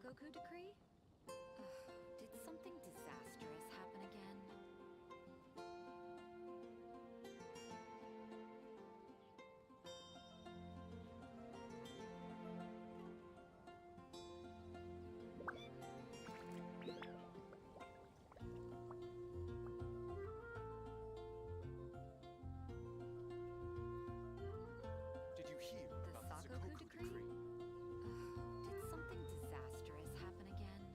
Sakoku decree? Did something disastrous happen again? Did you hear The about the Sakoku Sakoku decree? decree? Did something disastrous happen again?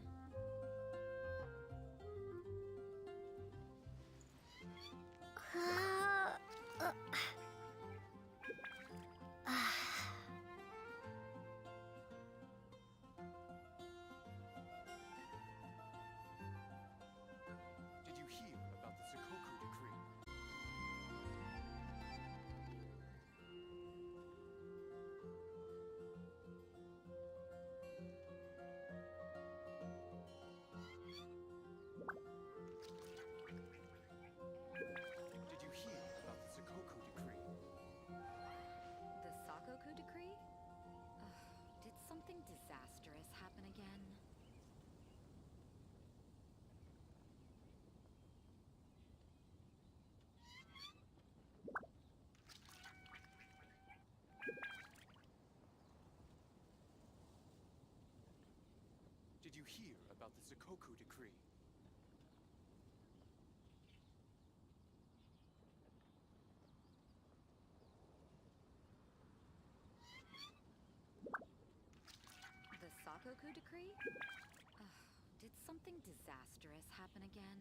Did you hear about the Sakoku decree? Did you hear about the Sakoku decree? The Sakoku decree? Did something disastrous happen again? Did you hear about the Sakoku decree? The Sakoku decree? Did something disastrous happen again?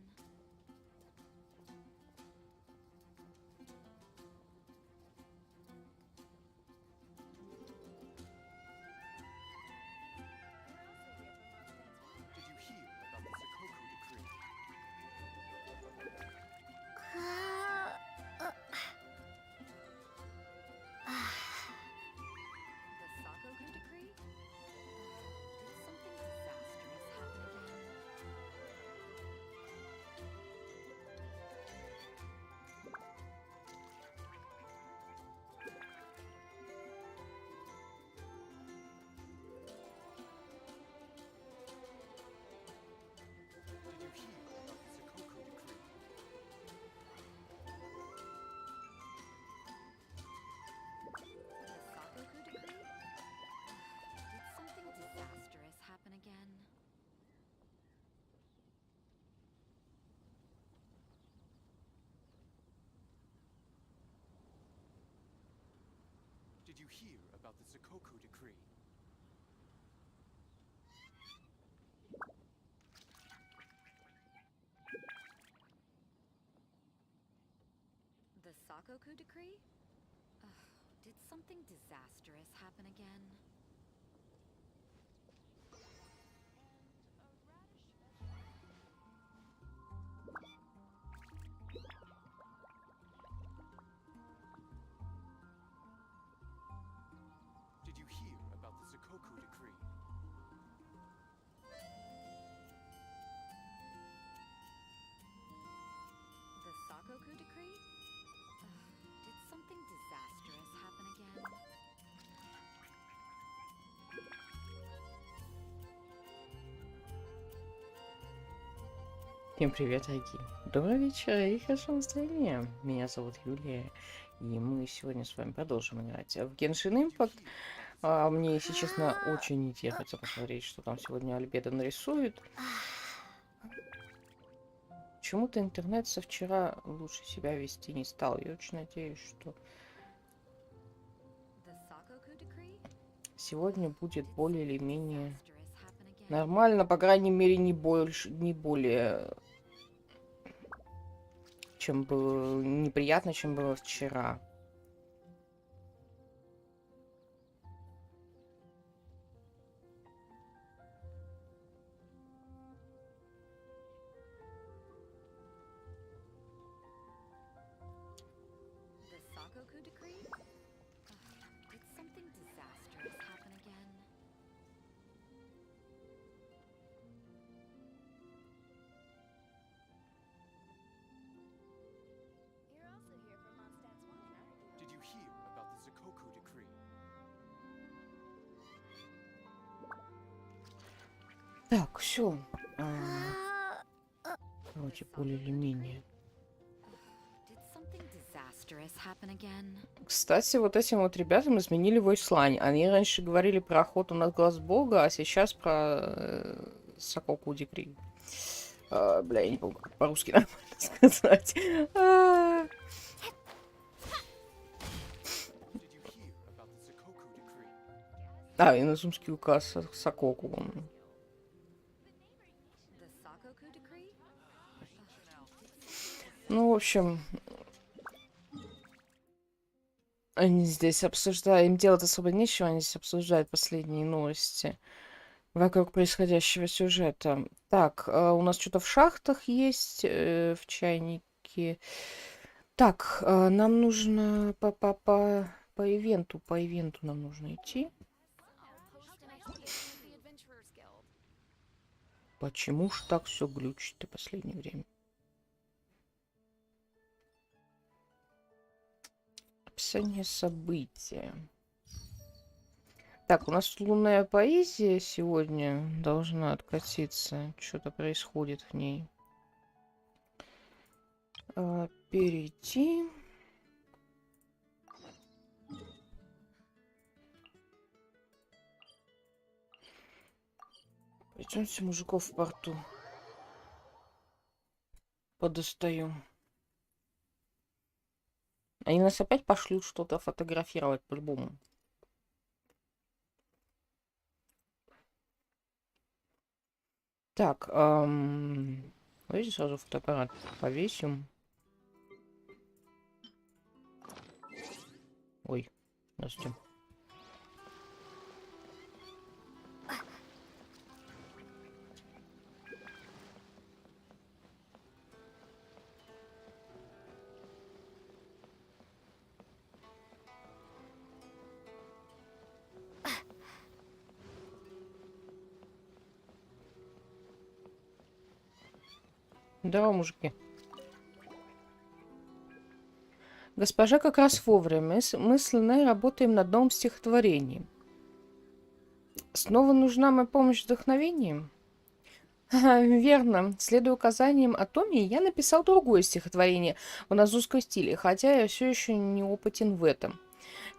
Did you hear about the Sakoku decree? The Sakoku decree? Did something disastrous happen again? Did you hear about the Sakoku decree? The Sakoku decree? Did something disastrous happen again? Did you hear about the Sakoku decree? The Sakoku decree? Did something disastrous happen again? Did you hear about the Sakoku decree? The Sakoku decree? Did something disastrous happen again? Всем привет, дорогие! Добрый вечер и хорошего настроения! Меня зовут Юлия, и мы сегодня с вами продолжим играть в Genshin Impact. Мне, если честно, очень не терпится посмотреть, что там сегодня Альбеда нарисует. Почему-то интернет со вчера лучше себя вести не стал. Я очень надеюсь, что The Sakoku decree? сегодня будет Did более или something менее disastrous happen again? нормально, по крайней мере, не больше, не более, чем было неприятно, чем было вчера. The Sakoku decree? Did something disastrous happen again? You're also here for Mondstadt's wine, aren't you? Did you hear about the Sakoku decree? Так, все. Вроде более или менее. Did something disastrous happen again? Кстати, вот этим вот ребятам изменили войслайн. Они раньше говорили про охоту на глаз бога, а сейчас про Сококу Декри. Бля, я не помню, как по-русски нормально сказать. Did you hear about the Sakoku decree? Инозумский указ Сококу. The Sakoku decree? Ну, в общем, они здесь обсуждают, им делать особо нечего, они здесь обсуждают последние новости вокруг происходящего сюжета. Так, у нас что-то в шахтах есть, в чайнике. Так, нам нужно по ивенту нам нужно идти. Почему ж так все глючит в последнее время? Описание события. Так, у нас лунная поэзия сегодня должна откатиться. Что-то происходит в ней. Перейти. Пойдемте мужиков в порту. Подостаю. Они нас опять пошлют что-то фотографировать по-любому. Так, давайте сразу фотоаппарат повесим. Ой, здравствуйте. Здорово, мужики. Госпожа как раз вовремя. Мы с Леной работаем над новым стихотворением. Снова нужна моя помощь с вдохновением? Верно. Следуя указаниям Атомии, я написал другое стихотворение в назузском стиле, хотя я все еще не опытен в этом.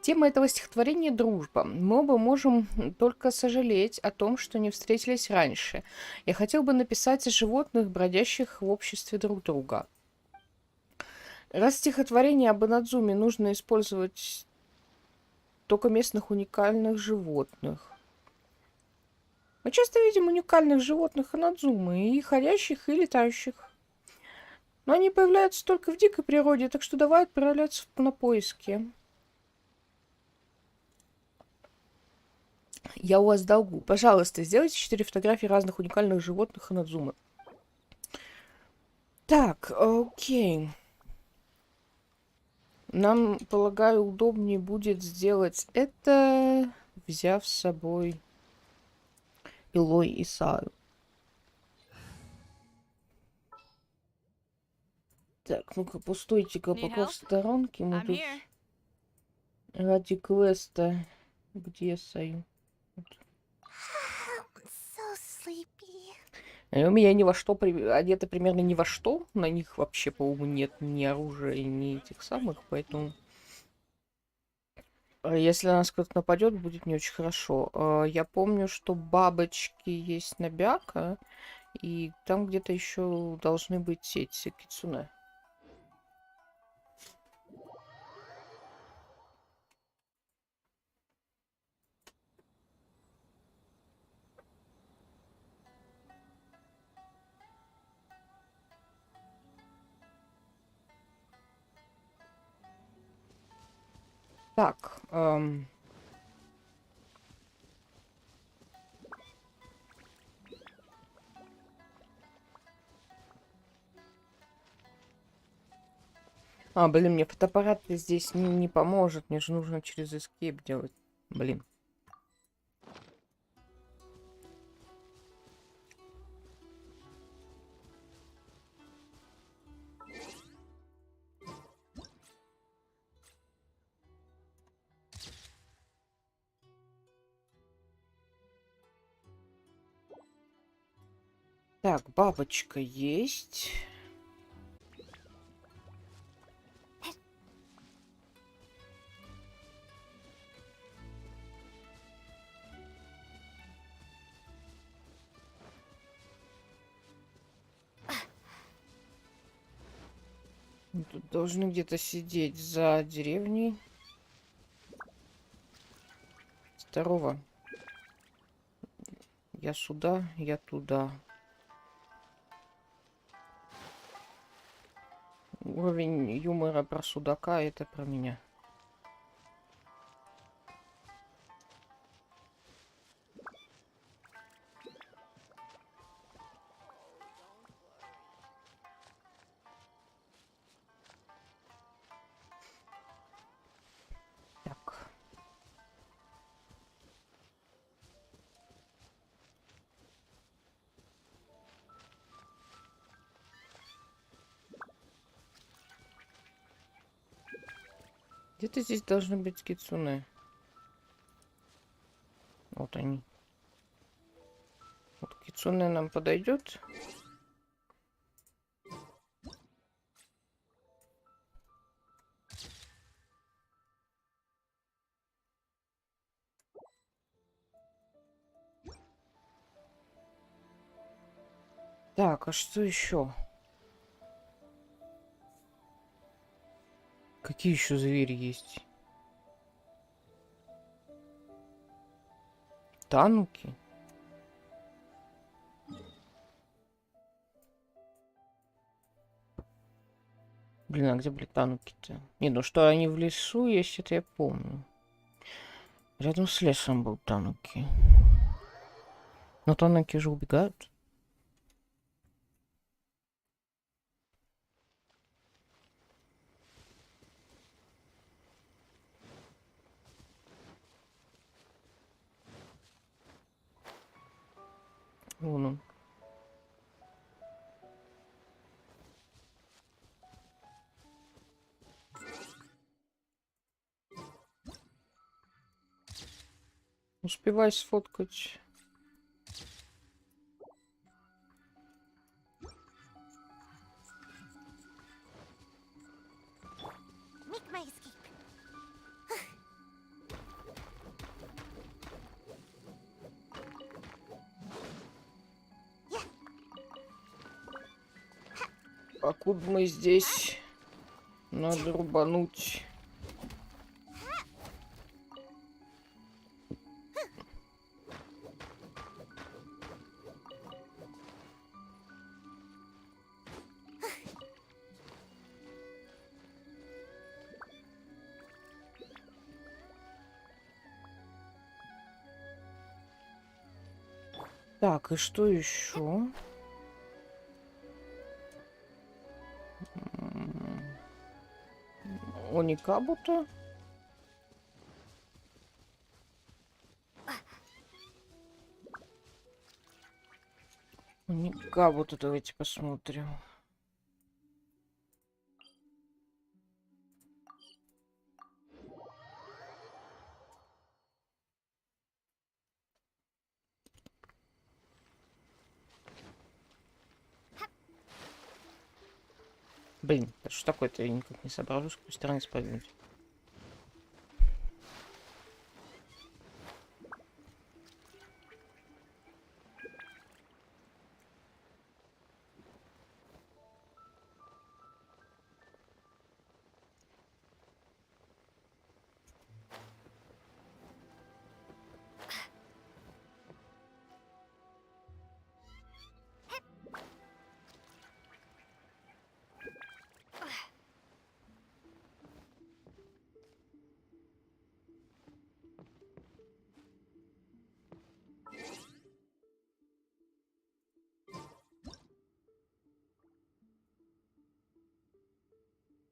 Тема этого стихотворения — дружба. Мы оба можем только сожалеть о том, что не встретились раньше. Я хотел бы написать о животных, бродящих в обществе друг друга. Раз стихотворение об Инадзуме нужно использовать только местных уникальных животных. Мы часто видим уникальных животных Инадзумы, и ходящих, и летающих. Но они появляются только в дикой природе, так что давай отправляться на поиски. Я у вас в долгу. Пожалуйста, сделайте 4 фотографии разных уникальных животных Инадзумы. Так, окей. Нам, полагаю, удобнее будет сделать это, взяв с собой Илой и Саю. Так, ну-ка, постойте-ка пока в сторонке. Мы тут ради квеста. Где Саю? So sleepy. Они у меня ни во что одеты примерно ни во что. На них вообще, по-моему, нет ни оружия, ни этих самых, поэтому... Если на нас кто-то нападет, будет не очень хорошо. Я помню, что бабочки есть на Бяка, и там где-то еще должны быть эти кицуне. Так, блин, мне фотоаппарат здесь не поможет. Мне же нужно через Escape делать. Блин. Так, бабочка есть. Тут должны где-то сидеть за деревней. Здорово. Я сюда, я туда. Уровень юмора про судака — это про меня. Так. Где-то здесь должны быть кицуне. Вот они. Вот кицуне нам подойдет. Так, а что еще? Какие еще звери есть? Танки? Блин, а где были танки-то? Не, ну что они в лесу есть, это я помню. Рядом с лесом был танки. Но танки же убегают. Вон он. Успевай сфоткать. Make my escape. Покуда мы здесь, надо рубануть. Так, и что еще? Оникабуто? Оникабуто, давайте посмотрим. Блин, это что такое-то? Я никак не соображу, с какой стороны спрыгнуть.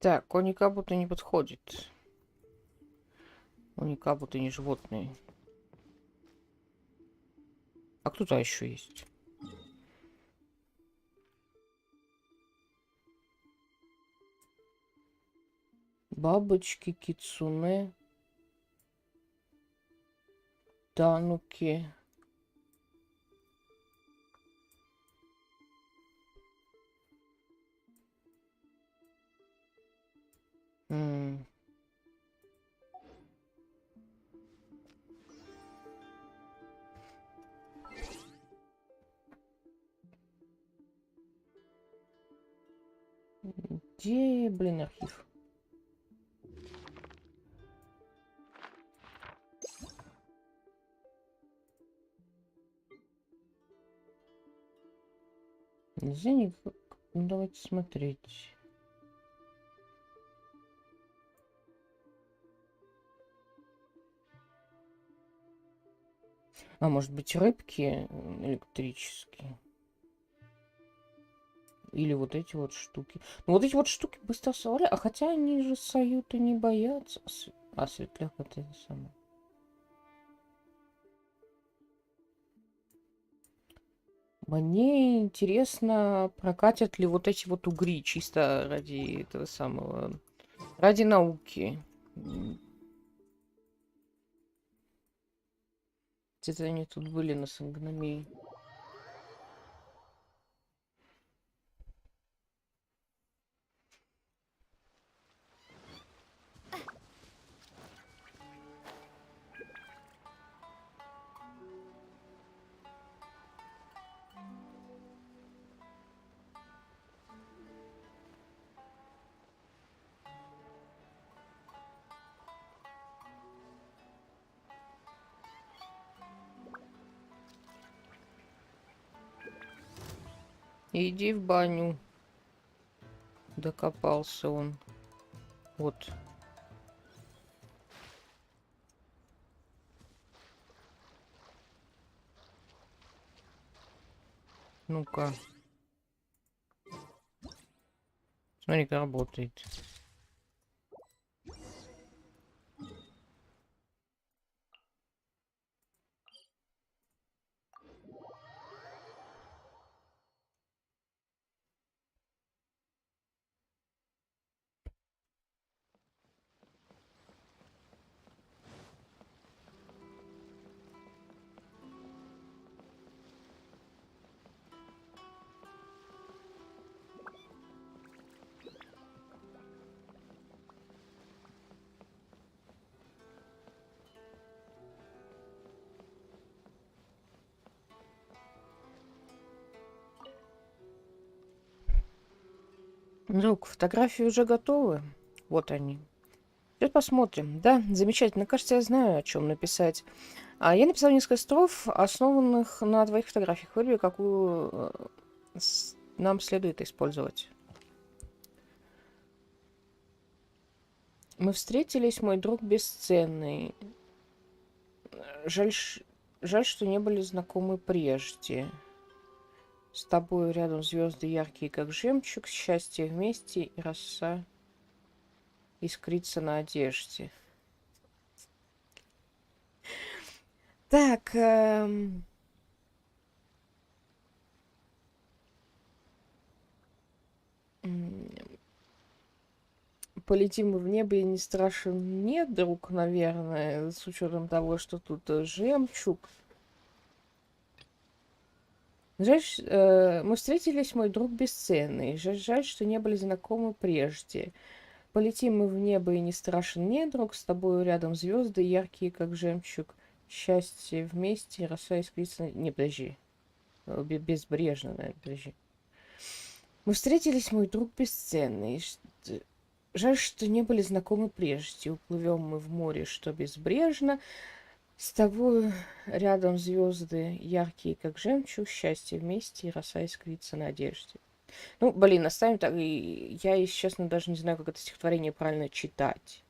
Так, оникабуто не подходит. Оникабуто не животные. А кто-то еще есть. Бабочки, кицуне, тануки. М. Где, блин, архив? Нельзя никак. Ну, давайте смотреть. А, может быть, рыбки электрические? Или вот эти вот штуки. Ну, вот эти вот штуки быстро сваляют. А хотя они же Саюта не боятся. А светляк это самое. Мне интересно, прокатят ли вот эти вот угри чисто ради этого самого. Ради науки. Где-то они тут были на Сангномии. Иди в баню. Докопался он. Вот. Ну-ка. Смотри, как работает. Друг, фотографии уже готовы. Вот они. Сейчас посмотрим. Да, замечательно. Кажется, я знаю, о чем написать. Я написал несколько строф, основанных на твоих фотографиях. Выбери, какую нам следует использовать. Мы встретились, мой друг бесценный. Жаль, жаль, что не были знакомы прежде. С тобой рядом звезды яркие, как жемчуг, счастье вместе и роса искрится на одежде. Так, полетим мы в небо и не страшен мне, друг, наверное, с учетом того, что тут жемчуг. Жаль, мы встретились, мой друг бесценный. Жаль, что не были знакомы прежде. Полетим мы в небо и не страшен мне, друг, с тобой рядом звезды яркие, как жемчуг. Счастье вместе, роса искрится... Не, подожди. Безбрежно, наверное, подожди. Мы встретились, мой друг бесценный. Жаль, что не были знакомы прежде. Уплывем мы в море, что безбрежно. С тобой рядом звезды яркие, как жемчуг, счастье вместе, и роса искрится на одежде. Ну, блин, оставим так. И я, если честно, даже не знаю, как это стихотворение правильно читать.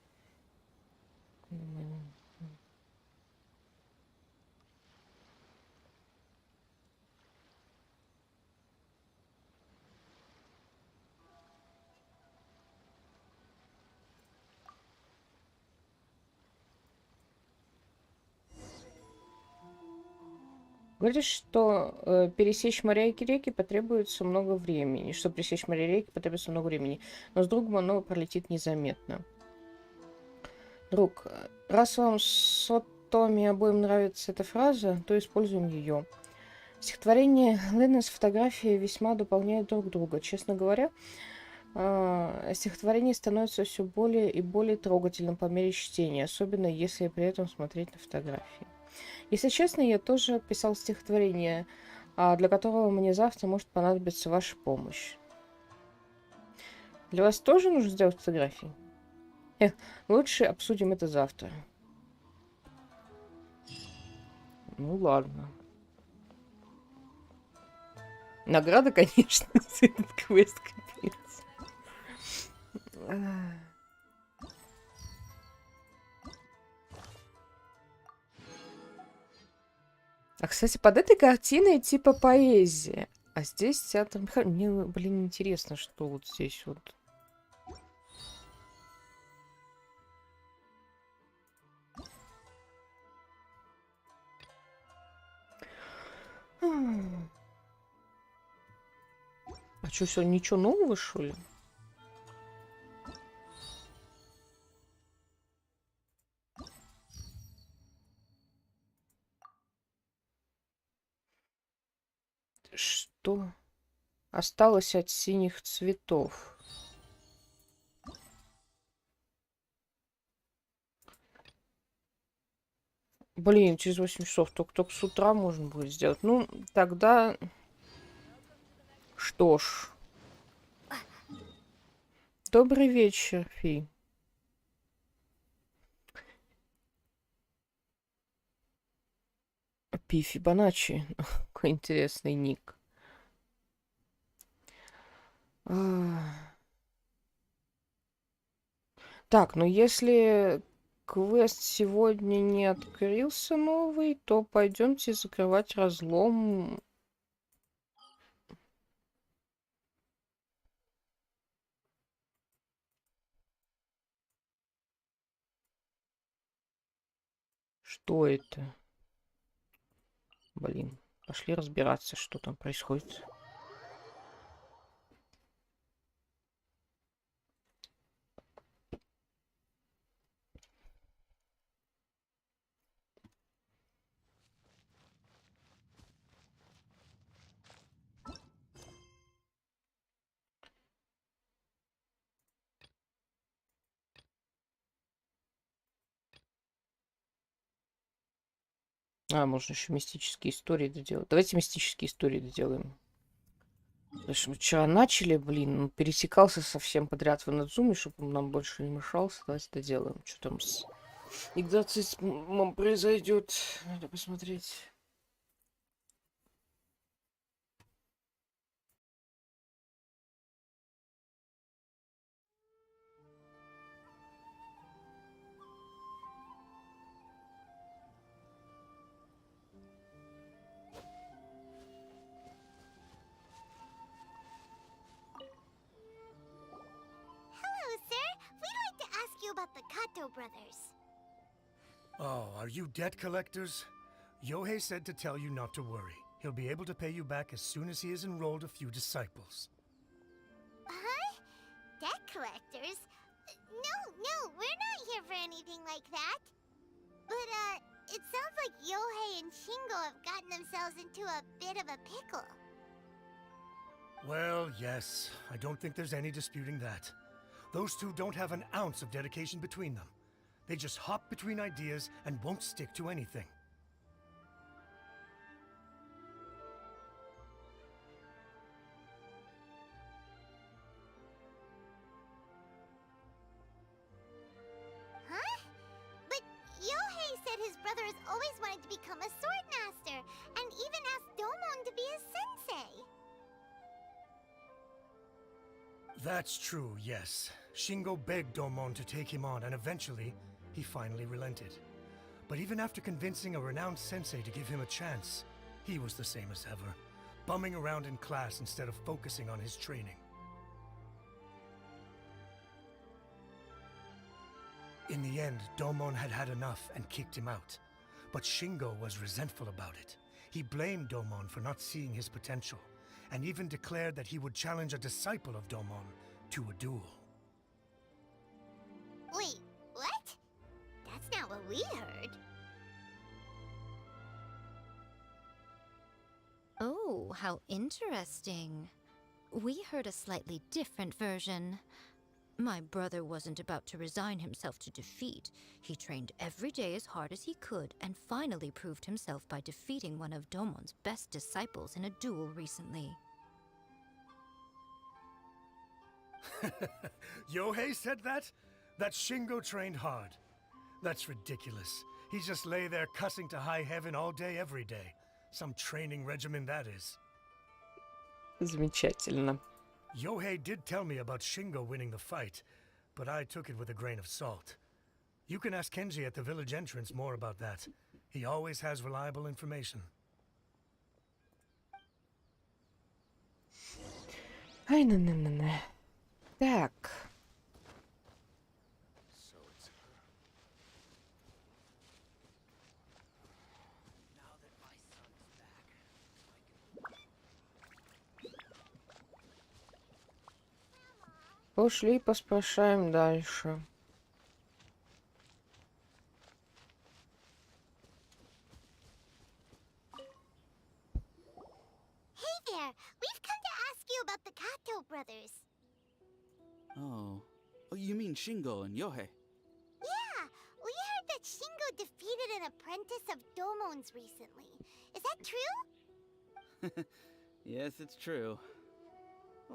Говоришь, что пересечь моря и реки потребуется много времени. Чтобы пересечь моря и реки потребуется много времени. Но с другом оно пролетит незаметно. Друг, раз вам с Отоми обоим нравится эта фраза, то используем ее. Стихотворение Лены с фотографией весьма дополняют друг друга. Честно говоря, Стихотворение становится все более и более трогательным по мере чтения, особенно если при этом смотреть на фотографии. Если честно, я тоже писал стихотворение, для которого мне завтра может понадобиться ваша помощь. Для вас тоже нужно сделать фотографии? Лучше обсудим это завтра. Ну ладно. Награда, конечно, за этот квест, капец. Кстати, под этой картиной типа поэзия. А здесь театр Михайлова. Мне, блин, интересно, что вот здесь вот. А что, все, ничего нового, что ли? Что осталось от синих цветов? Блин, через 8 часов только с утра можно будет сделать. Ну, тогда... Что ж. Добрый вечер, Фи. Пи Фибоначчи. Какой интересный ник. Так, ну если квест сегодня не открылся новый, то пойдемте закрывать разлом. Что это? Блин, пошли разбираться, что там происходит. Можно еще мистические истории доделать. Давайте мистические истории доделаем. Потому что мы вчера начали, блин, он пересекался совсем подряд в Инадзуме, чтобы он нам больше не мешался. Давайте доделаем. Что там с экзорцизмом произойдет? Надо посмотреть. Hello, sir. We'd like to ask you about the Kato brothers. Oh, are you debt collectors? Yohei said to tell you not to worry. He'll be able to pay you back as soon as he has enrolled a few disciples. Huh? Debt collectors? No, we're not here for anything like that. But, it sounds like Yohei and Shingo have gotten themselves into a bit of a pickle. Well, yes, I don't think there's any disputing that. Those two don't have an ounce of dedication between them. They just hop between ideas and won't stick to anything. Huh? But Yohei said his brother has always wanted to become a sword master, and even asked Domon to be his sensei. That's true, yes. Shingo begged Domon to take him on, and eventually, he finally relented. But even after convincing a renowned sensei to give him a chance, he was the same as ever, bumming around in class instead of focusing on his training. In the end, Domon had had enough and kicked him out. But Shingo was resentful about it. He blamed Domon for not seeing his potential, and even declared that he would challenge a disciple of Domon to a duel. Wait, what? That's not what we heard. Oh, how interesting. we heard a slightly different version. My brother wasn't about to resign himself to defeat. He trained every day as hard as he could and finally proved himself by defeating one of Domon's best disciples in a duel recently. Yohei said that? That Shingo trained hard. That's ridiculous. He just lay there cussing to high heaven all day, every day. Some training regimen that is. Замечательно. Yohei did tell me about Shingo winning the fight, but I took it with a grain of salt. You can ask Kenji at the village entrance more about that. He always has reliable information. Ай, на-на-на-на. Так. So it's her. Now that my son's back, Пошли поспрашаем дальше. Hey there! We've come to ask you about the Kato brothers. Oh. Oh, you mean Shingo and Yohei? Yeah, we heard that Shingo defeated an apprentice of Domon's recently. Is that true? Yes, it's true.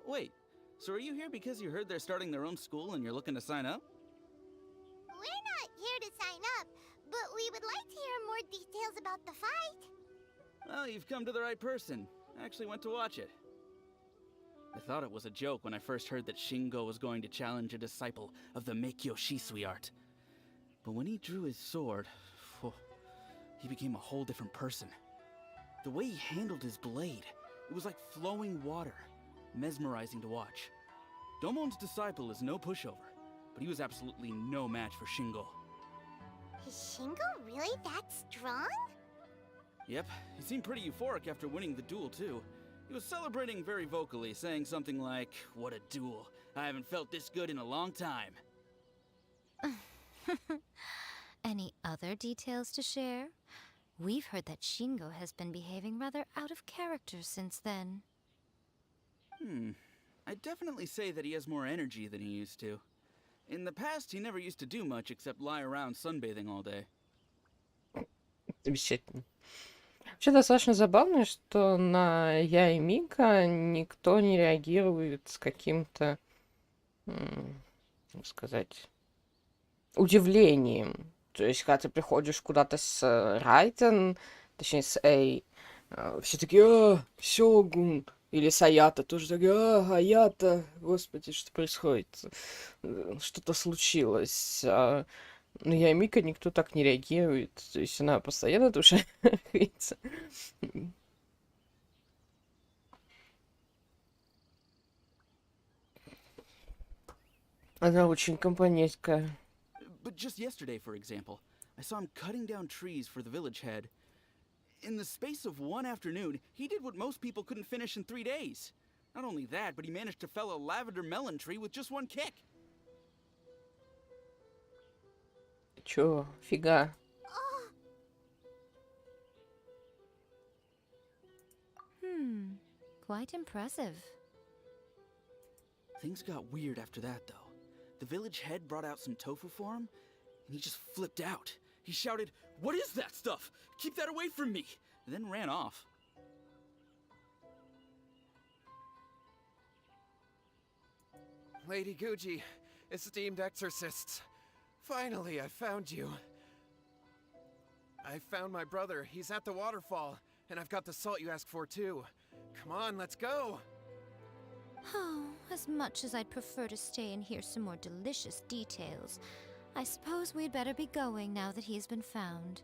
Wait, so are you here because you heard they're starting their own school and you're looking to sign up? We're not here to sign up, but we would like to hear more details about the fight. Well, you've come to the right person. I actually went to watch it. I thought it was a joke when I first heard that Shingo was going to challenge a disciple of the Meikyo Shisui art. But when he drew his sword, he became a whole different person. The way he handled his blade, it was like flowing water, mesmerizing to watch. Domon's disciple is no pushover, but he was absolutely no match for Shingo. Is Shingo really that strong? Yep, he seemed pretty euphoric after winning the duel too. He was celebrating very vocally, saying something like, "What a duel. I haven't felt this good in a long time." Any other details to share? We've heard that Shingo has been behaving rather out of character since then. I'd definitely say that he has more energy than he used to. In the past, he never used to do much except lie around sunbathing all day. Замечательно. Вообще достаточно забавно, что на Я и Мика никто не реагирует с каким-то, как сказать, удивлением. То есть, когда ты приходишь куда-то с Райтен, точнее с Эй, все такие, Сёгун, или с Аята тоже такие, Аята, господи, что происходит? Что-то случилось. На Я и Мика никто так не реагирует. То есть она постоянно тушается. Она очень компанейская. But just yesterday, for example, I saw him cutting down trees for the village head. In the space of one afternoon, he did what most people couldn't finish in 3 days. Not only that, but he managed to fell a lavender melon tree with just one kick. Чё, фига. Quite impressive. Things got weird after that, though. The village head brought out some tofu for him, and he just flipped out. He shouted, "What is that stuff? Keep that away from me!" and then ran off. Lady Guji, esteemed exorcists. Finally, I found you. I found my brother. He's at the waterfall, and I've got the salt you asked for too. Come on, let's go. Oh, as much as I'd prefer to stay and hear some more delicious details, I suppose we'd better be going now that he's been found.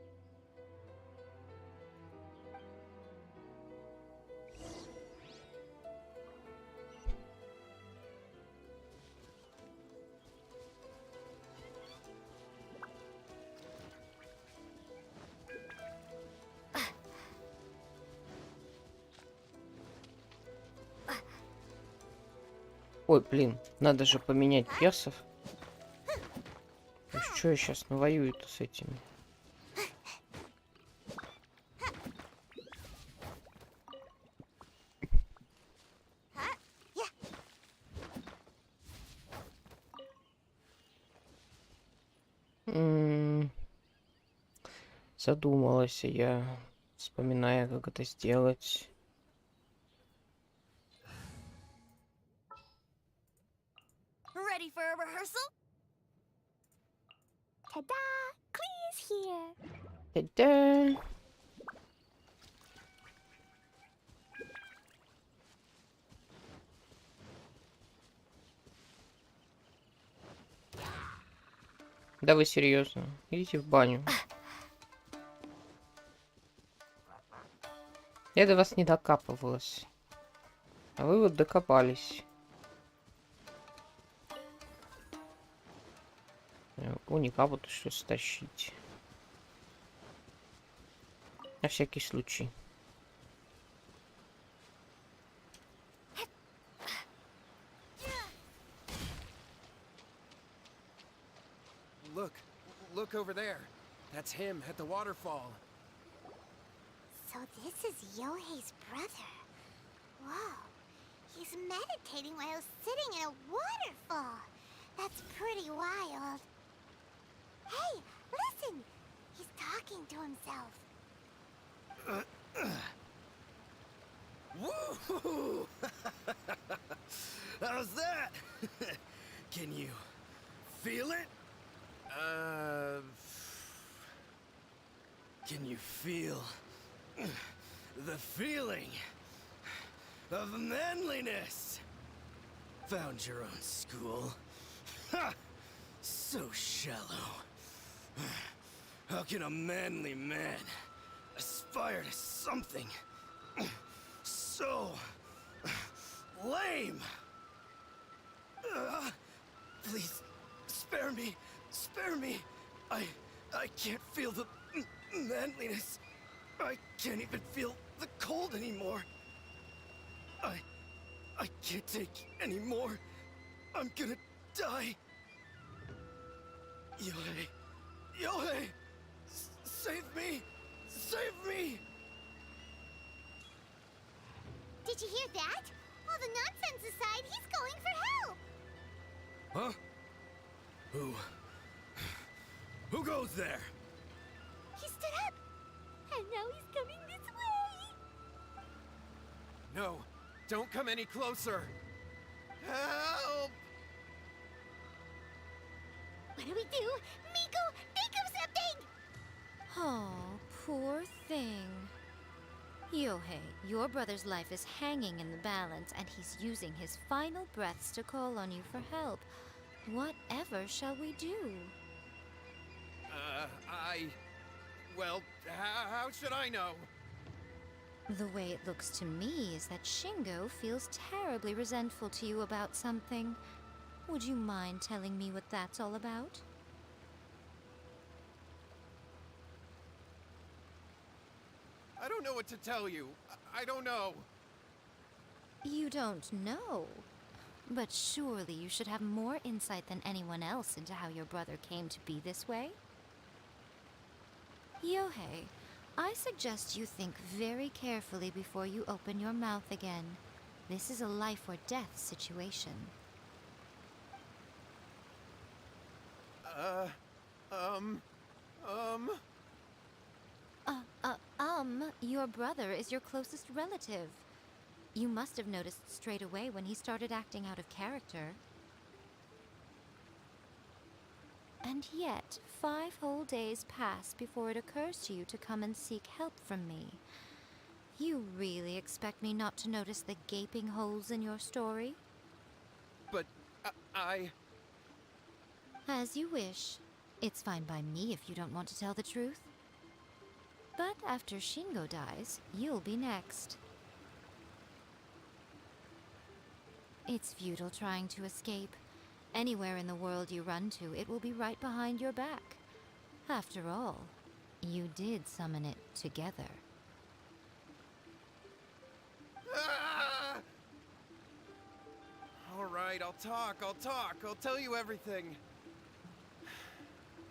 Ой, блин, надо же поменять персов. Ну что я сейчас навоюю-то с этими? Yeah. Задумалась я, вспоминая, как это сделать. Ready for a rehearsal? Ta-da! Clee's here. Та-да! Да вы серьезно? Идите в баню. Я до вас не докапывалась. А вы вот докопались. Уника вот что стащить. На всякий случай. Look over there. That's him at the waterfall. So this is Yohei's brother. Whoa. He's meditating while sitting in a waterfall. That's pretty wild. Hey, listen! He's talking to himself. Woo! How's that? Can you feel it? Can you feel the feeling of manliness? Found your own school. Ha! So shallow. How can a manly man aspire to something so lame? Please, spare me. Spare me. I can't feel the manliness. I can't even feel the cold anymore. I can't take any more. I'm gonna die. Yohei. Yohei! Save me! Save me! Did you hear that? All the nonsense aside, he's going for help! Huh? Who goes there? He stood up! And now he's coming this way! No, don't come any closer. Help! What do we do? Miko, think of something! Oh, poor thing. Yohei, your brother's life is hanging in the balance, and he's using his final breaths to call on you for help. Whatever shall we do? Well, how should I know? The way it looks to me is that Shingo feels terribly resentful to you about something. Would you mind telling me what that's all about? I don't know what to tell you. I don't know. You don't know. But surely you should have more insight than anyone else into how your brother came to be this way? Yohei, I suggest you think very carefully before you open your mouth again. This is a life or death situation. Your brother is your closest relative. You must have noticed straight away when he started acting out of character. And yet, 5 whole days pass before it occurs to you to come and seek help from me. You really expect me not to notice the gaping holes in your story? But I... As you wish. It's fine by me if you don't want to tell the truth. But after Shingo dies, you'll be next. It's futile trying to escape. Anywhere in the world you run to, it will be right behind your back. After all, you did summon it together. All right, I'll talk. I'll tell you everything.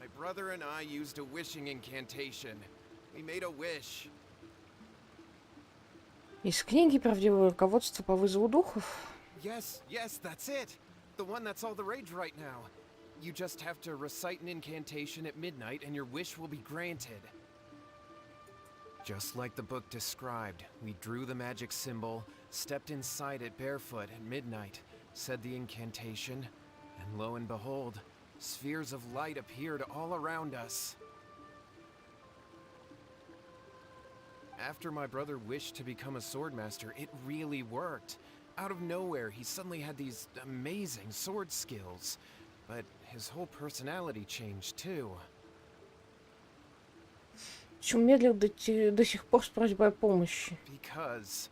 My brother and I used a wishing incantation. We made a wish. Из книги «Правдивое руководство по вызову духов». Yes, that's it. The one that's all the rage right now. You just have to recite an incantation at midnight and your wish will be granted. Just like the book described, we drew the magic symbol, stepped inside it barefoot at midnight, said the incantation, and lo and behold, spheres of light appeared all around us. After my brother wished to become a swordmaster, it really worked. Out of nowhere, he suddenly had these amazing sword skills, but his whole personality changed too. Почему медлил до сих пор с просьбой о помощи? Because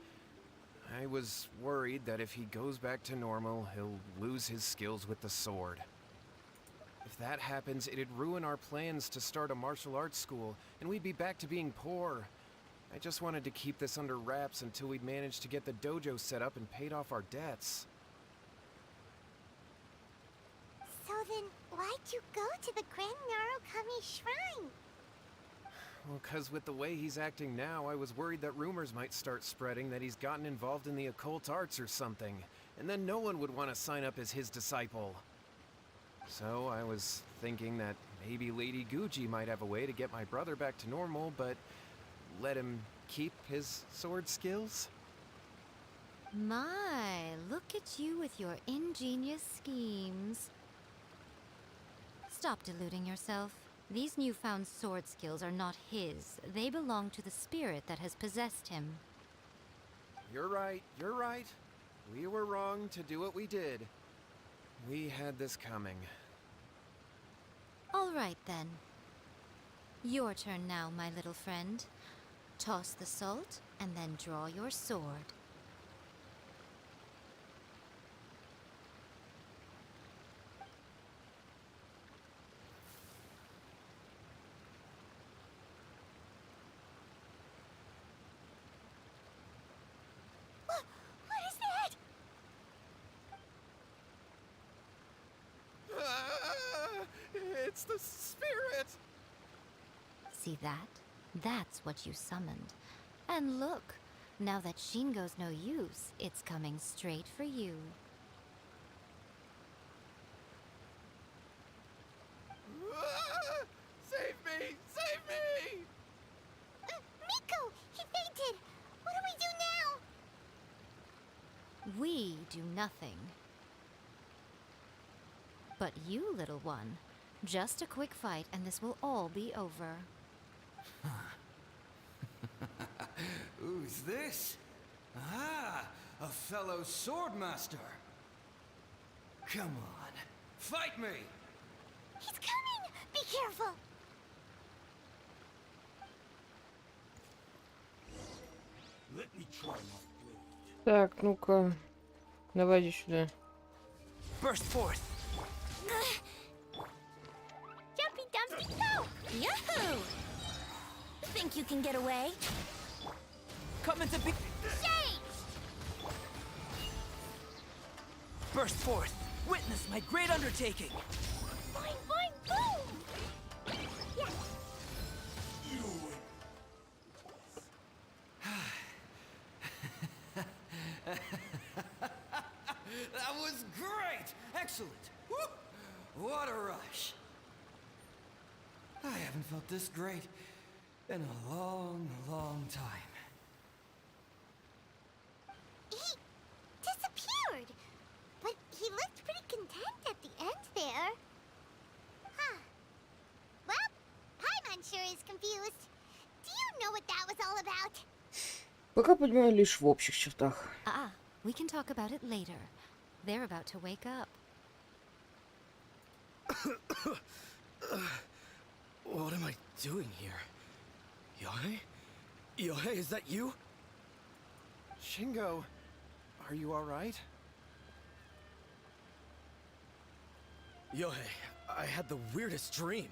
I was worried that if he goes back to normal, he'll lose his skills with the sword. If that happens, it'd ruin our plans to start a martial arts school, and we'd be back to being poor. I just wanted to keep this under wraps until we'd managed to get the dojo set up and paid off our debts. So then, why'd you go to the Grand Narukami Shrine? Well, 'cause with the way he's acting now, I was worried that rumors might start spreading that he's gotten involved in the occult arts or something, and then no one would want to sign up as his disciple. So I was thinking that maybe Lady Guji might have a way to get my brother back to normal, but let him keep his sword skills? My, look at you with your ingenious schemes. Stop deluding yourself. These newfound sword skills are not his. They belong to the spirit that has possessed him. You're right, you're right. We were wrong to do what we did. We had this coming. All right, then. Your turn now, my little friend. Toss the salt, and then draw your sword. What is that? It's the spirit! See that? That's what you summoned. And look, now that Shingo's no use, it's coming straight for you. Save me! Save me! Miko! He fainted! What do we do now? We do nothing. But you, little one, just a quick fight and this will all be over. Who's this? Ah, a fellow swordmaster. Come on, fight me! He's coming! Be careful! Let me try my blade. Так, ну-ка. Давай иди сюда. Burst forth! Jumpy Dumpty go! Yahoo! Think you can get away? Come into be. Shades! Burst forth! Witness my great undertaking! Boing, boing, boom! Yes! That was great! Excellent! Woo! What a rush! I haven't felt this great in a long, long time. He disappeared! But he looked pretty content at the end there. Huh. Well, Paimon sure is confused. Do you know what that was all about? Пока понимаю лишь в общих чертах. We can talk about it later. They're about to wake up. What am I doing here? Yohei? Yohei, is that you? Shingo, are you alright? Yohei, I had the weirdest dream.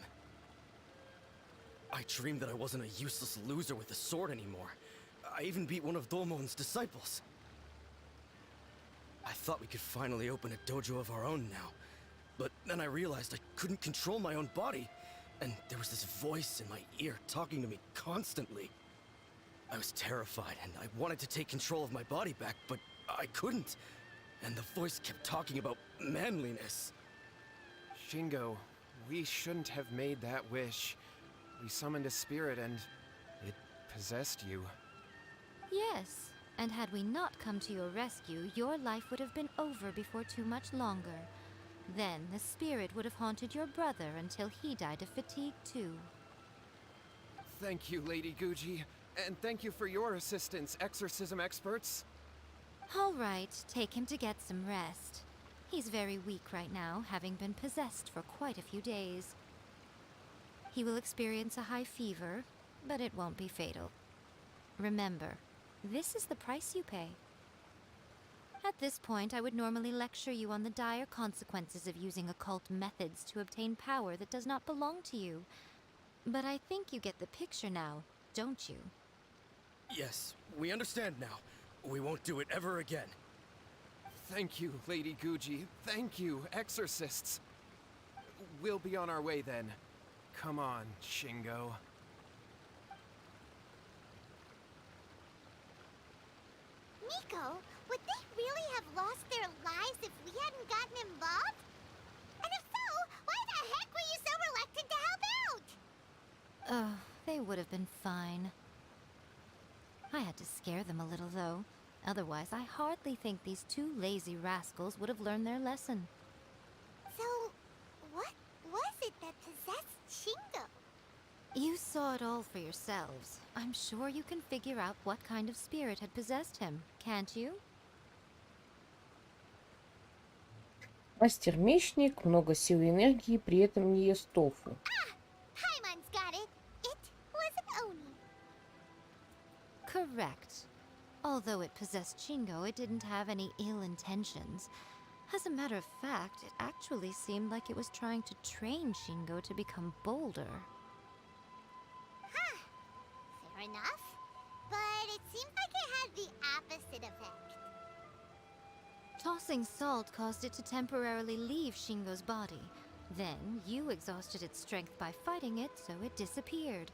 I dreamed that I wasn't a useless loser with a sword anymore. I even beat one of Domon's disciples. I thought we could finally open a dojo of our own now. But then I realized I couldn't control my own body, and there was this voice in my ear talking to me constantly. I was terrified, and I wanted to take control of my body back, but I couldn't. And the voice kept talking about manliness. Shingo, we shouldn't have made that wish. We summoned a spirit and it possessed you. Yes, and had we not come to your rescue, your life would have been over before too much longer. Then the spirit would have haunted your brother until he died of fatigue too. Thank you, Lady Guji, and thank you for your assistance, exorcism experts. All right, take him to get some rest. He's very weak right now, having been possessed for quite a few days. He will experience a high fever, but it won't be fatal. Remember, this is the price you pay. At this point, I would normally lecture you on the dire consequences of using occult methods to obtain power that does not belong to you. But I think you get the picture now, don't you? Yes, we understand now. We won't do it ever again. Thank you, Lady Guji. Thank you, exorcists. We'll be on our way then. Come on, Shingo. Miko, would they really have lost their lives if we hadn't gotten involved? And if so, why the heck were you so reluctant to help out? Oh, they would have been fine. I had to scare them a little, though. Otherwise, I hardly think these two lazy rascals would have learned their lesson. So, what was it that possessed Shingo? You saw it all for yourselves. I'm sure you can figure out what kind of spirit had possessed him, can't you? Мастер-мечник, много сил и энергии, при этом не ест тофу. Paimon's got it. It was an Oni. Correct. Although it possessed Shingo, it didn't have any ill intentions. As a matter of fact, it actually seemed like it was trying to train Shingo to become bolder. Huh. Fair enough. But it seemed like it had the opposite effect. Tossing salt caused it to temporarily leave Shingo's body. Then, you exhausted its strength by fighting it, so it disappeared.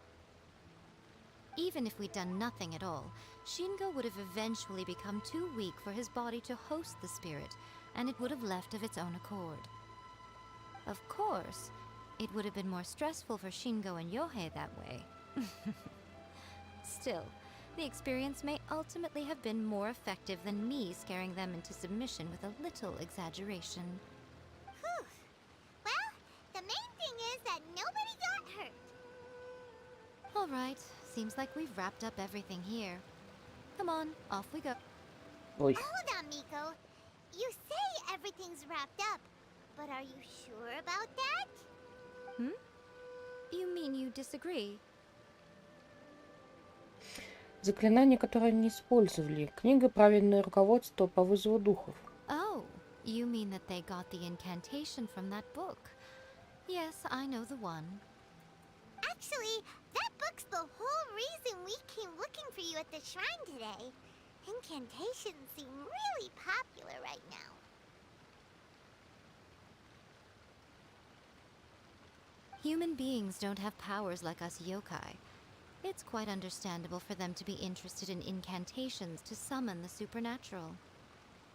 Even if we'd done nothing at all, Shingo would have eventually become too weak for his body to host the spirit, and it would have left of its own accord. Of course, it would have been more stressful for Shingo and Yohei that way. Still, the experience may ultimately have been more effective than me scaring them into submission with a little exaggeration. Whew. Well, the main thing is that nobody got hurt. All right, seems like we've wrapped up everything here. Come on, off we go. Ой, Hold on, Miko. You say everything's wrapped up, but are you sure about that? You mean you disagree? заклинание, которое они использовали. Книга «Правильное руководство по вызову духов». Oh, you mean that they got the incantation from that book? Yes, I know the one. Actually, that book's the whole reason we came looking for you at the shrine today. Incantations seem really popular right now. Human beings don't have powers like us yokai. It's quite understandable for them to be interested in incantations to summon the supernatural.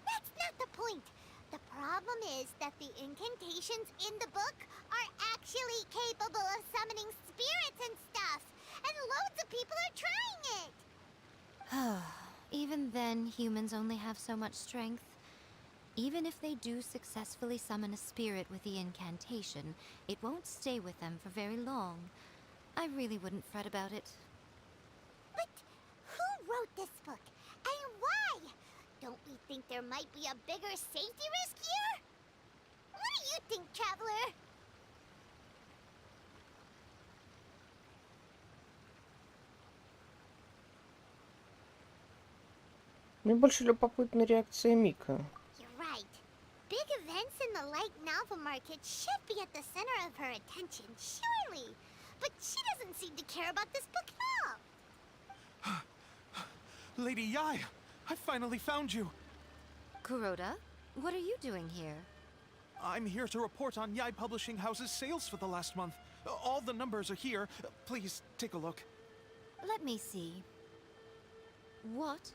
That's not the point. The problem is that the incantations in the book are actually capable of summoning spirits and stuff. And loads of people are trying it. Even then, humans only have so much strength. Even if they do successfully summon a spirit with the incantation, it won't stay with them for very long. I really wouldn't fret about it. But who wrote this book? And why? Don't we think there might be a bigger safety risk here? What do you think, Traveler? Мне больше любопытна реакция Мика. You're right. Big events in the light novel market should be at the center of her attention, surely. But she doesn't seem to care about this book at all. Lady Yai, I finally found you. Kuroda, what are you doing here? I'm here to report on Yai Publishing House's sales for the last month. All the numbers are here. Please take a look. Let me see. What?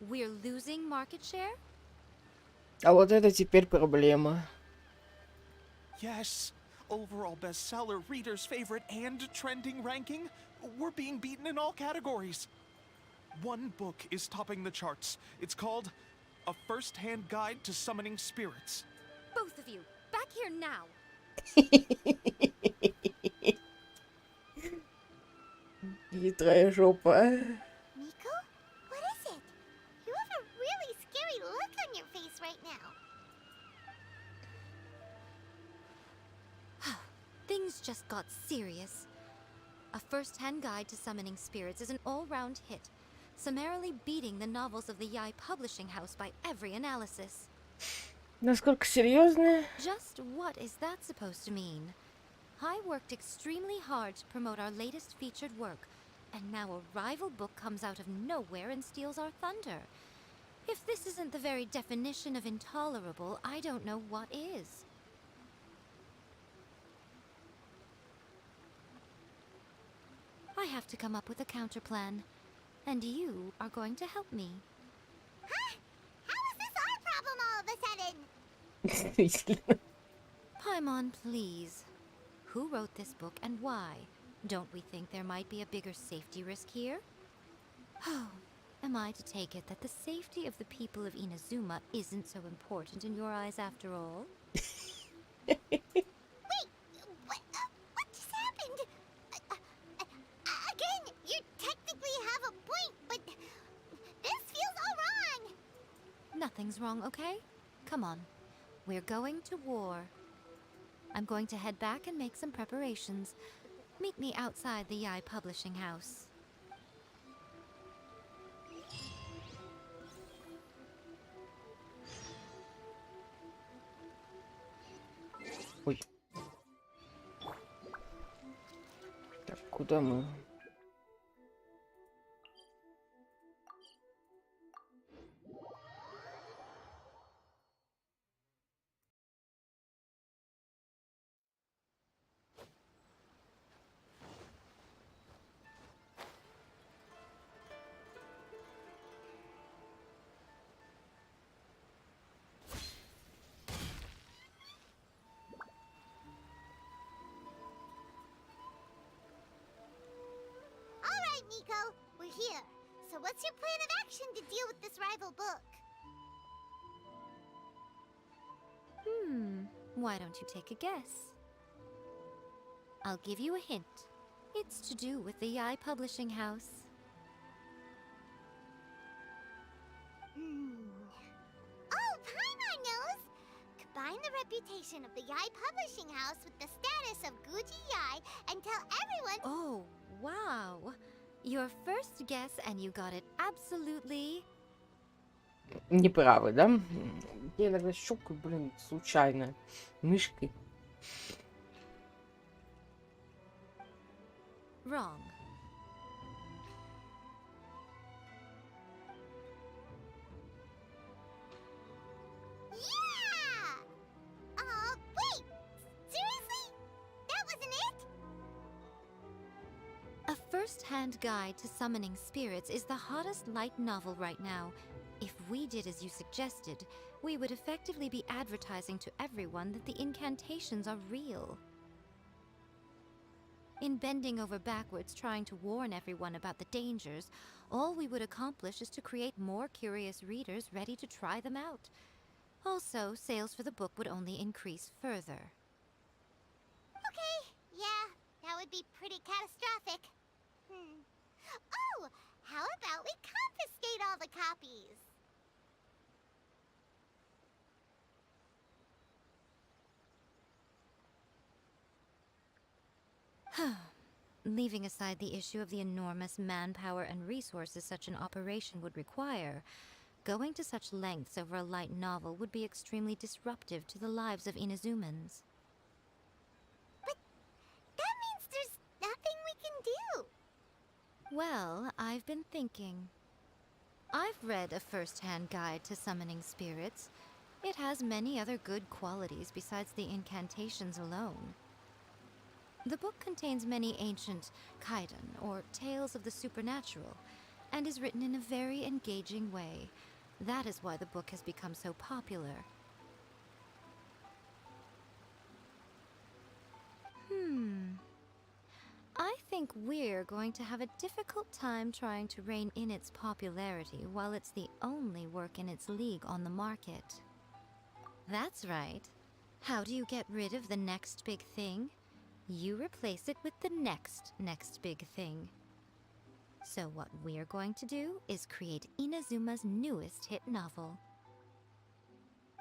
We're losing market share? А вот это теперь проблема. Yes, overall bestseller, readers' favorite, and trending ranking, we're being beaten in all categories. One book is topping the charts. It's called A First-Hand Guide to Summoning Spirits. Both of you, back here now. Хитрая жопа. Nico? What is it? You have a really scary look on your face right now. Things just got serious. A First-Hand Guide to Summoning Spirits is an all-round hit, summarily beating the novels of the Yai Publishing House by every analysis. Насколько серьезно? Just what is that supposed to mean? I worked extremely hard to promote our latest featured work, and now a rival book comes out of nowhere and steals our thunder. If this isn't the very definition of intolerable, I don't know what is. I have to come up with a counterplan, and you are going to help me. Huh? How is this our problem all of a sudden? Действительно. Paimon, please. Who wrote this book and why? Don't we think there might be a bigger safety risk here? Oh, am I to take it that the safety of the people of Inazuma isn't so important in your eyes after all? Wait, what just happened? Again, you technically have a point, but this feels all wrong. Nothing's wrong, okay? Come on. We're going to war. I'm going to head back and make some preparations. Meet me outside the Yai Publishing House. Ой. Так, куда мы? All right, Nico, we're here. So what's your plan of action to deal with this rival book? Why don't you take a guess? I'll give you a hint. It's to do with the Yai Publishing House. Oh, Paimon knows! Combine the reputation of the Yai Publishing House with the status of Guji Yai and tell everyone... Oh, wow. Your first guess and you got it absolutely... Неправы, да? Я иногда щелкаю, блин, случайно. Мышкой. wrong. Yeah! Wait! Seriously? That wasn't it? A first-hand guide to summoning spirits is the hottest light novel right now. If we did as you suggested, we would effectively be advertising to everyone that the incantations are real. In bending over backwards trying to warn everyone about the dangers, all we would accomplish is to create more curious readers ready to try them out. Also, sales for the book would only increase further. Okay, yeah, that would be pretty catastrophic. Oh, how about we confiscate all the copies? Leaving aside the issue of the enormous manpower and resources such an operation would require, going to such lengths over a light novel would be extremely disruptive to the lives of Inazumans. But that means there's nothing we can do. Well, I've been thinking. I've read a first-hand guide to summoning spirits. It has many other good qualities besides the incantations alone. The book contains many ancient kaiden, or tales of the supernatural, and is written in a very engaging way. That is why the book has become so popular. I think we're going to have a difficult time trying to rein in its popularity while it's the only work in its league on the market. That's right. How do you get rid of the next big thing? You replace it with the next big thing. So what we're going to do is create Inazuma's newest hit novel.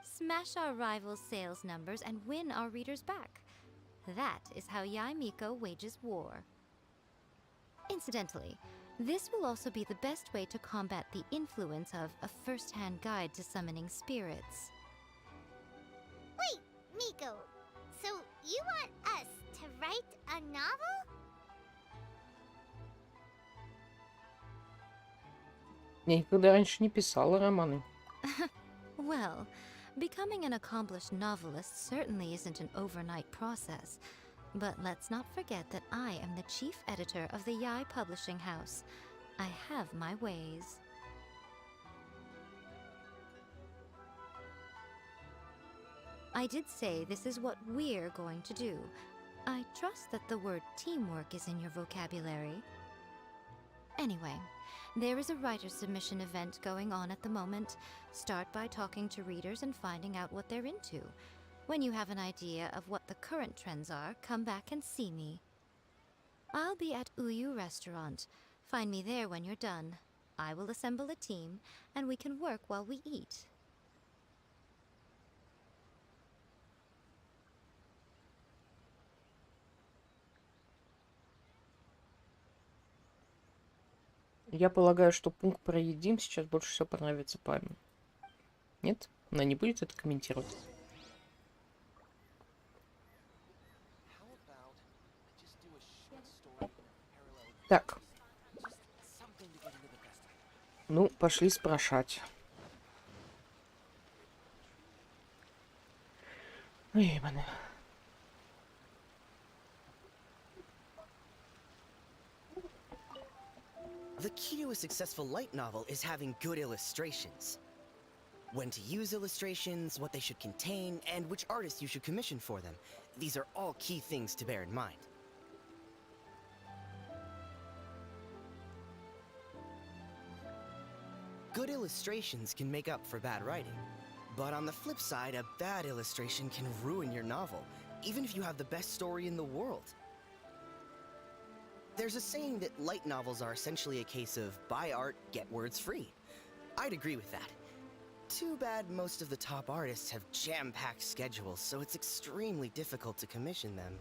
Smash our rival's sales numbers and win our readers back. That is how Yae Miko wages war. Incidentally, this will also be the best way to combat the influence of a first-hand guide to summoning spirits. Wait, Miko. So you want us to write a novel? Я никогда раньше не писала романы. Well, becoming an accomplished novelist certainly isn't an overnight process. But let's not forget that I am the chief editor of the Yae Publishing House. I have my ways. I did say this is what we're going to do. I trust that the word teamwork is in your vocabulary. Anyway, there is a writer's submission event going on at the moment. Start by talking to readers and finding out what they're into. When you have an idea of what the current trends are, come back and see me. I'll be at Uyu Restaurant. Find me there when you're done. I will assemble a team, and we can work while we eat. Я полагаю, что пункт про едим сейчас больше всего понравится Паме. Нет? Она не будет это комментировать. Так. Ну, пошли спрашать. Ой, блин. The key to a successful light novel is having good illustrations. When to use illustrations, what they should contain, and which artist you should commission for them. These are all key things to bear in mind. Good illustrations can make up for bad writing. But on the flip side, a bad illustration can ruin your novel, even if you have the best story in the world. There's a saying that light novels are essentially a case of buy art, get words free. I'd agree with that. Too bad most of the top artists have jam-packed schedules, so it's extremely difficult to commission them.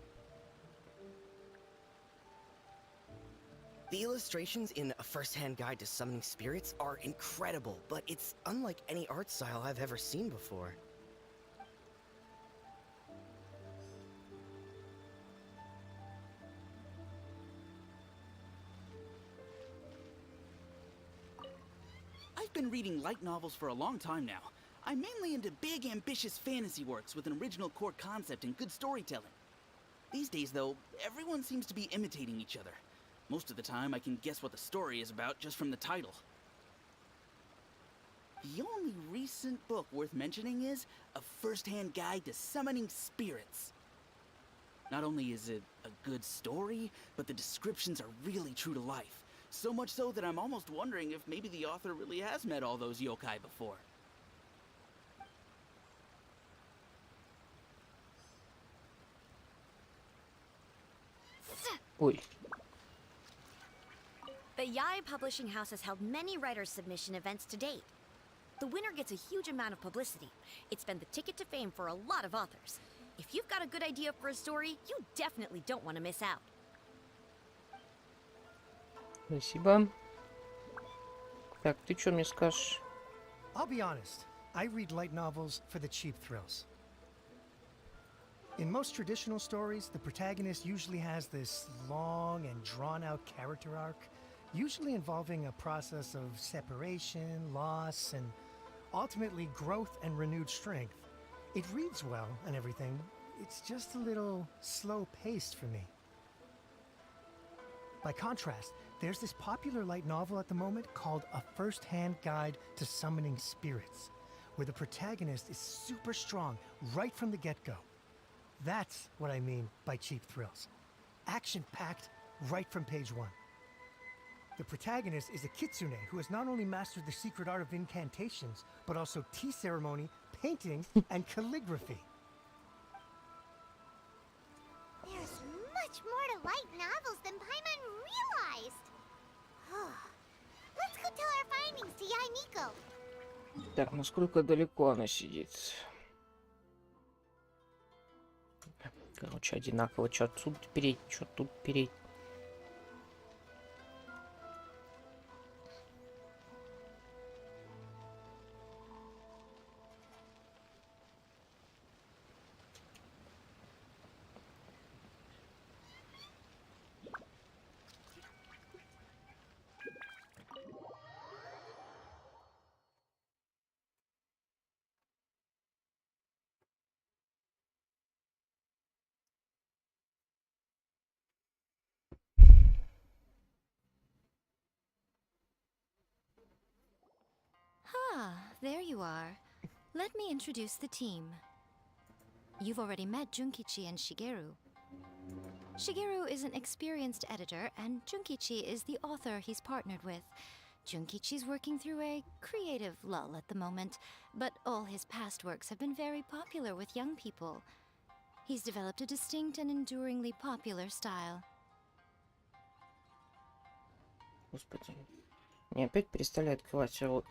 The illustrations in A First-Hand Guide to Summoning Spirits are incredible, but it's unlike any art style I've ever seen before. I've been reading light novels for a long time now. I'm mainly into big, ambitious fantasy works with an original core concept and good storytelling. These days, though, everyone seems to be imitating each other. Most of the time, I can guess what the story is about just from the title. The only recent book worth mentioning is A First-Hand Guide to Summoning Spirits. Not only is it a good story, but the descriptions are really true to life. So much so that I'm almost wondering if maybe the author really has met all those yokai before. Ой. The Yae Publishing House has held many writers' submission events to date. The winner gets a huge amount of publicity. It's been the ticket to fame for a lot of authors. If you've got a good idea for a story, you definitely don't want to miss out. Спасибо. Так, ты что мне скажешь? I'll be honest, I read light novels for the cheap thrills. In most traditional stories, the protagonist usually has this long and drawn-out character arc, usually involving a process of separation, loss, and ultimately growth and renewed strength. It reads well and everything, it's just a little slow-paced for me. By contrast, there's this popular light novel at the moment called A First-Hand Guide to Summoning Spirits, where the protagonist is super strong right from the get-go. That's what I mean by cheap thrills. action-packed right from page 1. The protagonist is a kitsune who has not only mastered the secret art of incantations, but also tea ceremony, painting, and calligraphy. There's much more to light novels than Paimon realized. Let's go tell our findings to Yae Miko. Так, насколько далеко она сидит? Короче, одинаково. Чё тут переть, чё тут переть. Ah, there you are. Let me introduce the team. You've already met Junkichi and Shigeru. Shigeru is an experienced editor, and Junkichi is the author he's partnered with. Junkichi's working through a creative lull at the moment, but all his past works have been very popular with young people. He's developed a distinct and enduringly popular style. Господи. Мне опять перестали открывать рот.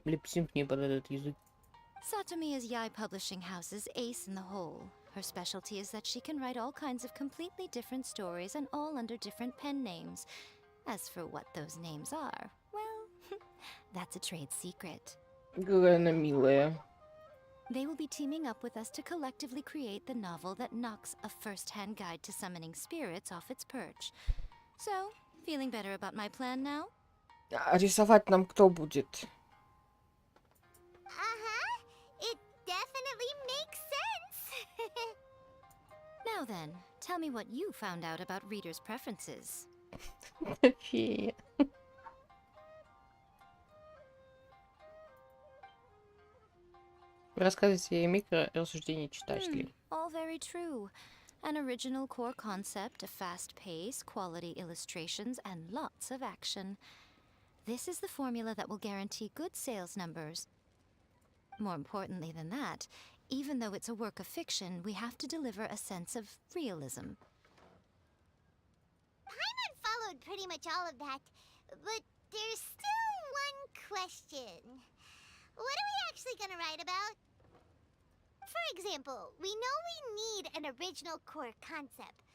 Липсинг не под этот язык. Satomi is Yae Publishing House's ace in the hole. Her specialty is that she can write all kinds of completely different stories and all under different pen names. As for what those names are, well, that's a trade secret. Какая она милая. They will be teaming up with us to collectively create the novel that knocks a first-hand guide to summoning spirits off its perch. So, feeling better about my plan now? А рисовать нам кто будет? It definitely makes sense. Now then, tell me what you found out about readers' preferences. Фея. Рассказывайте ей микро рассуждения читателей. All very true. An original core concept, a fast pace, quality illustrations, and lots of action. This is the formula that will guarantee good sales numbers. More importantly than that, even though it's a work of fiction, we have to deliver a sense of realism. Paimon followed pretty much all of that, but there's still one question. What are we actually gonna write about? For example, we know we need an original core concept,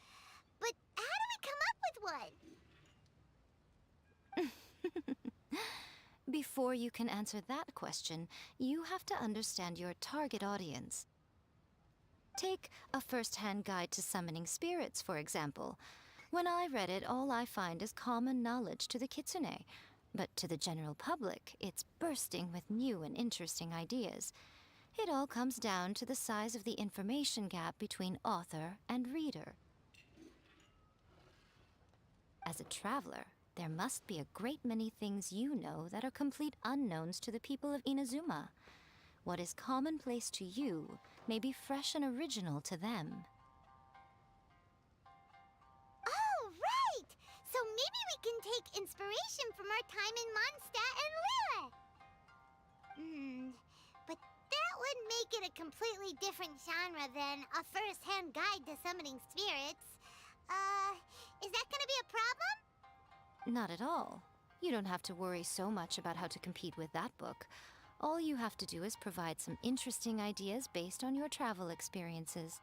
but how do we come up with one? Before you can answer that question, you have to understand your target audience. Take a first-hand guide to summoning spirits, for example. When I read it, all I find is common knowledge to the Kitsune. But to the general public, it's bursting with new and interesting ideas. It all comes down to the size of the information gap between author and reader. As a traveler, there must be a great many things you know that are complete unknowns to the people of Inazuma. What is commonplace to you may be fresh and original to them. Oh, right! So maybe we can take inspiration from our time in Mondstadt and Liyue. But that would make it a completely different genre than a first-hand guide to summoning spirits. Is that gonna be a problem? Not at all. You don't have to worry so much about how to compete with that book. All you have to do is provide some interesting ideas based on your travel experiences.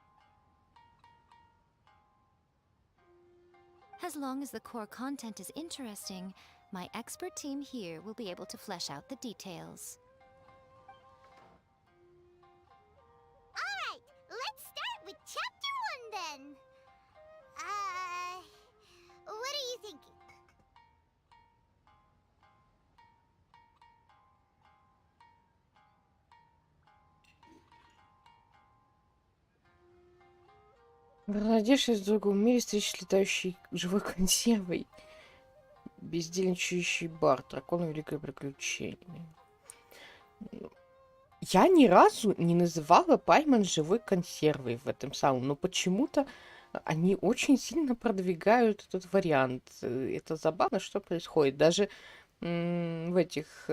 As long as the core content is interesting, my expert team here will be able to flesh out the details. Alright, let's start with Chapter 1 then. What are you thinking? Родившись в другом мире, встретишь летающей живой консервой. Бездельничающий бар. Дракон великое приключение. Я ни разу не называла Паймон живой консервой в этом самом, но почему-то они очень сильно продвигают этот вариант. Это забавно, что происходит. Даже в этих...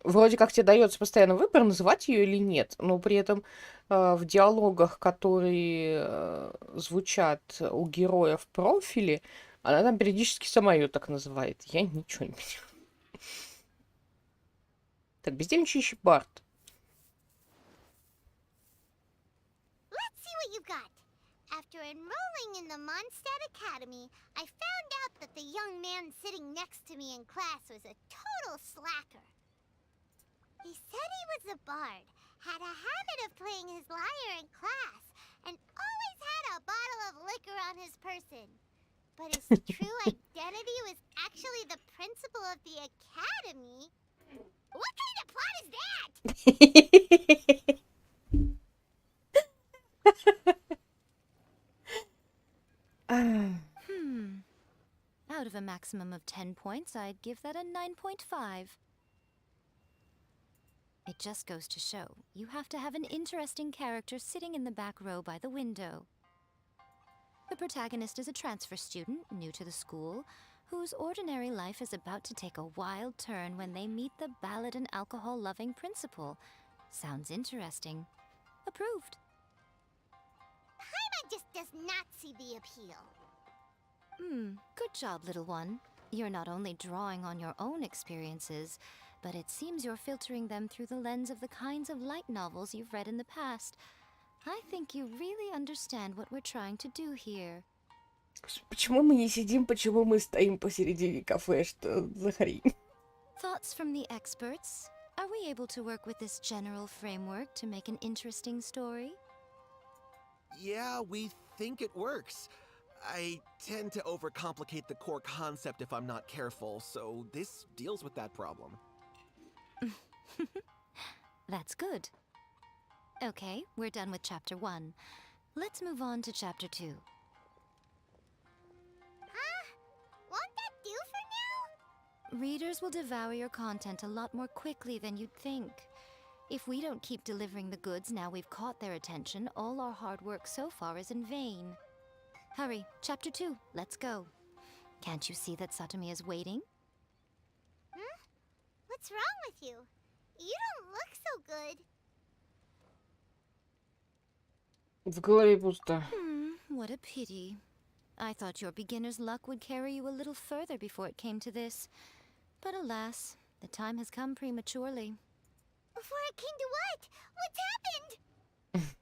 Вроде как тебе дается постоянно выбор, называть ее или нет, но при этом в диалогах, которые звучат у героя в профиле, она там периодически сама ее так называет. Я ничего не понимаю. Так, бездельничающий Барт. Let's see what you got. After enrolling in the Mondstadt Academy, I found out that the young man sitting next to me in class was a total slacker. He said he was a bard, had a habit of playing his lyre in class, and always had a bottle of liquor on his person. But his true identity was actually the principal of the academy. What kind of plot is that? Out of a maximum of 10 points, I'd give that a 9.5. It just goes to show, you have to have an interesting character sitting in the back row by the window. The protagonist is a transfer student, new to the school, whose ordinary life is about to take a wild turn when they meet the ballad and alcohol-loving principal. Sounds interesting. Approved. Paimon just does not see the appeal. Good job, little one. You're not only drawing on your own experiences, but it seems you're filtering them through the lens of the kinds of light novels you've read in the past. I think you really understand what we're trying to do here. Почему мы не сидим, почему мы стоим посередине кафе? Что за хрень? Thoughts from the experts? Are we able to work with this general framework to make an interesting story? Yeah, we think it works. I tend to overcomplicate the core concept if I'm not careful, so this deals with that problem. That's good. Okay, we're done with Chapter 1. Let's move on to Chapter 2. Won't that do for now? Readers will devour your content a lot more quickly than you'd think. If we don't keep delivering the goods now we've caught their attention, all our hard work so far is in vain. Hurry, Chapter 2, let's go. Can't you see that Satomi is waiting? What's wrong with you? You don't look so good. В голове пусто. What a pity. I thought your beginner's luck would carry you a little further before it came to this. But alas, the time has come prematurely. Before it came to what? What's happened?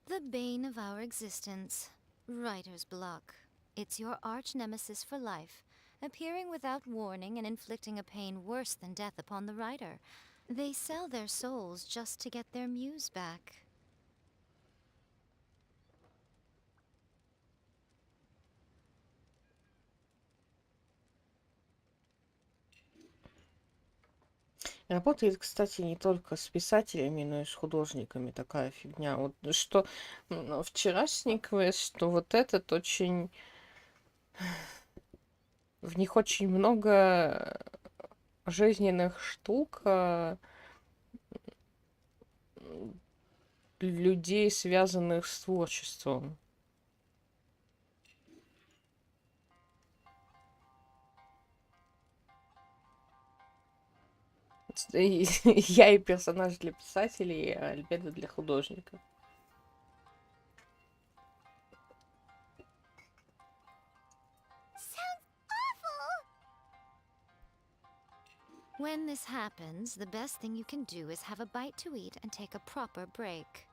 The bane of our existence. Writer's block. It's your arch-nemesis for life, appearing without warning and inflicting a pain worse than death upon the writer. They sell their souls just to get their muse back. Работает, кстати, не только с писателями, но и с художниками такая фигня. Вот что вчерашний квест, что вот этот очень... В них очень много жизненных штук, людей, связанных с творчеством. Я и персонаж для писателей, а Альбеда для художников. When this happens, the best thing you can do is have a bite to eat and take a proper break.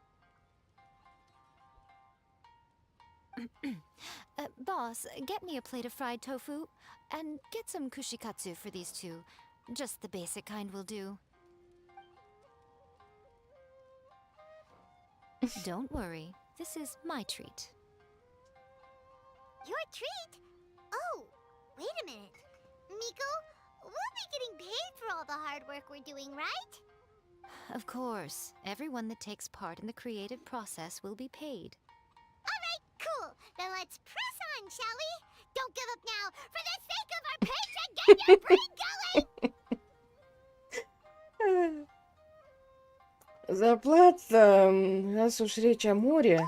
Boss, get me a plate of fried tofu, and get some kushikatsu for these two. Just the basic kind will do. Don't worry, this is my treat. Your treat? Oh, wait a minute. Miko, we'll be getting paid for all the hard work we're doing, right? Of course, everyone that takes part in the creative process will be paid. Alright, cool. Then let's press on, shall we? Don't give up now, for the sake of our paycheck, get your brain going! Зарплата, раз уж речь о море.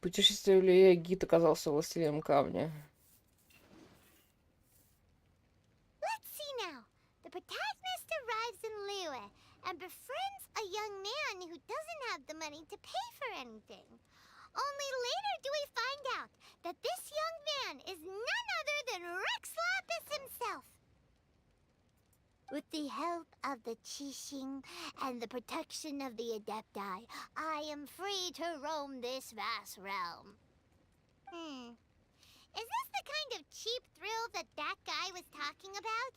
Путешествие Илья Гид оказался властелином камня. Let's see now. The protagonist arrives in Liyue and befriends a young man who doesn't have the money to pay for anything. Only later do we find out that this young man is none other than Rex Lapis himself. With the help of the Qixing and the protection of the Adepti, I am free to roam this vast realm. Is this the kind of cheap thrill that guy was talking about?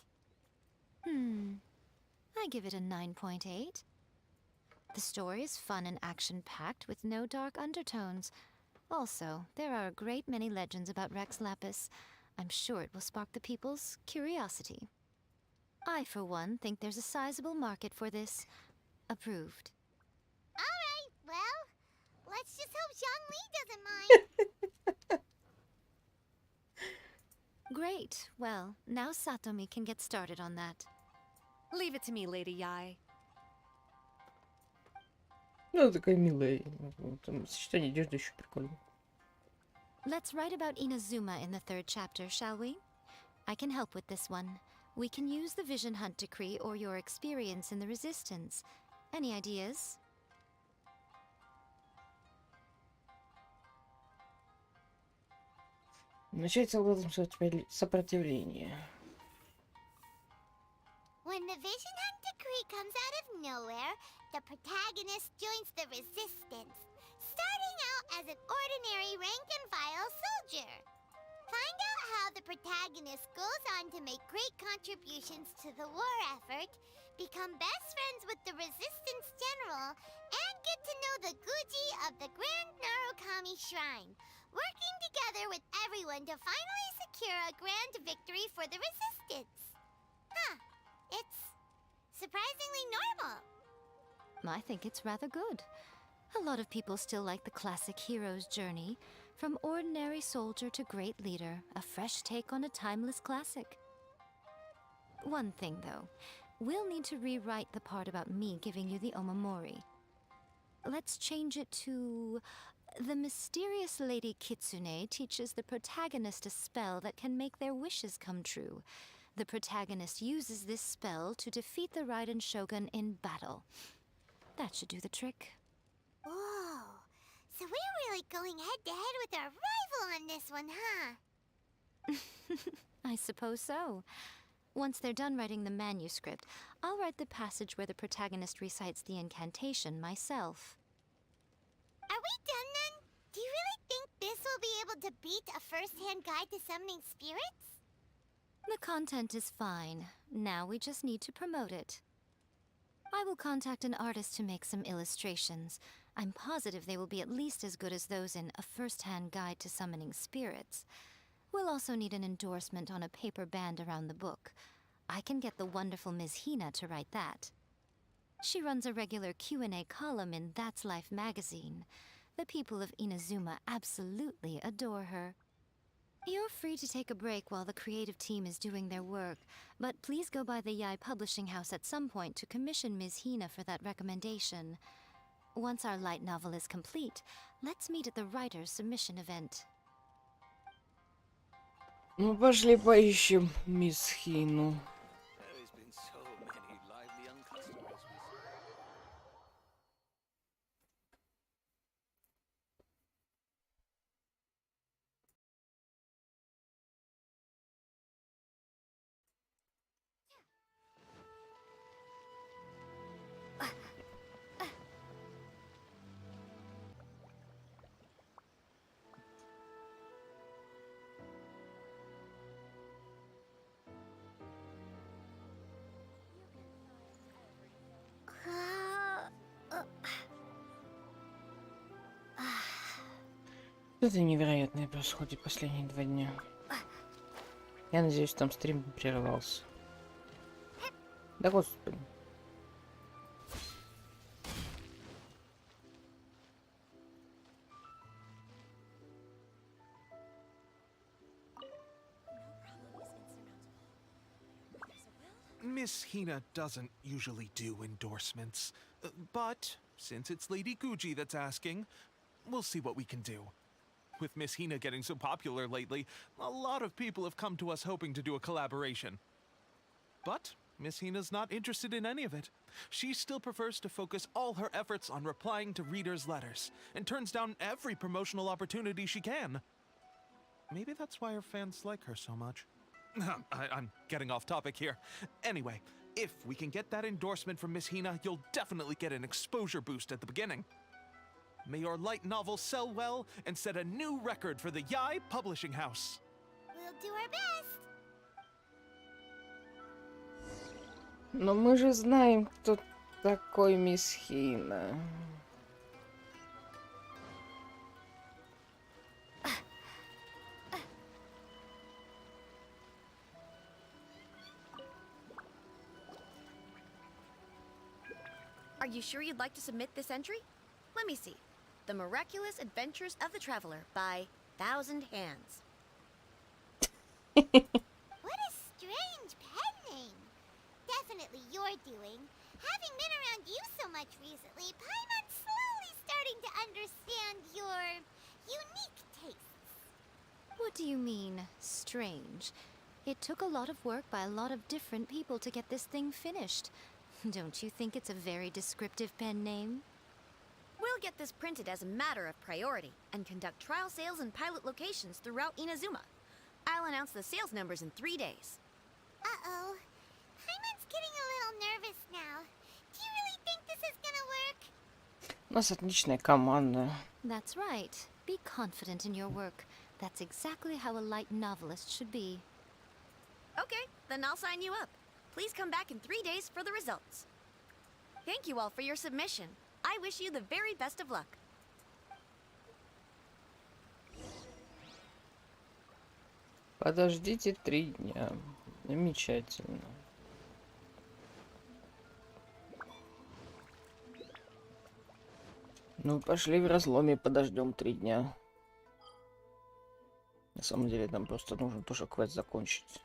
I give it a 9.8. The story is fun and action-packed with no dark undertones. Also, there are a great many legends about Rex Lapis. I'm sure it will spark the people's curiosity. I, for one, think there's a sizable market for this. Approved. All right, well, let's just hope Zhang Li doesn't mind. Great. Well, now Satomi can get started on that. Leave it to me, Lady Yai. Ну, такая милая. Там сочетание одежды еще прикольно. Let's write about Inazuma in the 3rd chapter, shall we? I can help with this one. We can use the Vision Hunt Decree or your experience in the Resistance. Any ideas? Начать солдатам сопротивление. When the Vision Hunt Decree comes out of nowhere, the protagonist joins the Resistance, starting out as an ordinary rank-and-file soldier. Find out how the protagonist goes on to make great contributions to the war effort, become best friends with the Resistance General, and get to know the Guji of the Grand Narukami Shrine, working together with everyone to finally secure a grand victory for the Resistance. It's surprisingly normal. I think it's rather good. A lot of people still like the classic hero's journey, from ordinary soldier to great leader, a fresh take on a timeless classic. One thing, though. We'll need to rewrite the part about me giving you the omamori. Let's change it to... The mysterious Lady Kitsune teaches the protagonist a spell that can make their wishes come true. The protagonist uses this spell to defeat the Raiden Shogun in battle. That should do the trick. Whoa, so we're really going head-to-head with our rival on this one, huh? I suppose so. Once they're done writing the manuscript, I'll write the passage where the protagonist recites the incantation myself. Are we done then? Do you really think this will be able to beat a first-hand guide to summoning spirits? The content is fine. Now we just need to promote it. I will contact an artist to make some illustrations. I'm positive they will be at least as good as those in A First-Hand Guide to Summoning Spirits. We'll also need an endorsement on a paper band around the book. I can get the wonderful Ms. Hina to write that. She runs a regular Q&A column in That's Life magazine. The people of Inazuma absolutely adore her. You're free to take a break while the creative team is doing their work, but please go by the Yai Publishing House at some point to commission Ms. Hina for that recommendation. Once our light novel is complete, let's meet at the writer's submission event. Ну, пошли поищем мисс Хину. There's been so many lively young customers. Что-то невероятное происходит последние 2 дня. Я надеюсь, там стрим не прерывался. Да господи. Miss Hina doesn't usually do endorsements, but since it's Lady Guji that's asking, we'll see what we can do. With Miss Hina getting so popular lately, a lot of people have come to us hoping to do a collaboration. But Miss Hina's not interested in any of it. She still prefers to focus all her efforts on replying to readers' letters, and turns down every promotional opportunity she can. Maybe that's why her fans like her so much. I'm getting off topic here. Anyway, if we can get that endorsement from Miss Hina, you'll definitely get an exposure boost at the beginning. May your light novel sell well and set a new record for the Yai Publishing House. We'll do our best. Но мы же знаем, кто такой мисс Хина. Are you sure you'd like to submit this entry? Let me see. The Miraculous Adventures of the Traveler by Thousand Hands. What a strange pen name. Definitely your doing. Having been around you so much recently, Paimon's slowly starting to understand your unique tastes. What do you mean, strange? It took a lot of work by a lot of different people to get this thing finished. Don't you think it's a very descriptive pen name? We'll get this printed as a matter of priority and conduct trial sales in pilot locations throughout Inazuma. I'll announce the sales numbers in 3 days. Uh-oh. Paimon's getting a little nervous now. Do you really think this is gonna work? У нас отличная команда. That's right. Be confident in your work. That's exactly how a light novelist should be. Okay, then I'll sign you up. Please come back in 3 days for the results. Thank you all for your submission. I wish you the very best of luck. Подождите 3 дня. Замечательно. Ну, пошли в разломе, подождем 3 дня. На самом деле, нам просто нужно тоже квест закончить.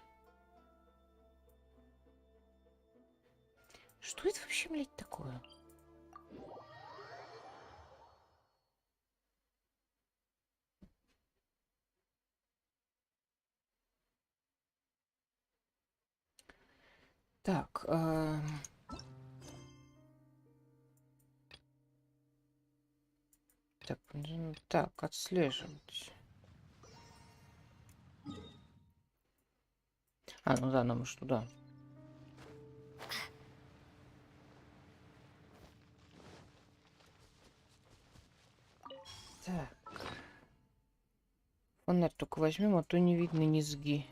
Что это вообще, блядь, такое? Так, так, отслеживать. А, ну да, нам уж туда. Так. Фонарь только возьмем, а то не видно низги.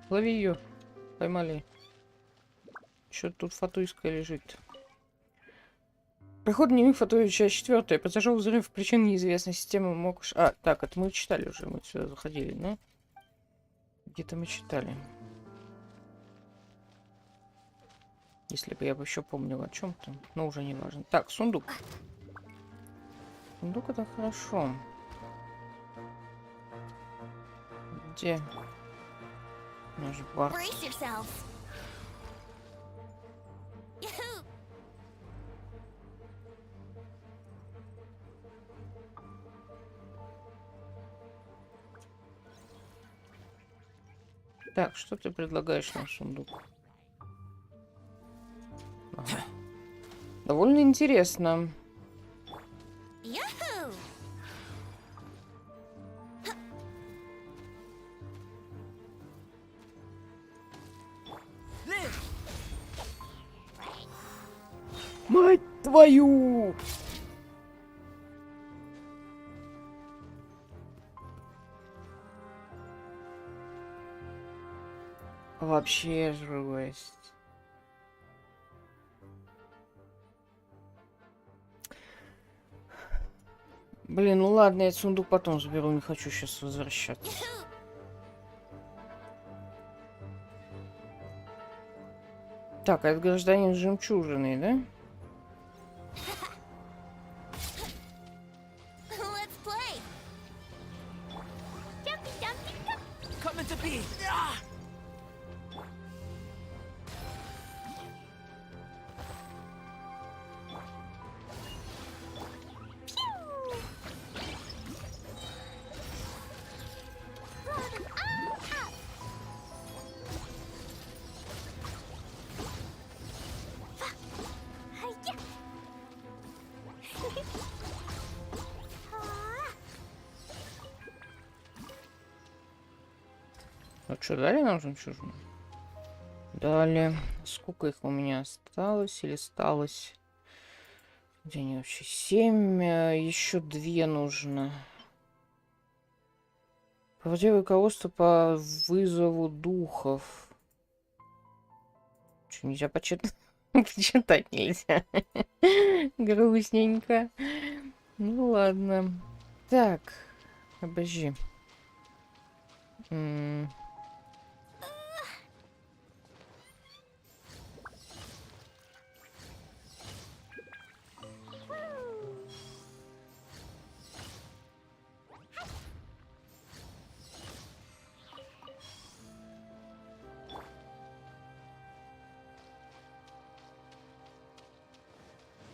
Лови ее. Поймали. Что тут фатуйская лежит? Проход дневник фатуи, часть 4. Произошел взрыв, причин неизвестной, системы мог... А, так, это мы читали уже, мы сюда заходили, да? Где-то мы читали. Если бы я бы еще помнил о чем-то, но уже не важно. Так, сундук. Сундук это хорошо. Где? Наш бар. Так, что ты предлагаешь на сундук? Ага. Довольно интересно. Мать твою! Вообще жесть. Блин, ну ладно, я сундук потом заберу, не хочу сейчас возвращаться. Так, а это гражданин с жемчужиной, да? meant to be. Ну что, дали нам жемчужину? Дали. Сколько их у меня осталось или осталось? Где они вообще? 7. Еще 2 нужно. Проводи руководство по вызову духов. Что, нельзя почитать? Почитать нельзя. Грустненько. Ну ладно. Так. Обожди.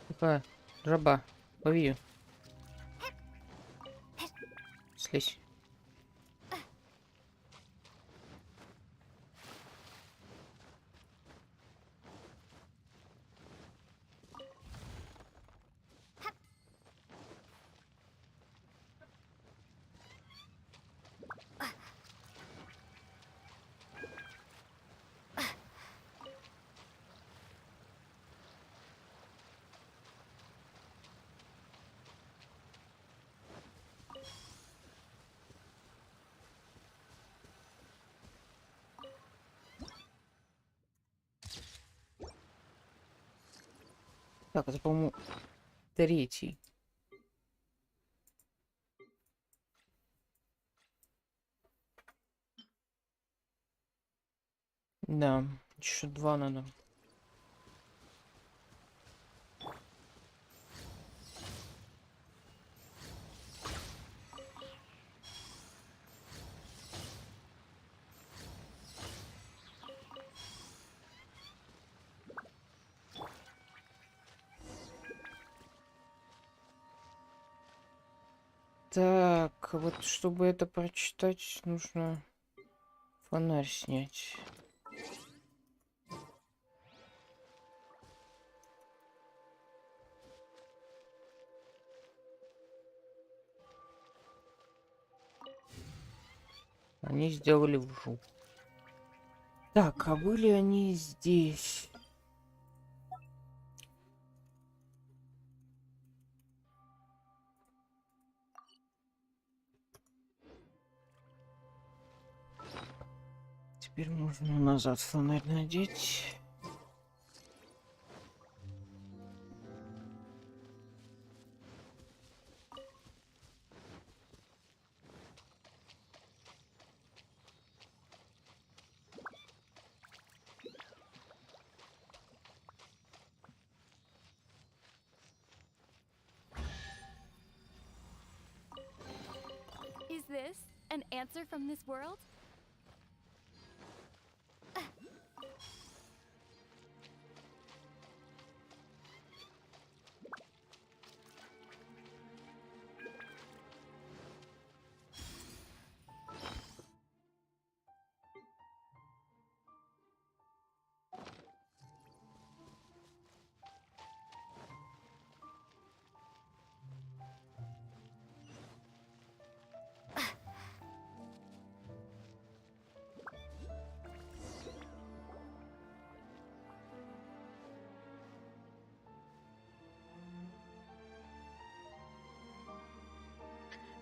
Какая? Жаба. Лови ее. Слезь. Так, это, по-моему, 3. Да, еще 2 надо. Так, вот чтобы это прочитать, нужно фонарь снять. Они сделали вжу. Так, а были они здесь? Теперь можно назад фонарь надеть. Is this an answer from this world?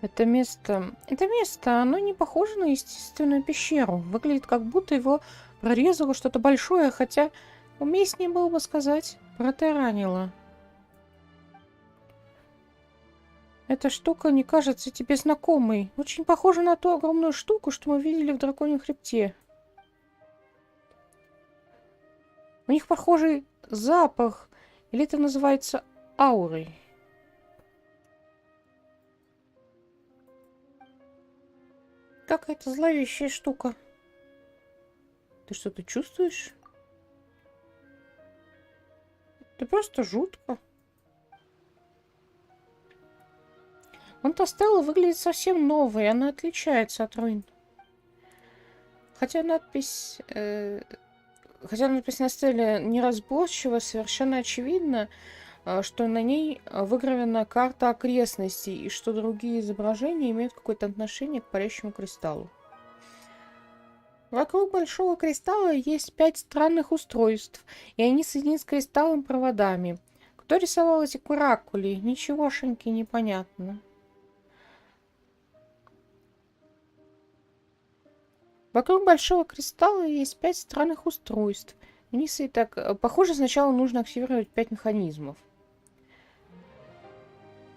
Это место, оно не похоже на естественную пещеру. Выглядит, как будто его прорезало что-то большое, хотя уместнее было бы сказать, протаранило. Эта штука не кажется тебе знакомой. Очень похожа на ту огромную штуку, что мы видели в драконьем хребте. У них похожий запах, или это называется аурой. какая-то зловещая штука. Ты что-то чувствуешь? Это просто жутко. Вон-то стела выглядит совсем новой, она отличается от руин. Хотя надпись на стеле неразборчива, совершенно очевидно, что на ней выгравирована карта окрестностей и что другие изображения имеют какое-то отношение к парящему кристаллу. Вокруг большого кристалла есть 5 странных устройств, и они соединены с кристаллом проводами. Кто рисовал эти каракули? Ничегошеньки непонятно. Вокруг большого кристалла есть 5 странных устройств. Если так, похоже, сначала нужно активировать 5 механизмов.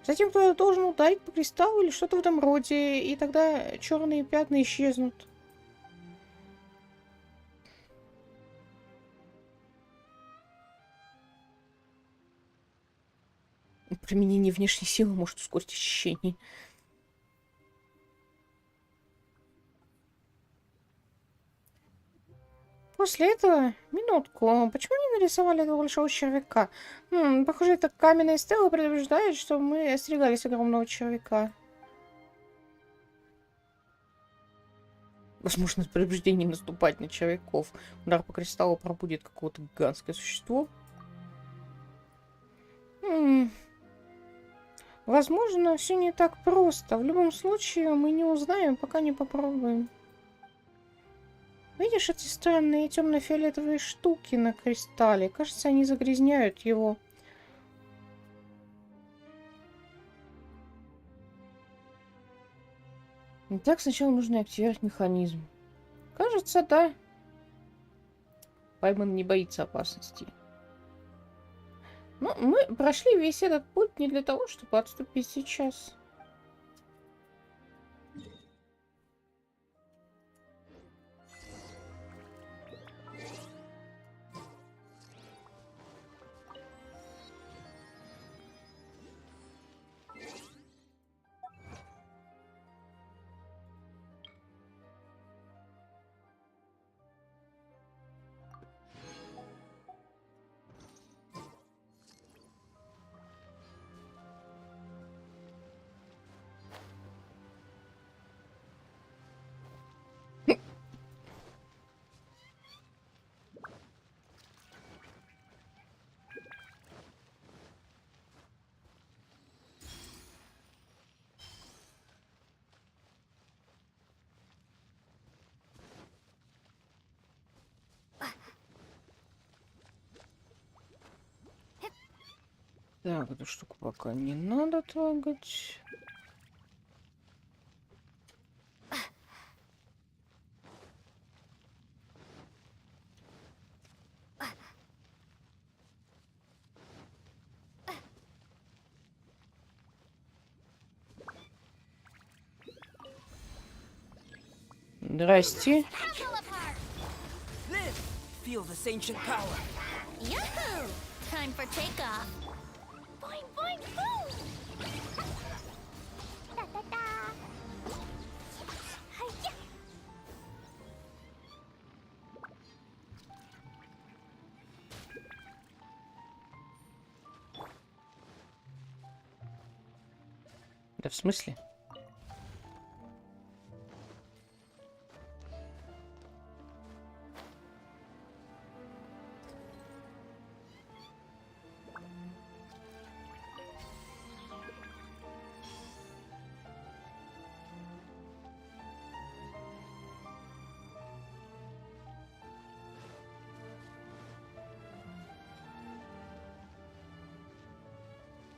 Затем кто-то должен ударить по кристаллу или что-то в этом роде, и тогда черные пятна исчезнут. Применение внешней силы может ускорить ощущение. После этого, минутку, почему не нарисовали этого большого червяка? Похоже, эта каменная стела предупреждает, что мы остерегались огромного червяка. Возможно, это предупреждение наступать на червяков. Удар по кристаллу пробудит какое-то гигантское существо. Возможно, все не так просто. В любом случае, мы не узнаем, пока не попробуем. Видишь эти странные темно-фиолетовые штуки на кристалле? Кажется, они загрязняют его. Итак, сначала нужно активировать механизм. Кажется, да. Пайман не боится опасности. Но мы прошли весь этот путь не для того, чтобы отступить сейчас. Так, эту штуку пока не надо трогать. Здрасте. Feel this ancient power. Yahoo! Time for takeoff. Boing, boing, boom! Da-da-da. Hi-ya. Да в смысле?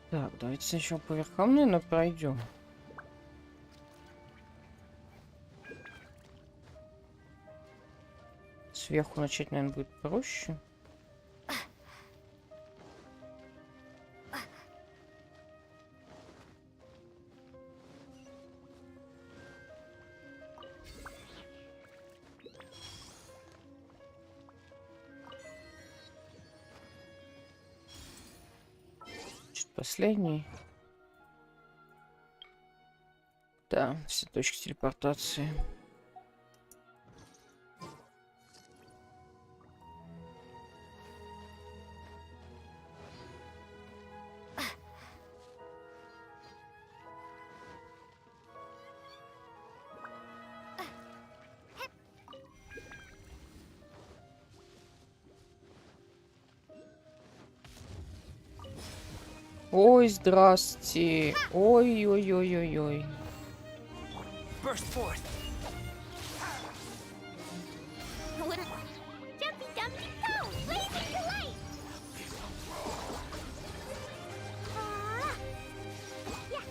Так, давайте сначала по верхам, наверное, пройдем. Сверху начать, наверное, будет проще. Последний. Да, все точки телепортации. Ой, здрасте. Ой-ой-ой-ой-ой. Burst forth. Jumpy Dumpty Go! Blazing delight! Yeah.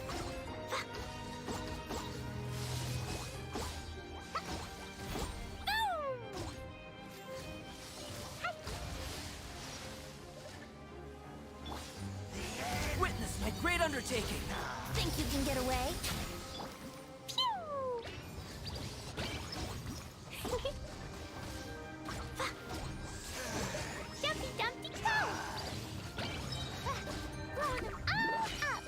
Witness my great undertaking. Think you can get away? Jumpy Dumpty Go! Blow them all up!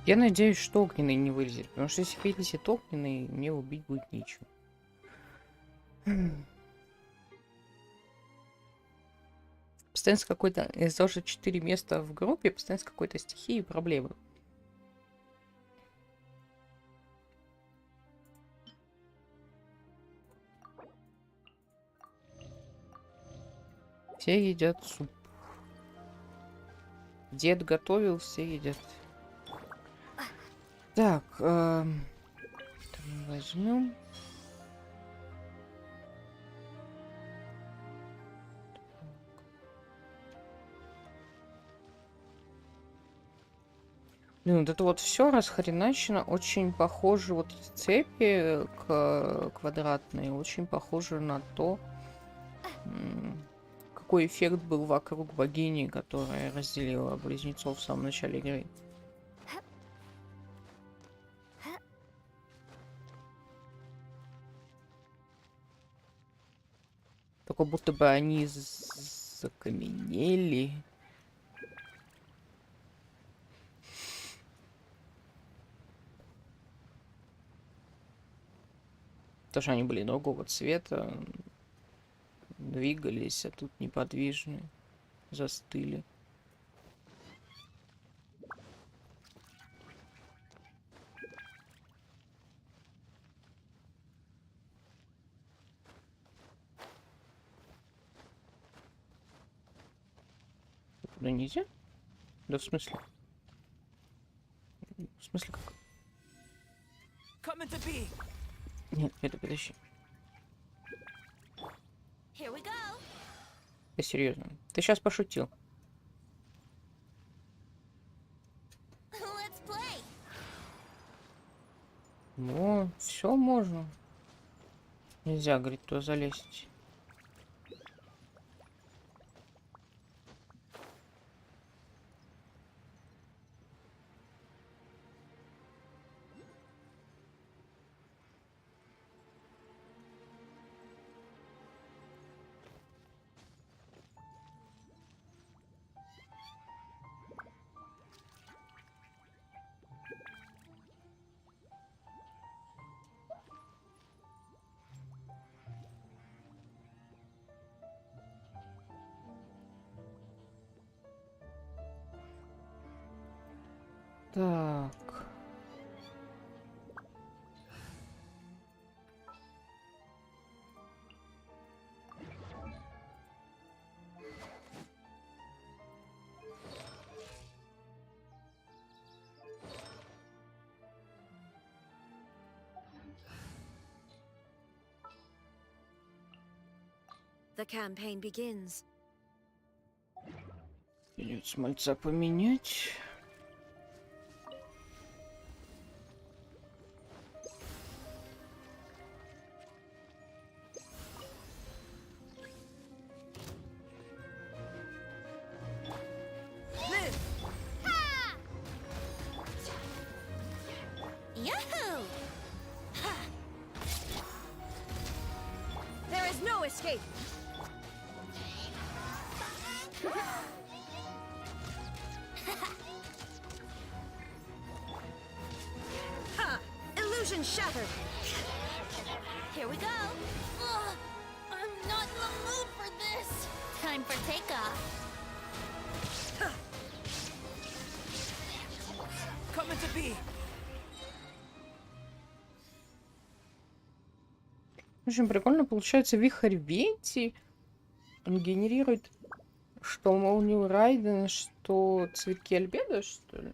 Я надеюсь, что огненный не вылезет, потому что если вылезет огненный, мне убить будет нечего. Постоянно с какой-то... Из-за того, что 4 места в группе, постоянно с какой-то стихией проблемы. Все едят суп. Дед готовил, все едят. Так, возьмем. Блин, вот это вот все расхреначено, очень похоже, вот цепи квадратные, очень похоже на то, какой эффект был вокруг богини, которая разделила близнецов в самом начале игры. Только будто бы они закаменели. Потому что они были другого цвета, двигались, а тут неподвижны, застыли. Да нельзя? Да в смысле? В смысле как? Нет, это подожди. Here we go. Ты серьезно? Ты сейчас пошутил. Let's play. Ну, все можно. Нельзя, говорит, туда залезть. Так. The campaign begins. Придется мальца поменять. Yahoo! Ha! There is no escape. Ha! Illusion shattered. Here we go. Ugh, I'm not in the mood for this. Time for takeoff. Очень прикольно получается вихрь Вети. Он генерирует что молнию Райдена, что цветки Альбедо, что ли?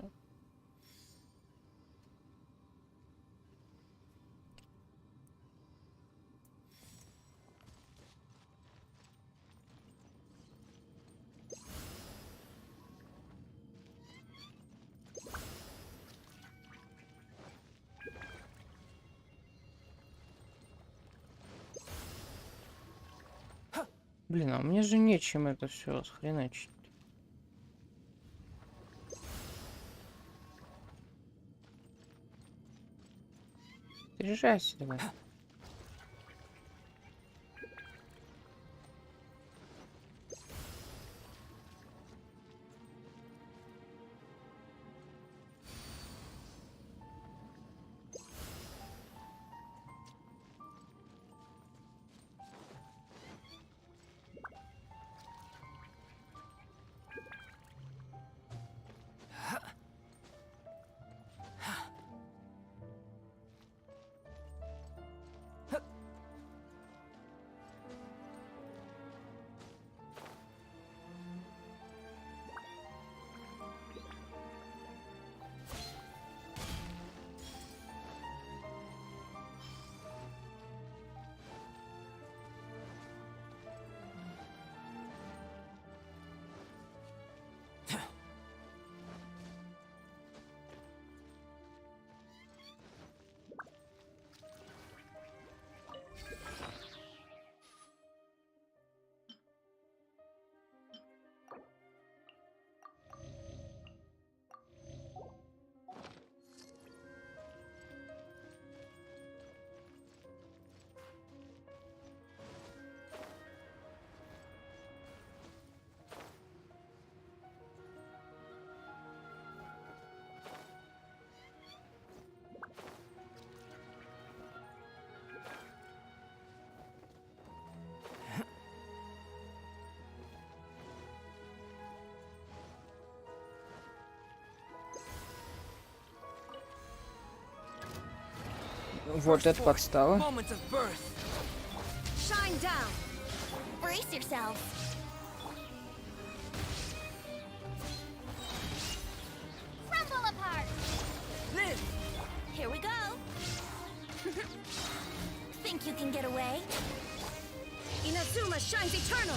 Блин, а мне же нечем это все расхреначить. Заряжайся давай. Вот это подстава. Shine down. Brace yourselves. Crumble apart! Live. Here we go. Think you can get away? Inazuma shines eternal.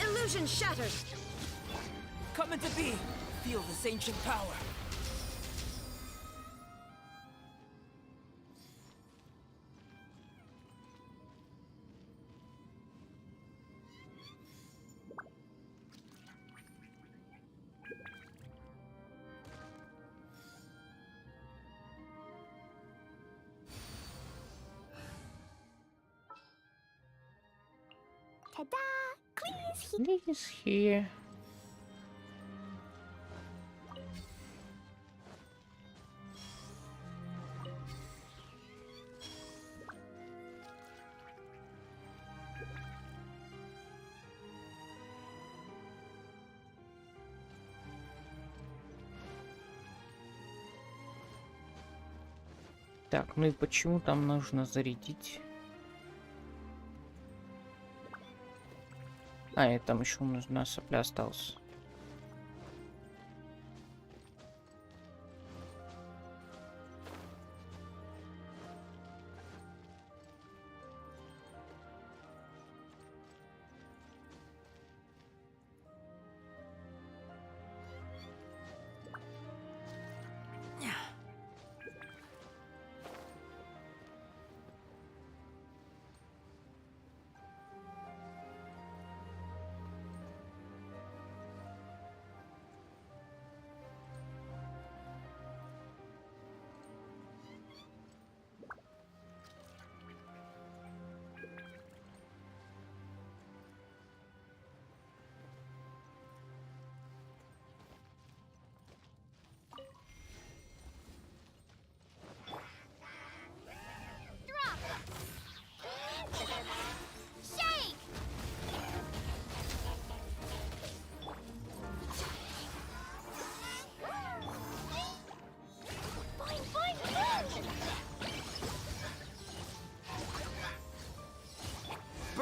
Illusion shattered. Coming to be. Feel this ancient power. Ta-da! Please, Please here. Так, ну и почему там нужно зарядить? А, и там еще нужна сопля осталась.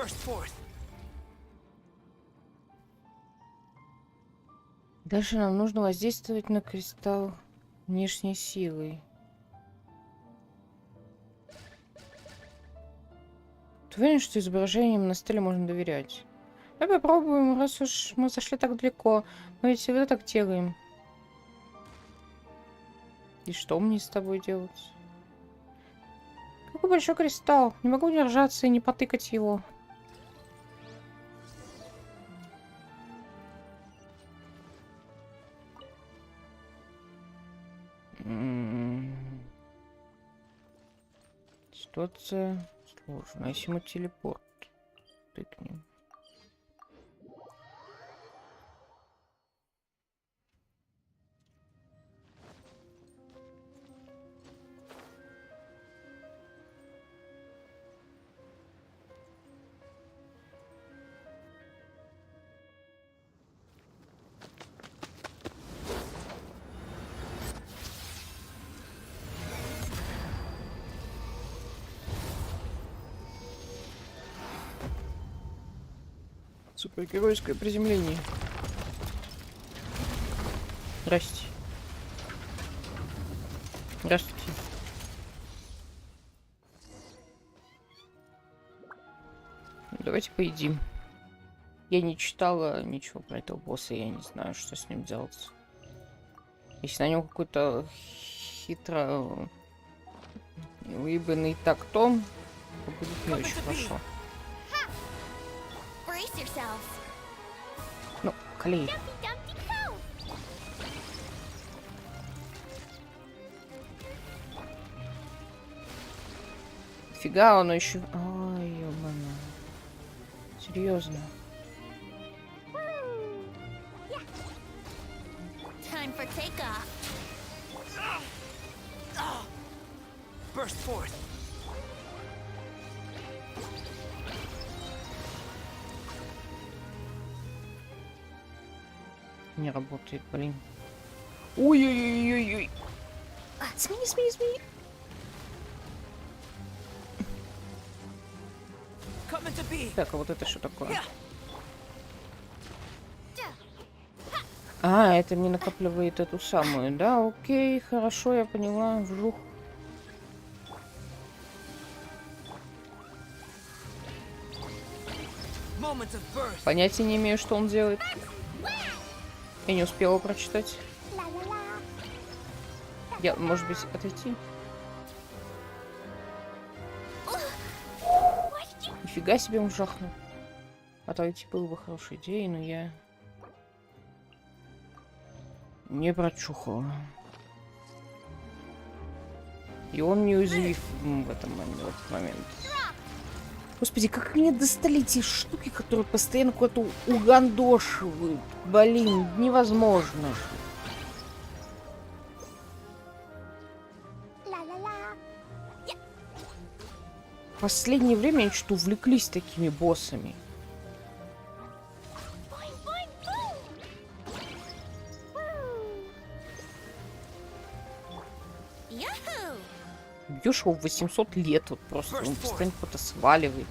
Burst forth. Дальше нам нужно воздействовать на кристалл внешней силой. Ты уверен, что изображениям на столе можно доверять? Давай попробуем, раз уж мы зашли так далеко. Мы ведь всегда так делаем. И что мне с тобой делать? Какой большой кристалл. Не могу удержаться и не потыкать его. Ситуация сложная. Если мы телепорт тыкнем. Супергеройское приземление. Здрасте. Здравствуйте. Давайте поедим. Я не читала ничего про этого босса, я не знаю, что с ним делать. Если на нем какой-то хитро выебанный тактом, то будет не очень хорошо. Ну, клей. Фига, он еще... Ой, ёбана. Серьезно. Burst forth. Не работает, блин. Ой-ой-ой-ой-ой. Смени, смени, смени. Так, а вот это что такое? А, это мне накапливает эту самую. Да, окей, хорошо, я поняла. Вжух. Понятия не имею, что он делает. Я не успела прочитать. Я, может быть, отойти? Нифига себе он жахнул. Отойти было бы хорошей идеей, но я не прочухала. И он неуязвим в этот момент. Господи, как мне достали эти штуки, которые постоянно куда-то угандошивают. Блин, невозможно. В последнее время они что-то увлеклись такими боссами. Бьешь его в 800 лет, вот просто он постоянно кто-то сваливает.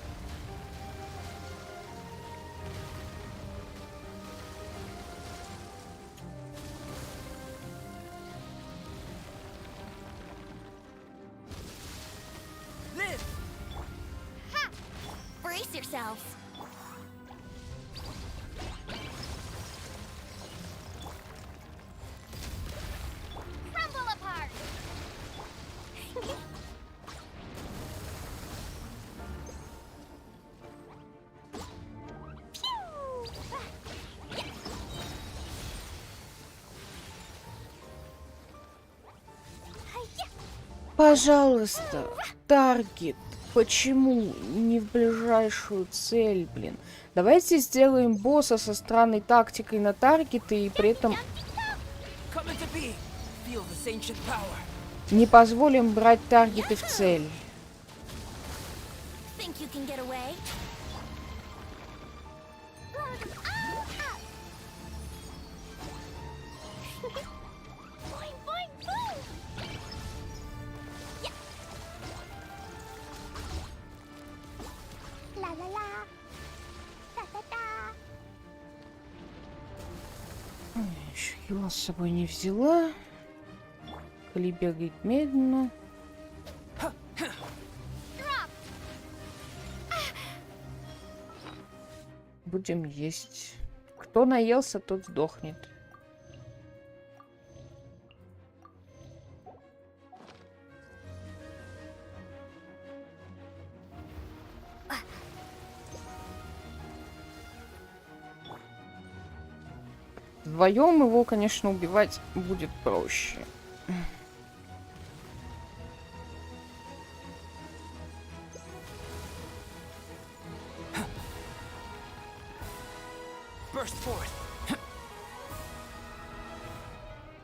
Пожалуйста, таргет. Почему не в ближайшую цель, блин? Давайте сделаем босса со странной тактикой на таргеты и при этом не позволим брать таргеты в цель. Его с собой не взяла. Кли бегает медленно. Будем есть. Кто наелся, тот сдохнет. Вдвоем его, конечно, убивать будет проще.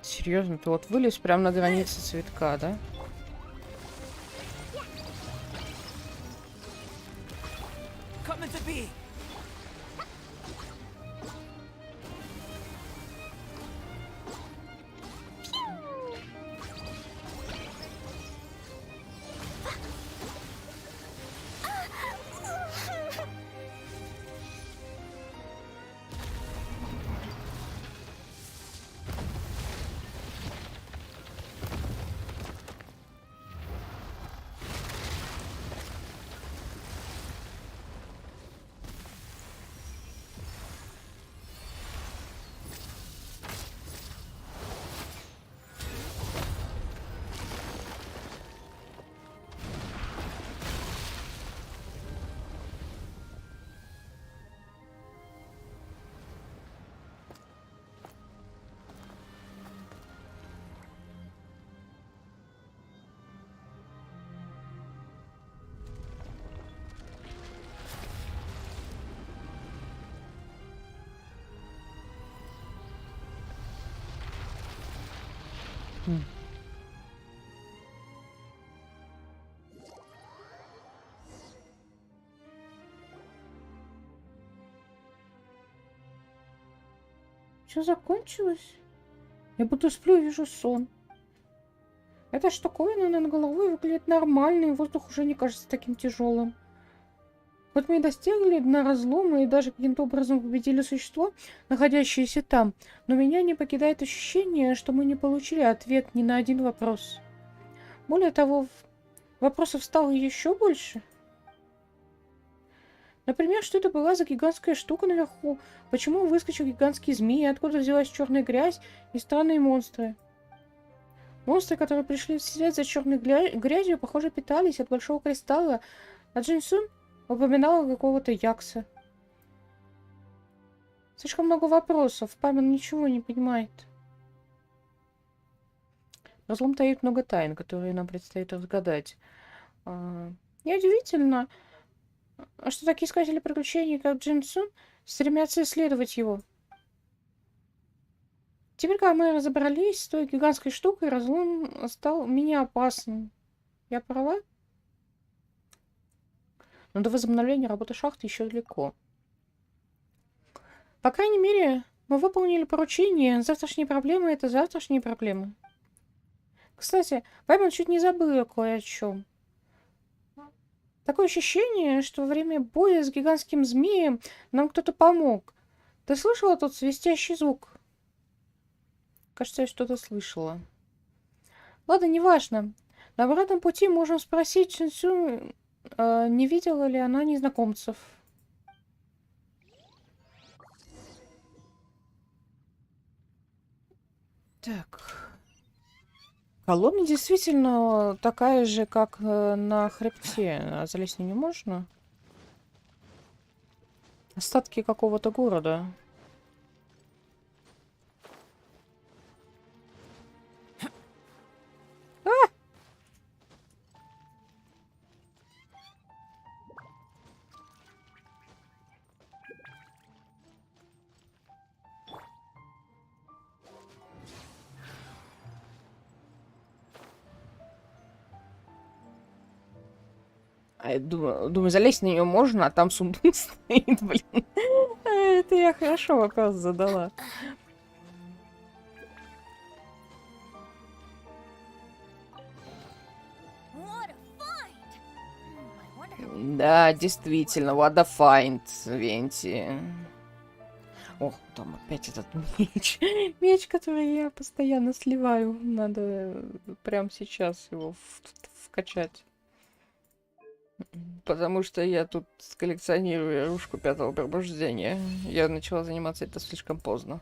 Серьезно, ты вот вылез прямо на границе цветка, да? Все закончилось? Я будто сплю и вижу сон. Эта штуковина над головой выглядит нормально, и воздух уже не кажется таким тяжелым. Вот мы и достигли дна разлома, и даже каким-то образом победили существо, находящееся там, но меня не покидает ощущение, что мы не получили ответ ни на один вопрос. Более того, вопросов стало еще больше. Например, что это была за гигантская штука наверху? Почему выскочил гигантский змей? Откуда взялась черная грязь и странные монстры? Монстры, которые пришли вслед за черной грязью, похоже, питались от большого кристалла, а Джинсун упоминала какого-то якса. Слишком много вопросов. Память ничего не понимает. Разлом таит много тайн, которые нам предстоит разгадать. Неудивительно, что такие искатели приключений, как Джинсун, стремятся исследовать его. Теперь, когда мы разобрались с той гигантской штукой, разлом стал менее опасным. Я права? Но до возобновления работы шахты еще далеко. По крайней мере, мы выполнили поручение. Завтрашние проблемы — это завтрашние проблемы. Кстати, Паймон чуть не забыла кое о чем. Такое ощущение, что во время боя с гигантским змеем нам кто-то помог. Ты слышала тот свистящий звук? Кажется, я что-то слышала. Ладно, неважно. На обратном пути можем спросить Чинсю, не видела ли она незнакомцев. Так. Колонна действительно такая же, как на хребте. А залезть на нее можно? Остатки какого-то города. Я думаю, залезть на нее можно, а там сундук стоит, блин. Это я хорошо вопрос задала. Да, действительно, what a find, Венти. О, там опять этот меч. Меч, который я постоянно сливаю. Надо прямо сейчас его вкачать. Потому что я тут коллекционирую игрушку 5-го пробуждения. Я начала заниматься это слишком поздно.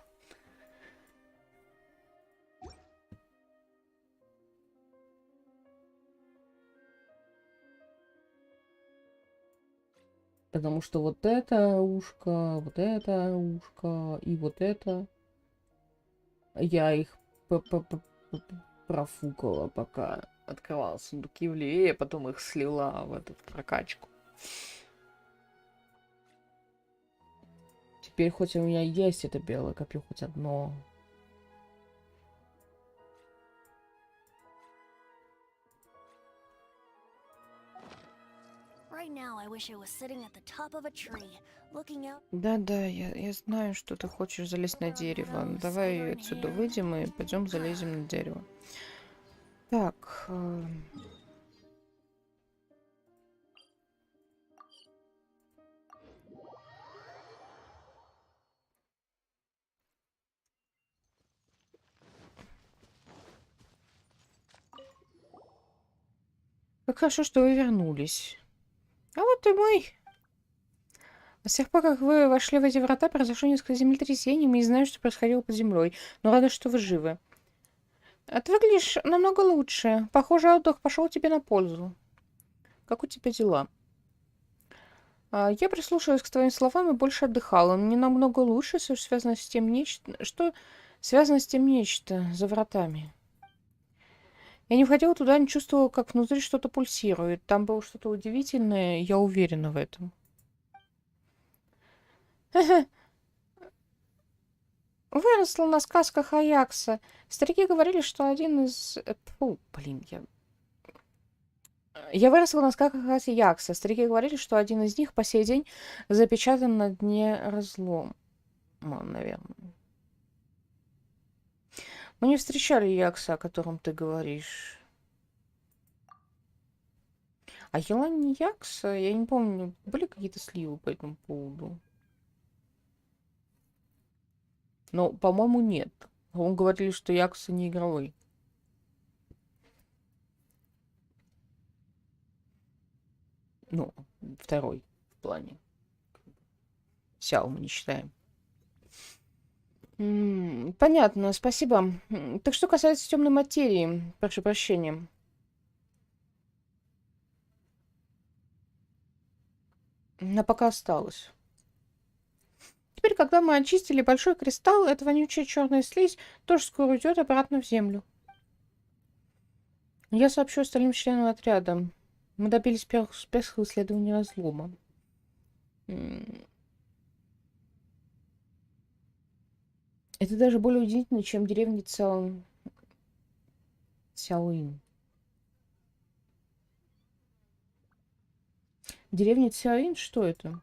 Потому что вот это ушко и вот это. Я их профукала, пока открывала сундуки в Ливе, а потом их слила в эту прокачку. Теперь хоть у меня есть это белое копье, хоть одно. Да-да, я знаю, что ты хочешь залезть на дерево. Давай отсюда выйдем и пойдем залезем на дерево. Так. Как хорошо, что вы вернулись. А вот и мы. С тех пор, как вы вошли в эти врата, произошло несколько землетрясений. Мы не знаем, что происходило под землей, но рада, что вы живы. А ты выглядишь намного лучше. Похоже, отдых пошел тебе на пользу. Как у тебя дела? Я прислушалась к твоим словам и больше отдыхала. Мне намного лучше, что связано с тем нечто... Что связано с тем нечто за вратами? Я не входила туда, не чувствовала, как внутри что-то пульсирует. Там было что-то удивительное, я уверена в этом. Выросла на сказках Аякса. Старики говорили, что один из... Я выросла на сказках Аякса. Старики говорили, что один из них по сей день запечатан на дне разлома, наверное. Мы не встречали Якса, о котором ты говоришь. А Елань Якса, я не помню, были какие-то сливы по этому поводу? Но, по-моему, нет. Он говорили, что Якса не игровой. Ну, второй в плане. Сяо мы не считаем. Понятно, спасибо. Так что касается темной материи, прошу прощения. Она пока осталась. Теперь, когда мы очистили большой кристалл, эта вонючая черная слизь тоже скоро уйдет обратно в землю. Я сообщу остальным членам отряда. Мы добились первых успехов в исследовании разлома. Это даже более удивительно, чем деревня Цяоин. Деревня Цяоин? Что это?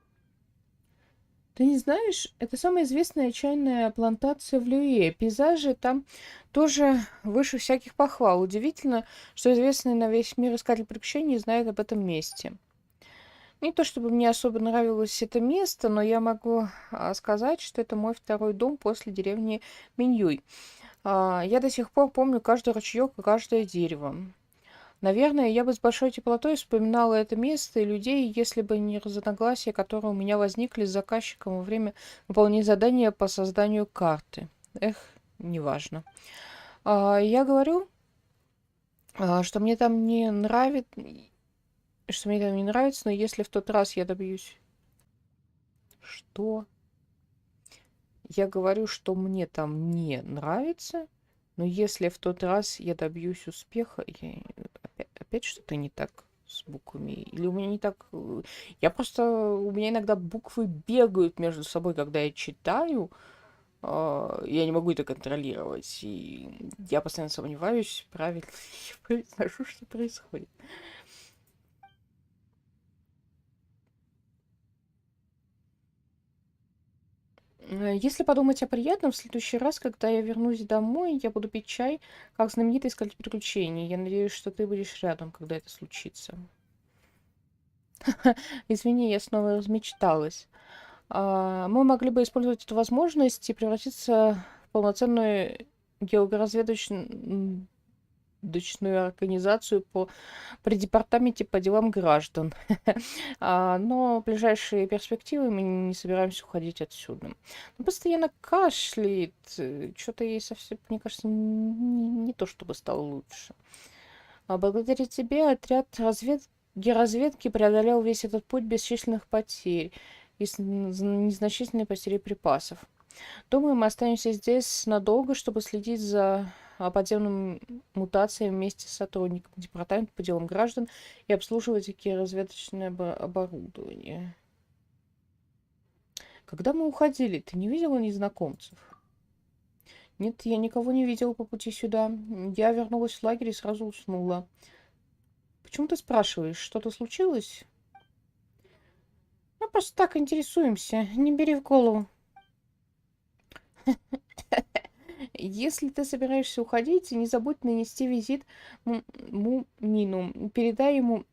Ты не знаешь? Это самая известная чайная плантация в Люе. Пейзажи там тоже выше всяких похвал. Удивительно, что известный на весь мир искатель приключений знает об этом месте. Не то чтобы мне особо нравилось это место, но я могу сказать, что это мой второй дом после деревни Миньюй. Я до сих пор помню каждый ручеек и каждое дерево. Наверное, я бы с большой теплотой вспоминала это место и людей, если бы не разногласия, которые у меня возникли с заказчиком во время выполнения задания по созданию карты. Неважно. Я говорю, что мне там не нравится, но если в тот раз я добьюсь... Что? Я говорю, что мне там не нравится, но если в тот раз я добьюсь успеха... Опять что-то не так с буквами? Или у меня не так... У меня иногда буквы бегают между собой, когда я читаю. Я не могу это контролировать. И я постоянно сомневаюсь, правильно я произношу, что происходит. Если подумать о приятном, в следующий раз, когда я вернусь домой, я буду пить чай, как знаменитый искатель приключений. Я надеюсь, что ты будешь рядом, когда это случится. Извини, я снова размечталась. Мы могли бы использовать эту возможность и превратиться в полноценную георазведочную организацию при департаменте по делам граждан. Но в ближайшие перспективы мы не собираемся уходить отсюда. Он постоянно кашляет. Что-то ей совсем, мне кажется, не то чтобы стало лучше. Благодаря тебе отряд разведки преодолел весь этот путь без численных потерь и с незначительной потерей припасов. Думаю, мы останемся здесь надолго, чтобы следить за подземными мутациями вместе с сотрудниками департамента по делам граждан и обслуживать разведочное оборудование. Когда мы уходили, ты не видела незнакомцев? Нет, я никого не видела по пути сюда. Я вернулась в лагерь и сразу уснула. Почему ты спрашиваешь? Что-то случилось? Мы просто так интересуемся. Не бери в голову. Если ты собираешься уходить, не забудь нанести визит Мунину. Передай ему,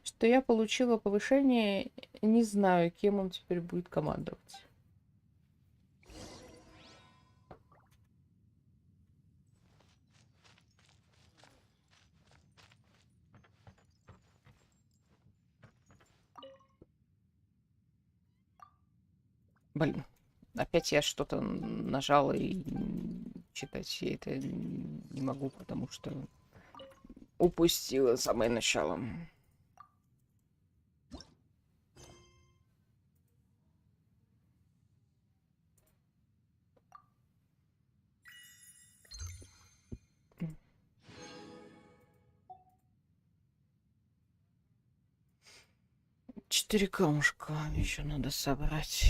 что я получила повышение. Не знаю, кем он теперь будет командовать. Блин. Опять я что-то нажала и читать я это не могу, потому что упустила самое начало. Четыре камушка еще надо собрать.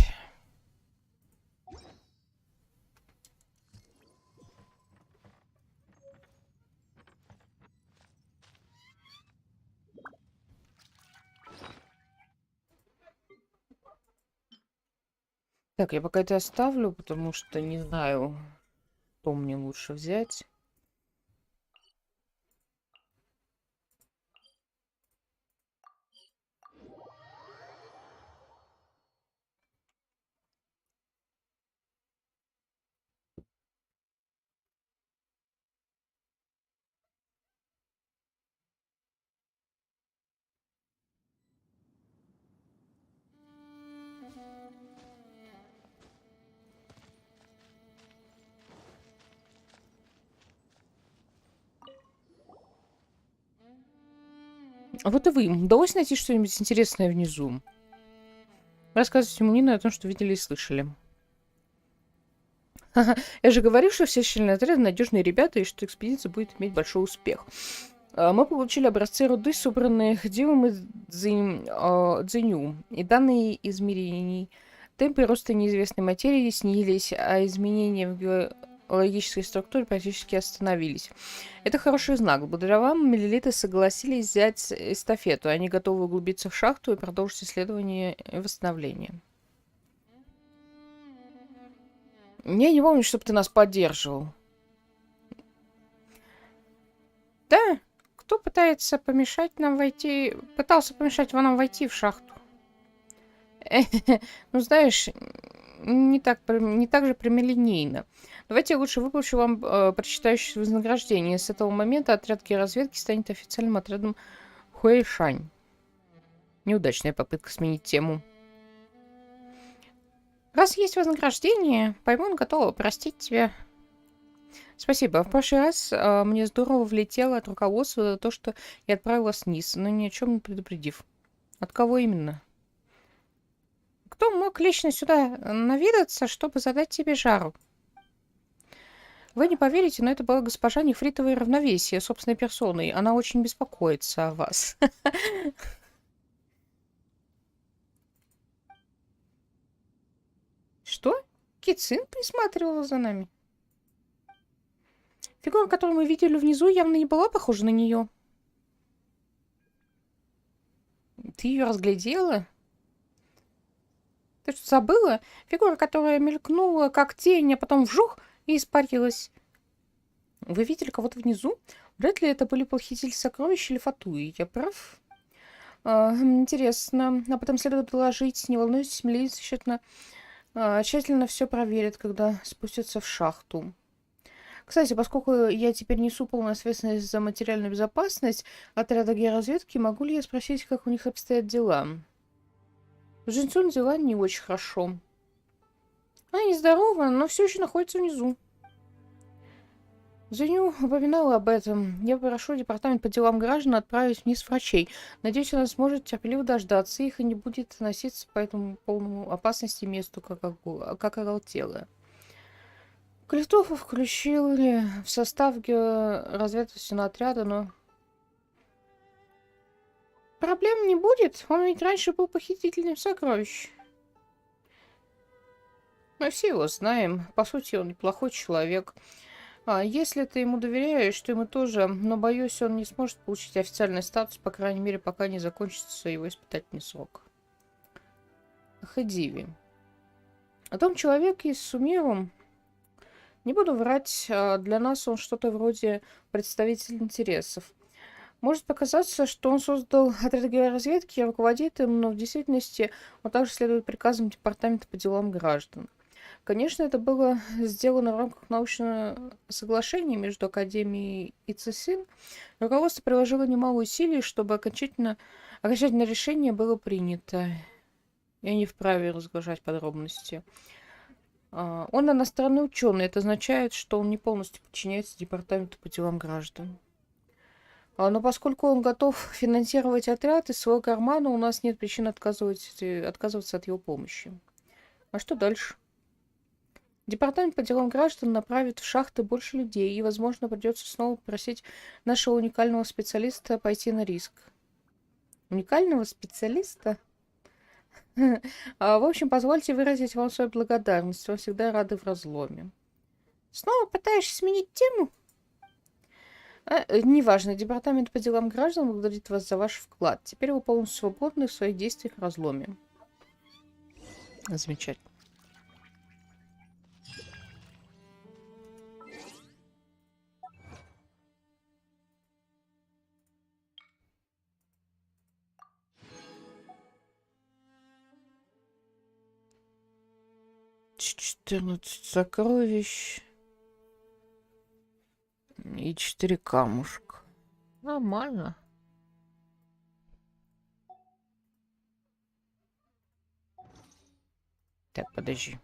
Так, я пока это оставлю, потому что не знаю, что мне лучше взять. А вот и вы. Удалось найти что-нибудь интересное внизу? Рассказывайте Мунину о том, что видели и слышали. Я же говорил, что все члены отряда надежные ребята, и что экспедиция будет иметь большой успех. Мы получили образцы руды, собранные Дивом и Дзиню, и данные измерений. Темпы роста неизвестной материи снизились, а изменения в геологической структуре практически остановились. Это хороший знак. Благодаря вам миллилиты согласились взять эстафету. Они готовы углубиться в шахту и продолжить исследование и восстановление. Я не помню, чтобы ты нас поддерживал. Да? Кто пытается помешать нам войти... Пытался помешать нам войти в шахту? Ну, знаешь, не так же прямолинейно. Давайте я лучше выплачу вам прочитающее вознаграждение. С этого момента отряд разведки станет официальным отрядом Хуэйшань. Неудачная попытка сменить тему. Раз есть вознаграждение, Паймон готова простить тебя. Спасибо. В прошлый раз мне здорово влетело от руководства за то, что я отправил вас вниз, но ни о чем не предупредив. От кого именно? Кто мог лично сюда наведаться, чтобы задать тебе жару? Вы не поверите, но это была госпожа Нефритовое равновесие собственной персоной. Она очень беспокоится о вас. Что? Кицune присматривала за нами? Фигура, которую мы видели внизу, явно не была похожа на нее. Ты ее разглядела? Ты что, забыла? Фигура, которая мелькнула, как тень, а потом вжух и испарилась. Вы видели кого-то внизу? Вряд ли это были похитители сокровищ или фатуи. Я прав? Интересно. А потом следует доложить. Не волнуйтесь, милиция тщательно все проверит, когда спустятся в шахту. Кстати, поскольку я теперь несу полную ответственность за материальную безопасность отряда георазведки, могу ли я спросить, как у них обстоят дела? С Джинсун дела не очень хорошо. Она нездорова, но все еще находится внизу. Зеню упоминала об этом. Я прошу департамент по делам граждан отправить вниз врачей. Надеюсь, она сможет терпеливо дождаться их и не будет носиться по этому полному опасности месту, как оголтелая. Крестова включили в состав разведывательного отряда, но... Проблем не будет. Он ведь раньше был похитителем сокровищ. Мы все его знаем. По сути, он неплохой человек. Если ты ему доверяешь, то ему тоже. Но, боюсь, он не сможет получить официальный статус, по крайней мере, пока не закончится его испытательный срок. Хадиви. О том человеке с Сумиром... Не буду врать, для нас он что-то вроде представителя интересов. Может показаться, что он создал отряд георазведки и руководит им, но в действительности он также следует приказам Департамента по делам граждан. Конечно, это было сделано в рамках научного соглашения между Академией и ЦСИН. Руководство приложило немало усилий, чтобы окончательное решение было принято. Я не вправе разглашать подробности. Он иностранный ученый. Это означает, что он не полностью подчиняется Департаменту по делам граждан. Но поскольку он готов финансировать отряд из своего кармана, у нас нет причин отказываться от его помощи. А что дальше? Департамент по делам граждан направит в шахты больше людей, и, возможно, придется снова просить нашего уникального специалиста пойти на риск. Уникального специалиста? В общем, позвольте выразить вам свою благодарность. Вы всегда рады в разломе. Снова пытаешься сменить тему? Неважно. Департамент по делам граждан благодарит вас за ваш вклад. Теперь вы полностью свободны в своих действиях в разломе. Замечательно. $14 сокровищ и 4 камушка. Нормально. Так, подожди.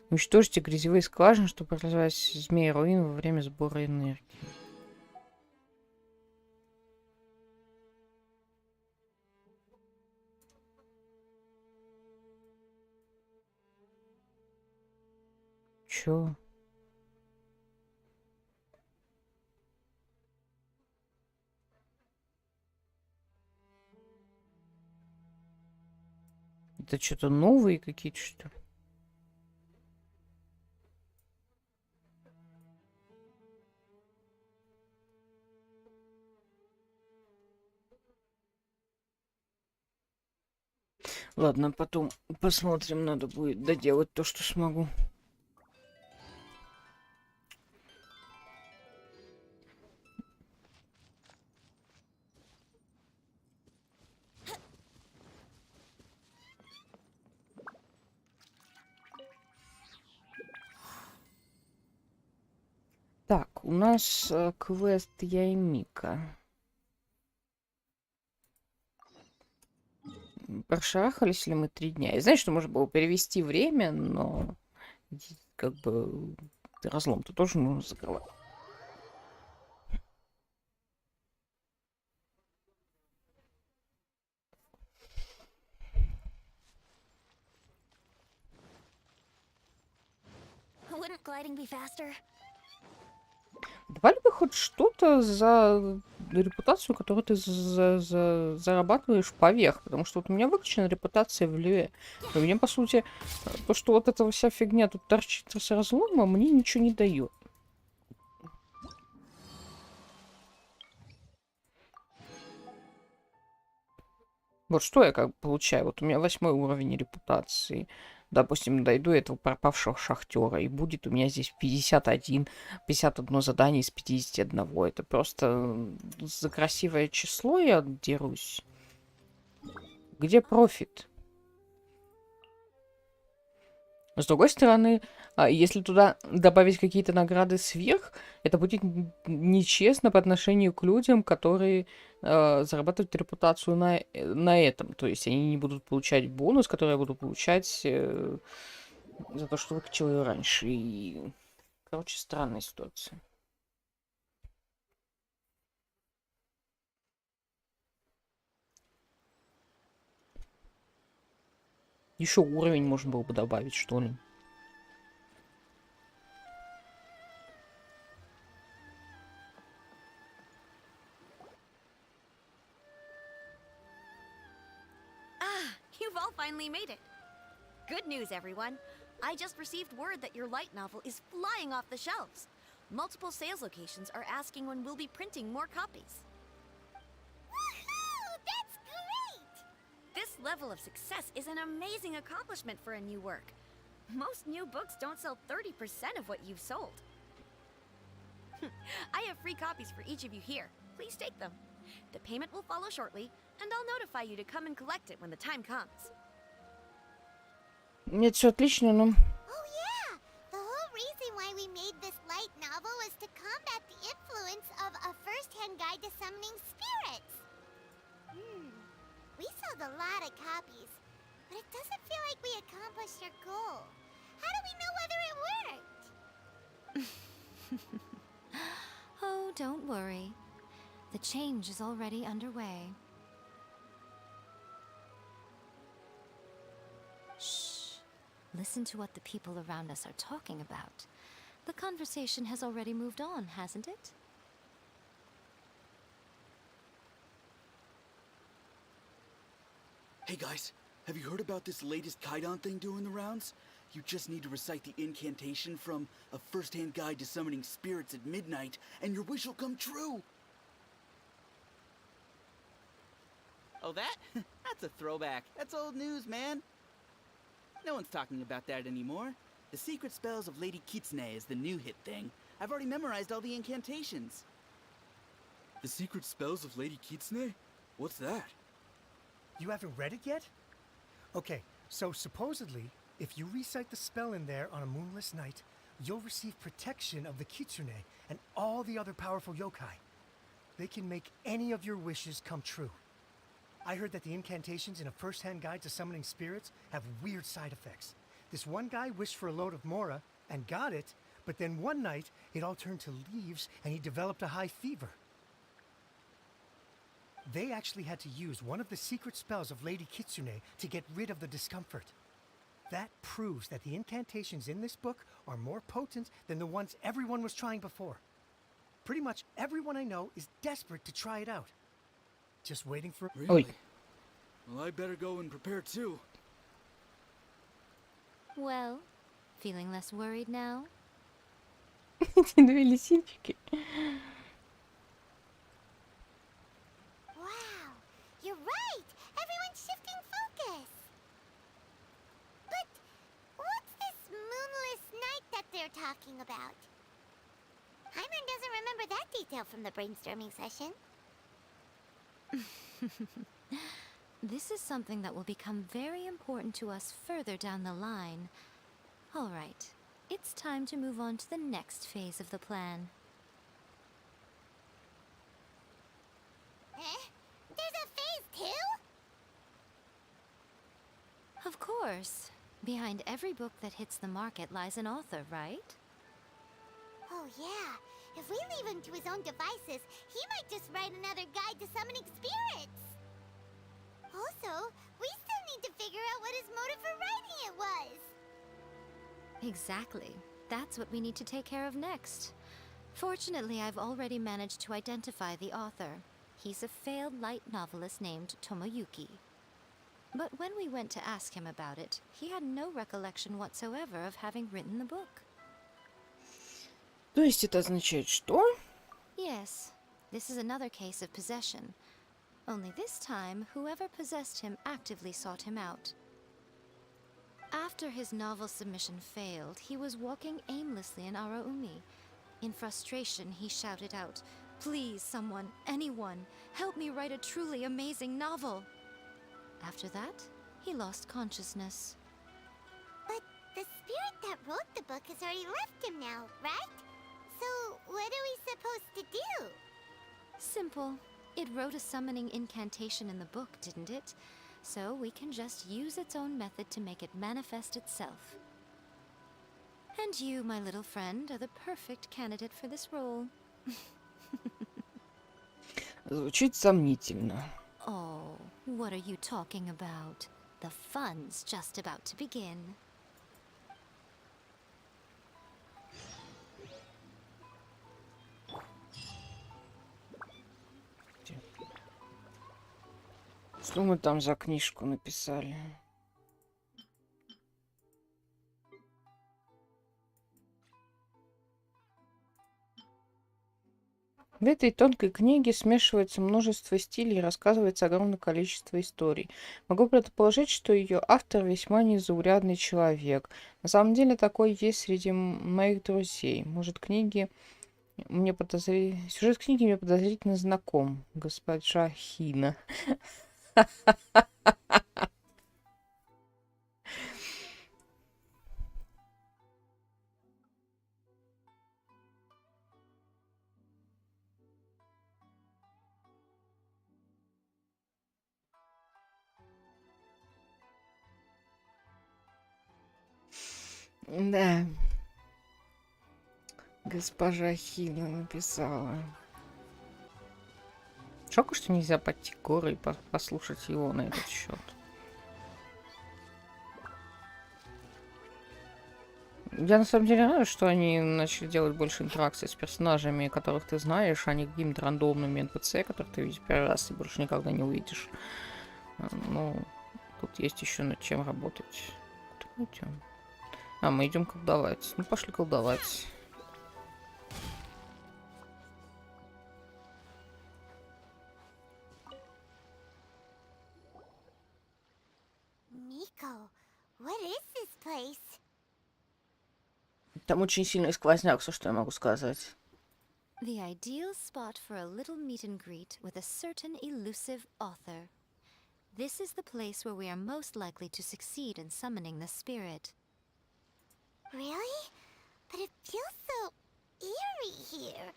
Уничтожьте грязевые скважины, чтобы развивать змеи руин во время сбора энергии. Чё? Это что-то новые какие-то, что ли? Ладно, потом посмотрим, надо будет доделать то, что смогу. Так, у нас квест Яймика. Прошарахались ли мы 3 дня? Я знаю, что можно было перевести время, но как бы разлом-то тоже нужно закрывать. Wouldn't gliding be faster? Давали бы хоть что-то за репутацию, которую ты зарабатываешь поверх. Потому что вот у меня выключена репутация в Леве. У меня, по сути, то, что вот эта вся фигня тут торчит с разлома, мне ничего не дает. Вот что я как бы получаю. Вот у меня 8 уровень репутации. допустим, дойду этого пропавшего шахтера, и будет у меня здесь 51 задание из 51. Это просто за красивое число я дерусь. Где профит? С другой стороны, если туда добавить какие-то награды сверх, это будет нечестно по отношению к людям, которые зарабатывают репутацию на этом. То есть они не будут получать бонус, который я буду получать за то, что выкачал ее раньше. И, короче, странная ситуация. Еще уровень можно было бы добавить, что ли. Ah, you've all finally made it. Good news, everyone. I just received word that your light novel is flying off the shelves. Multiple sales locations are asking when we'll be printing more copies. Woohoo! That's great! This level of success is an amazing accomplishment for a new work. Most new books don't sell 30% of what you've sold. I have free copies for each of you here. Please take them. The payment will follow shortly, and I'll notify you to come and collect it when the time comes. Нет, все отлично, но... Oh yeah! The whole reason why we made this light novel was to combat the influence of a first-hand guide to summoning spirits. We sold a lot of copies, but it doesn't feel like we accomplished our goal. How do we know whether it worked? Oh, don't worry. The change is already underway. Shh. Listen to what the people around us are talking about. The conversation has already moved on, hasn't it? Hey guys, have you heard about this latest Kaidan thing doing the rounds? You just need to recite the incantation from A First-Hand Guide to Summoning Spirits at midnight, and your wish will come true! Oh, that? That's a throwback. That's old news, man. No one's talking about that anymore. The secret spells of Lady Kitsune is the new hit thing. I've already memorized all the incantations. The secret spells of Lady Kitsune? What's that? You haven't read it yet? Okay, so supposedly, if you recite the spell in there on a moonless night, you'll receive protection of the Kitsune and all the other powerful yokai. They can make any of your wishes come true. I heard that the incantations in A First-Hand Guide to Summoning Spirits have weird side effects. This one guy wished for a load of Mora and got it, but then one night it all turned to leaves and he developed a high fever. They actually had to use one of the secret spells of Lady Kitsune to get rid of the discomfort. That proves that the incantations in this book are more potent than the ones everyone was trying before. Pretty much everyone I know is desperate to try it out. Just waiting for... Really? Well, I better go and prepare too. Well, feeling less worried now? Эти две лисички. Wow, you're right! Everyone's shifting focus! But what's this moonless night that they're talking about? Hyman doesn't remember that detail from the brainstorming session. This is something that will become very important to us further down the line. All right, it's time to move on to the next phase of the plan. There's a phase 2? Of course. Behind every book that hits the market lies an author, right? Oh yeah, if we leave him to his own devices, he might just write another guide to summoning spirits. Also, we still need to figure out what his motive for writing it was. Exactly. That's what we need to take care of next. Fortunately, I've already managed to identify the author. He's a failed light novelist named Tomoyuki. But when we went to ask him about it, he had no recollection whatsoever of having written the book. То есть это означает что? Yes, this is another case of possession. Only this time, whoever possessed him actively sought him out. After his novel submission failed, he was walking aimlessly in Araumi. In frustration, he shouted out, "Please, someone, anyone, help me write a truly amazing novel." After that, he lost consciousness. But the spirit that wrote the book has already left him now, right? So what are we supposed to do? Simple. It wrote a summoning incantation in the book, didn't it? So we can just use its own method to make it manifest itself. And you, my little friend, are the perfect candidate for this role. Звучит сомнительно. Oh, what are you talking about? The fun's just about to begin. Что мы там за книжку написали? В этой тонкой книге смешивается множество стилей и рассказывается огромное количество историй. Могу предположить, что ее автор весьма незаурядный человек. На самом деле такой есть среди моих друзей. Сюжет книги мне подозрительно знаком, госпожа Хина. Да. Госпожа Хина написала. Жалко, что нельзя пойти к горы и послушать его на этот счет. Я на самом деле рада, что они начали делать больше интеракции с персонажами, которых ты знаешь, а не какими-то рандомными NPC, которых ты видишь первый раз и больше никогда не увидишь. Ну, тут есть еще над чем работать. Куда мы идем? А, мы идем колдовать. Ну, пошли колдовать. Miko, what is this place? Там очень сильный сквозняк, все, что я могу сказать. The ideal spot for a little meet and greet with a certain elusive author. This is the place where we are most likely to succeed in summoning the spirit. Really? But it feels so eerie here.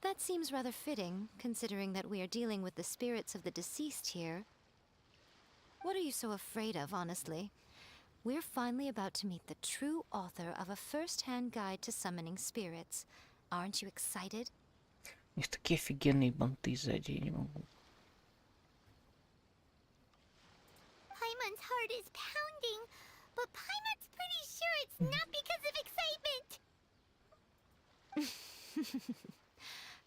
That seems rather fitting, considering that we are dealing with the spirits of the deceased here. What are you so afraid of, honestly? We're finally about to meet the true author of a first-hand guide to summoning spirits. Aren't you excited? У них такие офигенные банты сзади, я не могу. Paimon's heart is pounding, but Paimon's pretty sure it's not because of excitement.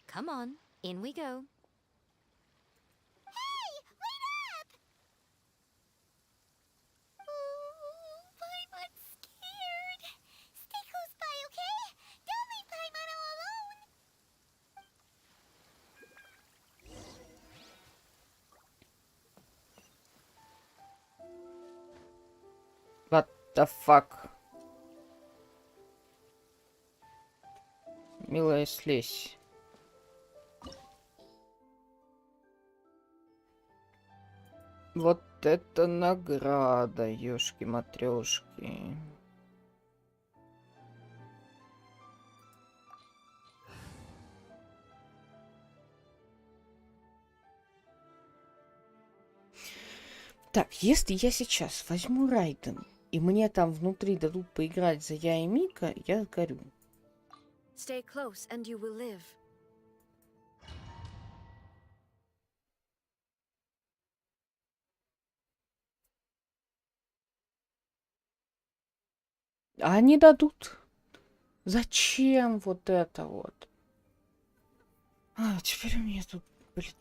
Come on, in we go. Hey, wait up! Oh, Paimon's scared. Stay close by, okay? Don't leave Paimon all alone. What the fuck? Милая, слезь. Вот это награда, ёшки-матрёшки. Так, если я сейчас возьму Райден, и мне там внутри дадут поиграть за я и Мика, я сгорю. Stay close and you will live. А они дадут. Зачем вот это вот? А, теперь у меня тут, блин.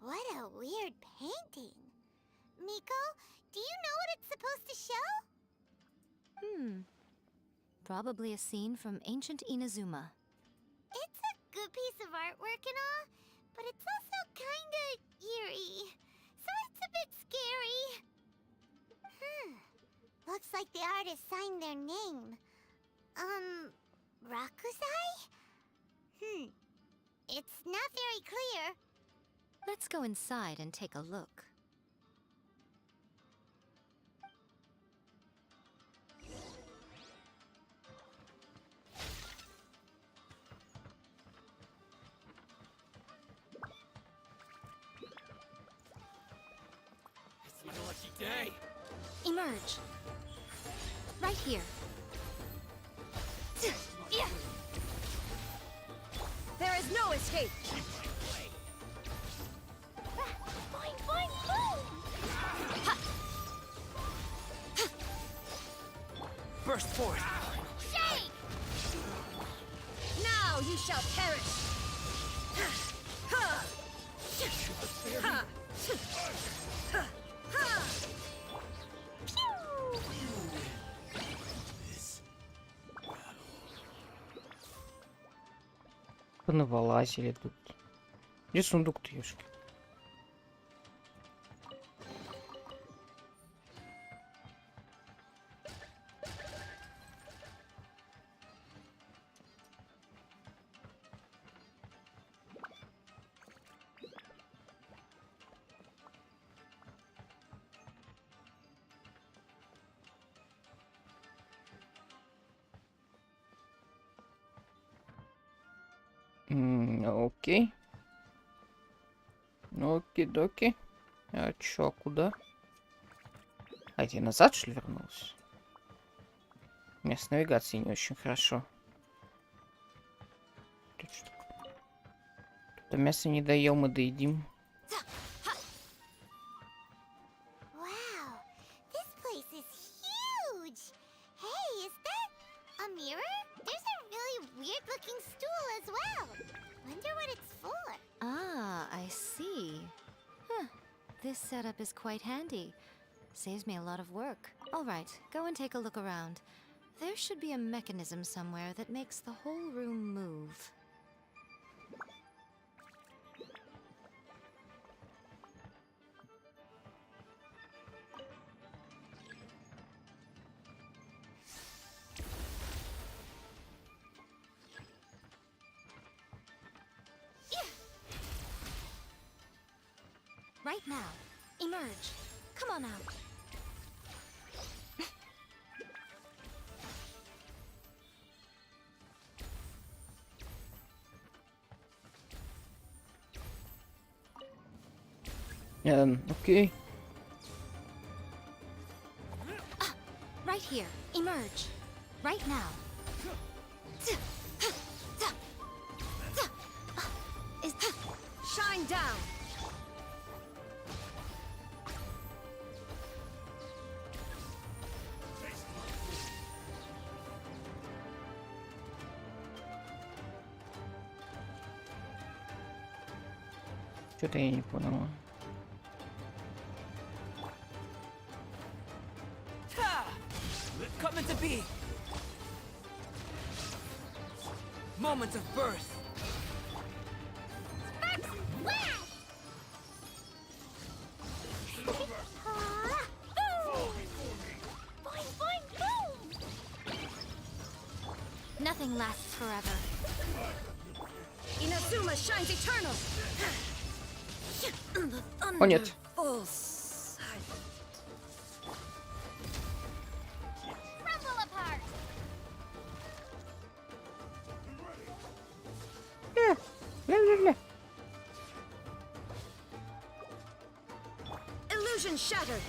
What a weird painting. Miko, do you know what it's supposed to show? Probably a scene from ancient Inazuma. It's a good a piece of artwork and all, but it's also kinda eerie. So it's a bit scary. Looks like the artist signed their name. Rakusai? It's not very clear. Let's go inside and take a look. It's my lucky day. Emerge. Right here. There is no escape! Boing, boing, boom! Burst forth. Shake! Now you shall perish! Понавылазили тут. Где сундук-то, ёшки? Окей. Оки-доки. А чё, куда? А я назад, что ли, вернулся? У меня с навигацией не очень хорошо. Тут что? Тут мясо не доем и доедим. Wow, this place is huge! Hey, is that a mirror? There's a really weird-looking stool as well. Wonder what it's for. Ah, I see. Huh. This setup is quite handy. Saves me a lot of work. All right, go and take a look around. There should be a mechanism somewhere that makes the whole room move. Right now. Emerge. Come on out. Окей. Right here. Emerge. Right now. Shine down! Что-то я не понял. Coming to be. Moments of birth. Boing, boing, boom! Nothing lasts forever. Inazuma shines eternal! О, нет. Crumble apart! Ля-ля-ля. Illusion shattered!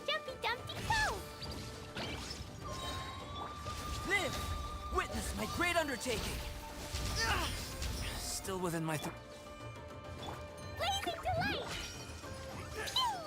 Jumpy Dumpty Go! Live! Witness my great undertaking. Still within my Blazing Delight! Pew!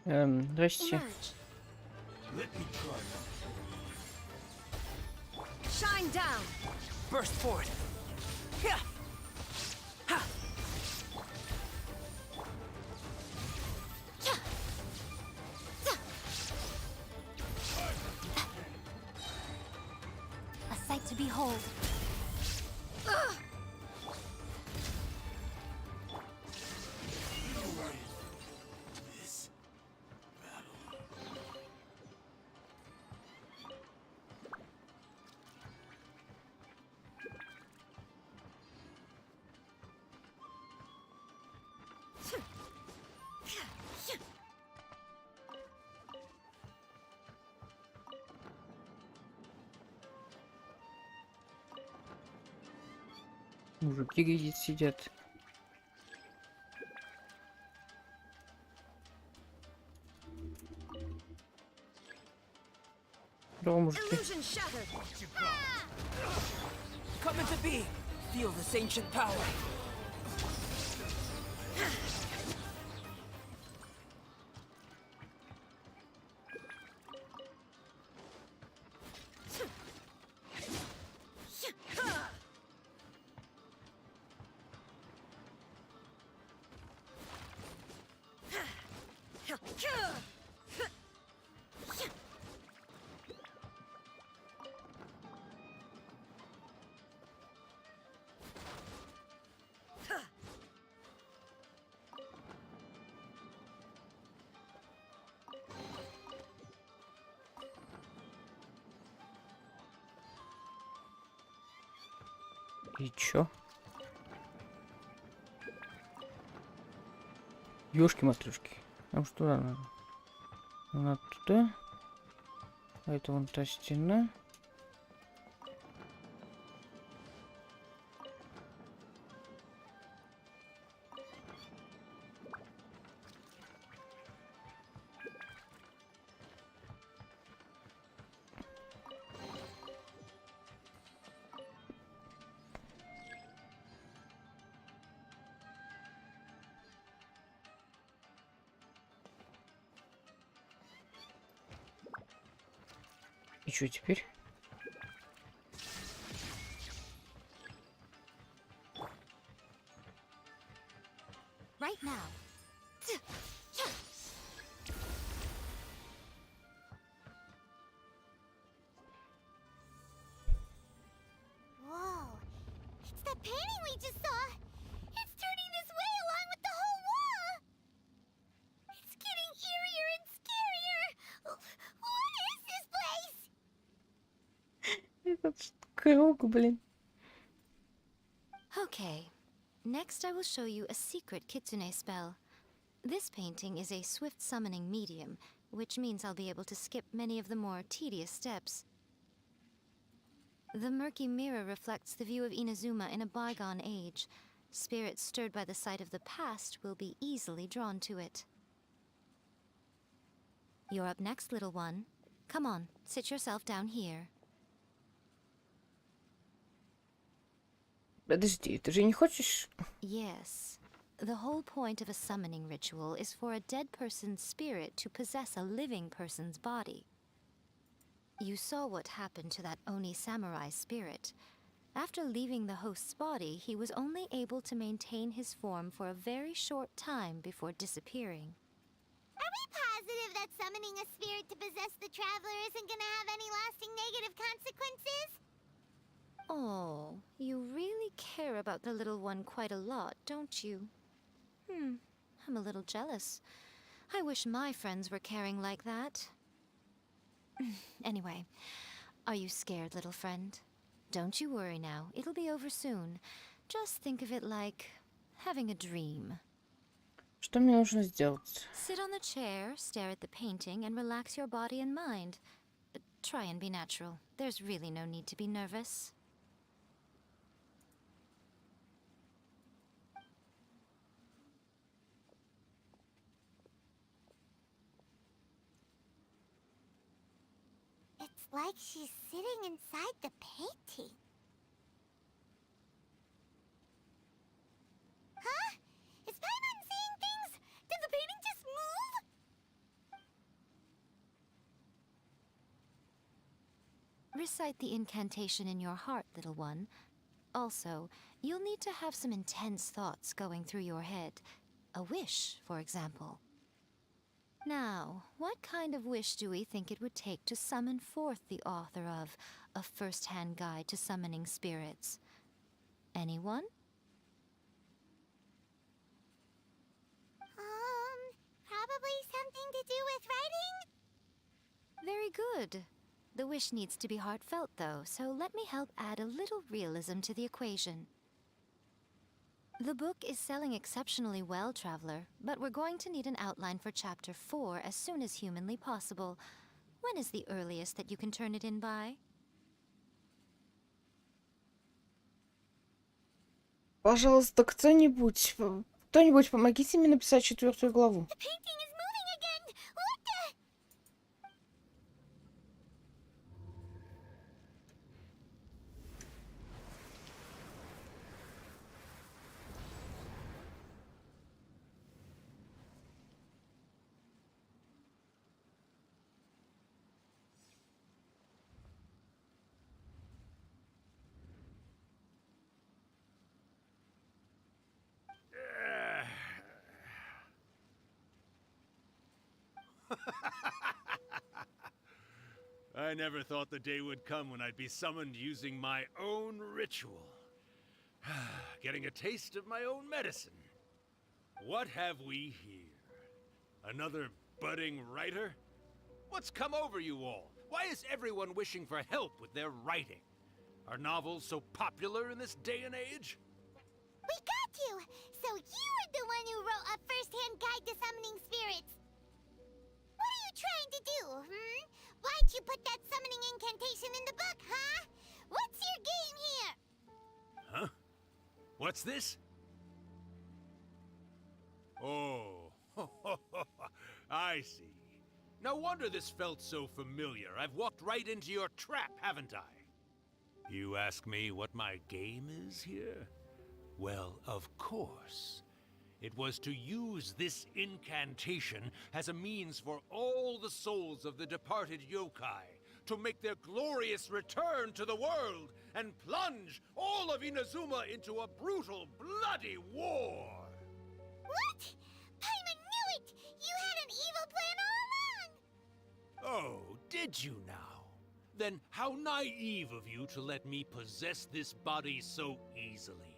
Здрасте. Shine down. Burst forth. Yeah. Ha. A sight to behold. Мужики где сидят. Здорово, мужики. Illusion shattered. Come into be. Feel this ancient power. И чё? Ёшки-матрёшки. Нам что надо? Надо туда. А это вон та стена. И что теперь? Right now. Whoa. It's the painting we just saw. It's turning this way along with the whole wall. It's getting eerier and scarier. What is this place? Этот круг, блин. Okay. Next, I will show you a secret kitsune spell. This painting is a swift summoning medium, which means I'll be able to skip many of the more tedious steps. The murky mirror reflects the view of Inazuma in a bygone age. Spirits stirred by the sight of the past will be easily drawn to it. You're up next, little one. Come on, sit yourself down here. Подожди, ты же не хочешь... Yes. The whole point of a summoning ritual is for a dead person's spirit to possess a living person's body. You saw what happened to that Oni samurai spirit. After leaving the host's body, he was only able to maintain his form for a very short time before disappearing. Are we positive that summoning a spirit to possess the traveler isn't gonna have any lasting negative consequences? Oh, you really care about the little one quite a lot, don't you? I'm a little jealous. I wish my friends were caring like that. Anyway, are you scared, little friend? Don't you worry now, it'll be over soon. Just think of it like having a dream. Что мне нужно сделать? Sit on the chair, stare at the painting, and relax your body and mind. Try and be natural. There's really no need to be nervous. It's like she's sitting inside the painting. Huh? Is Paimon seeing things? Did the painting just move? Recite the incantation in your heart, little one. Also, you'll need to have some intense thoughts going through your head. A wish, for example. Now, what kind of wish do we think it would take to summon forth the author of A First-Hand Guide to Summoning Spirits? Anyone? Probably something to do with writing? Very good. The wish needs to be heartfelt, though, so let me help add a little realism to the equation. The book is selling exceptionally well, Traveler, but we're going to need an outline for Chapter 4 as soon as humanly possible. When is the earliest that you can turn it in by? Пожалуйста, кто-нибудь помогите мне написать 4-ю главу. The painting is moving again! What the? I never thought the day would come when I'd be summoned using my own ritual. Getting a taste of my own medicine. What have we here? Another budding writer? What's come over you all? Why is everyone wishing for help with their writing? Are novels so popular in this day and age? We got you! So you were the one who wrote A First-Hand Guide to Summoning Spirits. What are you trying to do, Why'd you put that summoning incantation in the book, huh? What's your game here? Huh? What's this? Oh, I see. No wonder this felt so familiar. I've walked right into your trap, haven't I? You ask me what my game is here? Well, of course. It was to use this incantation as a means for all the souls of the departed yokai to make their glorious return to the world and plunge all of Inazuma into a brutal, bloody war! What? Paimon knew it! You had an evil plan all along! Oh, did you now? Then how naive of you to let me possess this body so easily.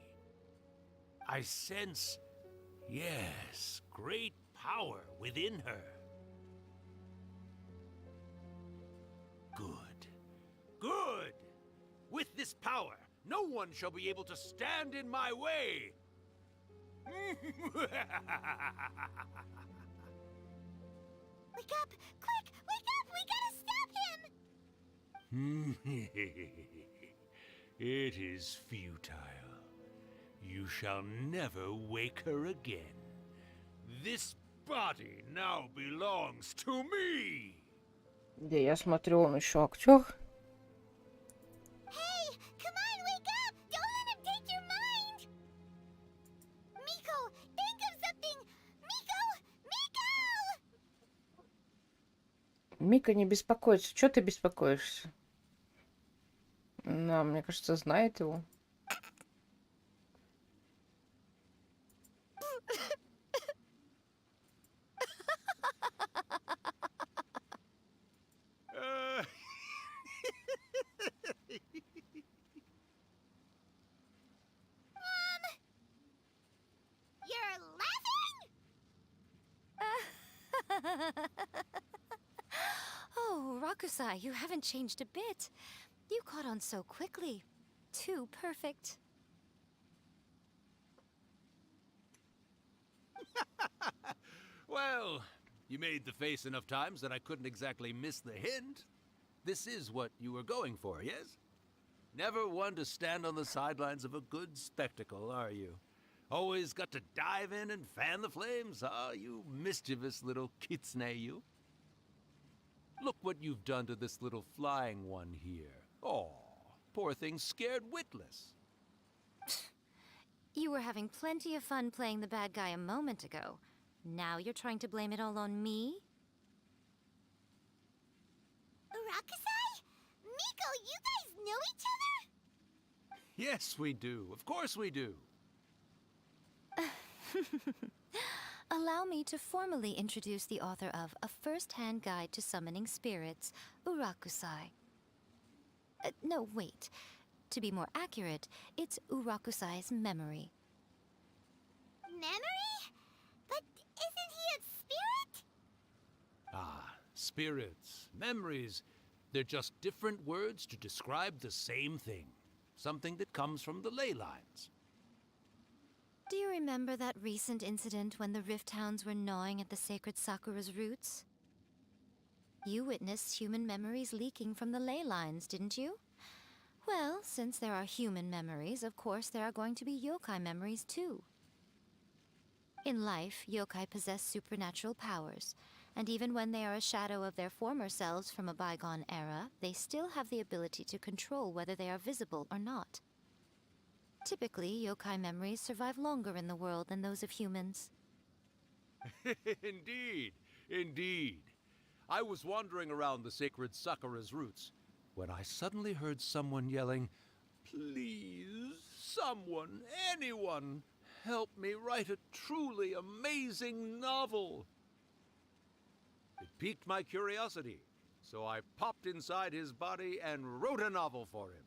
I sense, yes, great power within her. Good. Good! With this power, no one shall be able to stand in my way! Wake up! Quick! Wake up! We gotta stop him! It is futile. You shall never wake her again. This body now belongs to me! Да, я смотрю, он еще актер. Hey! Come on, wake up! Don't let him take your mind! Miko! Think of something! Miko! Miko! Мика не беспокоится. Чего ты беспокоишься? Она, мне кажется, знает его. You're laughing? Oh, Rakusai, you haven't changed a bit. You caught on so quickly. Too perfect. Well, you made the face enough times that I couldn't exactly miss the hint. This is what you were going for, yes? Never one to stand on the sidelines of a good spectacle, are you? Always got to dive in and fan the flames, huh? You mischievous little kitsune, you. Look what you've done to this little flying one here. Oh, poor thing scared witless. You were having plenty of fun playing the bad guy a moment ago. Now you're trying to blame it all on me? Rakusai? Miko, you guys know each other? Yes, we do. Of course we do. Allow me to formally introduce the author of A First-Hand Guide to Summoning Spirits, Urakusai. No, wait. To be more accurate, it's Urakusai's memory. Memory? But isn't he a spirit? Ah, spirits, memories. They're just different words to describe the same thing. Something that comes from the ley lines. Do you remember that recent incident when the Rift Hounds were gnawing at the sacred Sakura's roots? You witnessed human memories leaking from the ley lines, didn't you? Well, since there are human memories, of course there are going to be yokai memories too. In life, yokai possess supernatural powers, and even when they are a shadow of their former selves from a bygone era, they still have the ability to control whether they are visible or not. Typically, yokai memories survive longer in the world than those of humans. Indeed, indeed. I was wandering around the sacred Sakura's roots when I suddenly heard someone yelling, "Please, someone, anyone, help me write a truly amazing novel." It piqued my curiosity, so I popped inside his body and wrote a novel for him.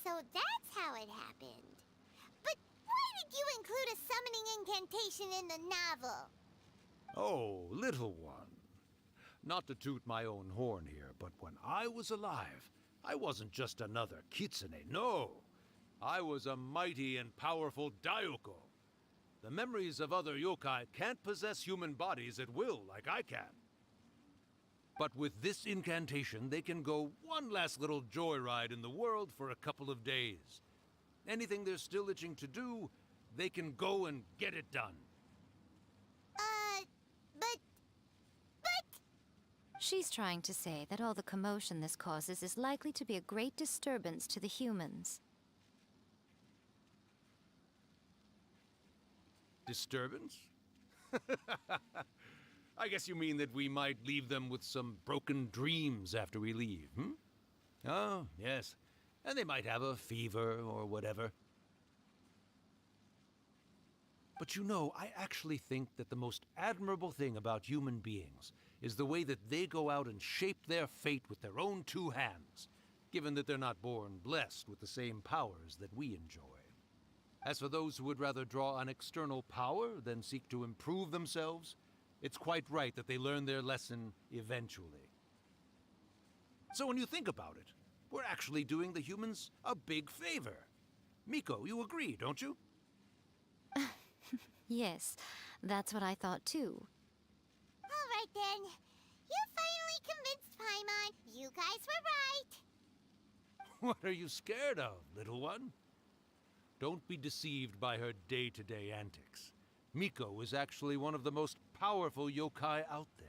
So that's how it happened. But why did you include a summoning incantation in the novel? Oh, little one. Not to toot my own horn here, but when I was alive, I wasn't just another kitsune, no. I was a mighty and powerful Daioko. The memories of other yokai can't possess human bodies at will like I can. But with this incantation, they can go one last little joyride in the world for a couple of days. Anything they're still itching to do, they can go and get it done. But... She's trying to say that all the commotion this causes is likely to be a great disturbance to the humans. Disturbance? I guess you mean that we might leave them with some broken dreams after we leave, hmm? Oh, yes. And they might have a fever or whatever. But you know, I actually think that the most admirable thing about human beings is the way that they go out and shape their fate with their own two hands, given that they're not born blessed with the same powers that we enjoy. As for those who would rather draw on external power than seek to improve themselves, it's quite right that they learn their lesson eventually. So when you think about it, we're actually doing the humans a big favor. Miko, you agree, don't you? Yes, that's what I thought too. All right then. You finally convinced Paimon. You guys were right. What are you scared of, little one? Don't be deceived by her day-to-day antics. Miko is actually one of the most powerful yokai out there.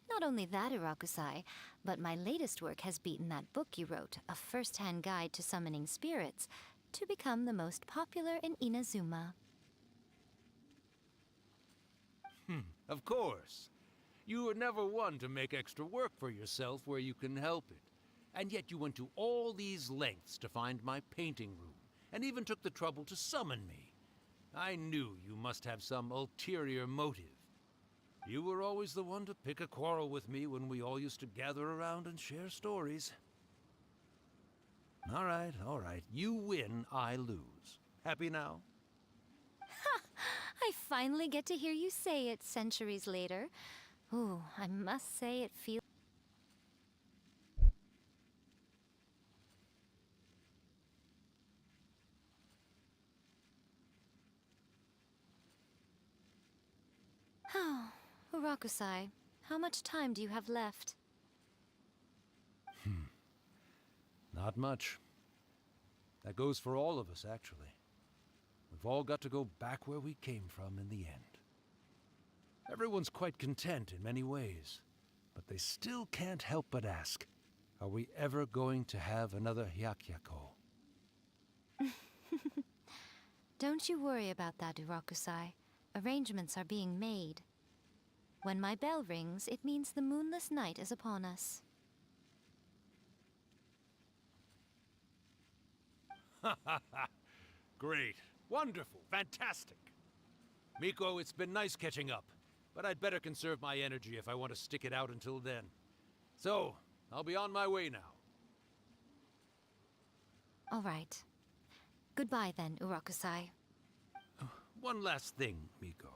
Not only that, Urakusai, but my latest work has beaten that book you wrote, A First-Hand Guide to Summoning Spirits, to become the most popular in Inazuma. Of course. You were never one to make extra work for yourself where you can help it. And yet you went to all these lengths to find my painting room, and even took the trouble to summon me. I knew you must have some ulterior motive. You were always the one to pick a quarrel with me when we all used to gather around and share stories. All right. You win, I lose. Happy now? I finally get to hear you say it centuries later. Ooh, I must say it feels... Oh, Urakusai, how much time do you have left? Not much. That goes for all of us, actually. We've all got to go back where we came from in the end. Everyone's quite content in many ways, but they still can't help but ask, are we ever going to have another Hyakyako? Don't you worry about that, Urakusai. Arrangements are being made. When my bell rings, it means the moonless night is upon us. Great. Wonderful. Fantastic. Miko, it's been nice catching up, but I'd better conserve my energy if I want to stick it out until then. So, I'll be on my way now. All right. Goodbye then, Urakusai. One last thing, Miko.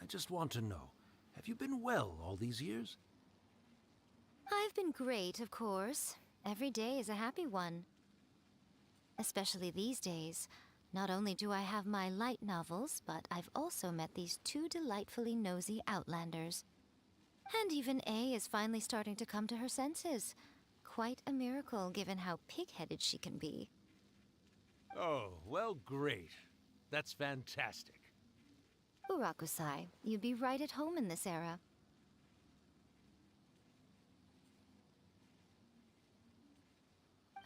I just want to know, have you been well all these years? I've been great, of course. Every day is a happy one. Especially these days. Not only do I have my light novels, but I've also met these two delightfully nosy outlanders. And even A is finally starting to come to her senses. Quite a miracle, given how pig-headed she can be. Oh, well, great. That's fantastic. Urakusai, you'd be right at home in this era.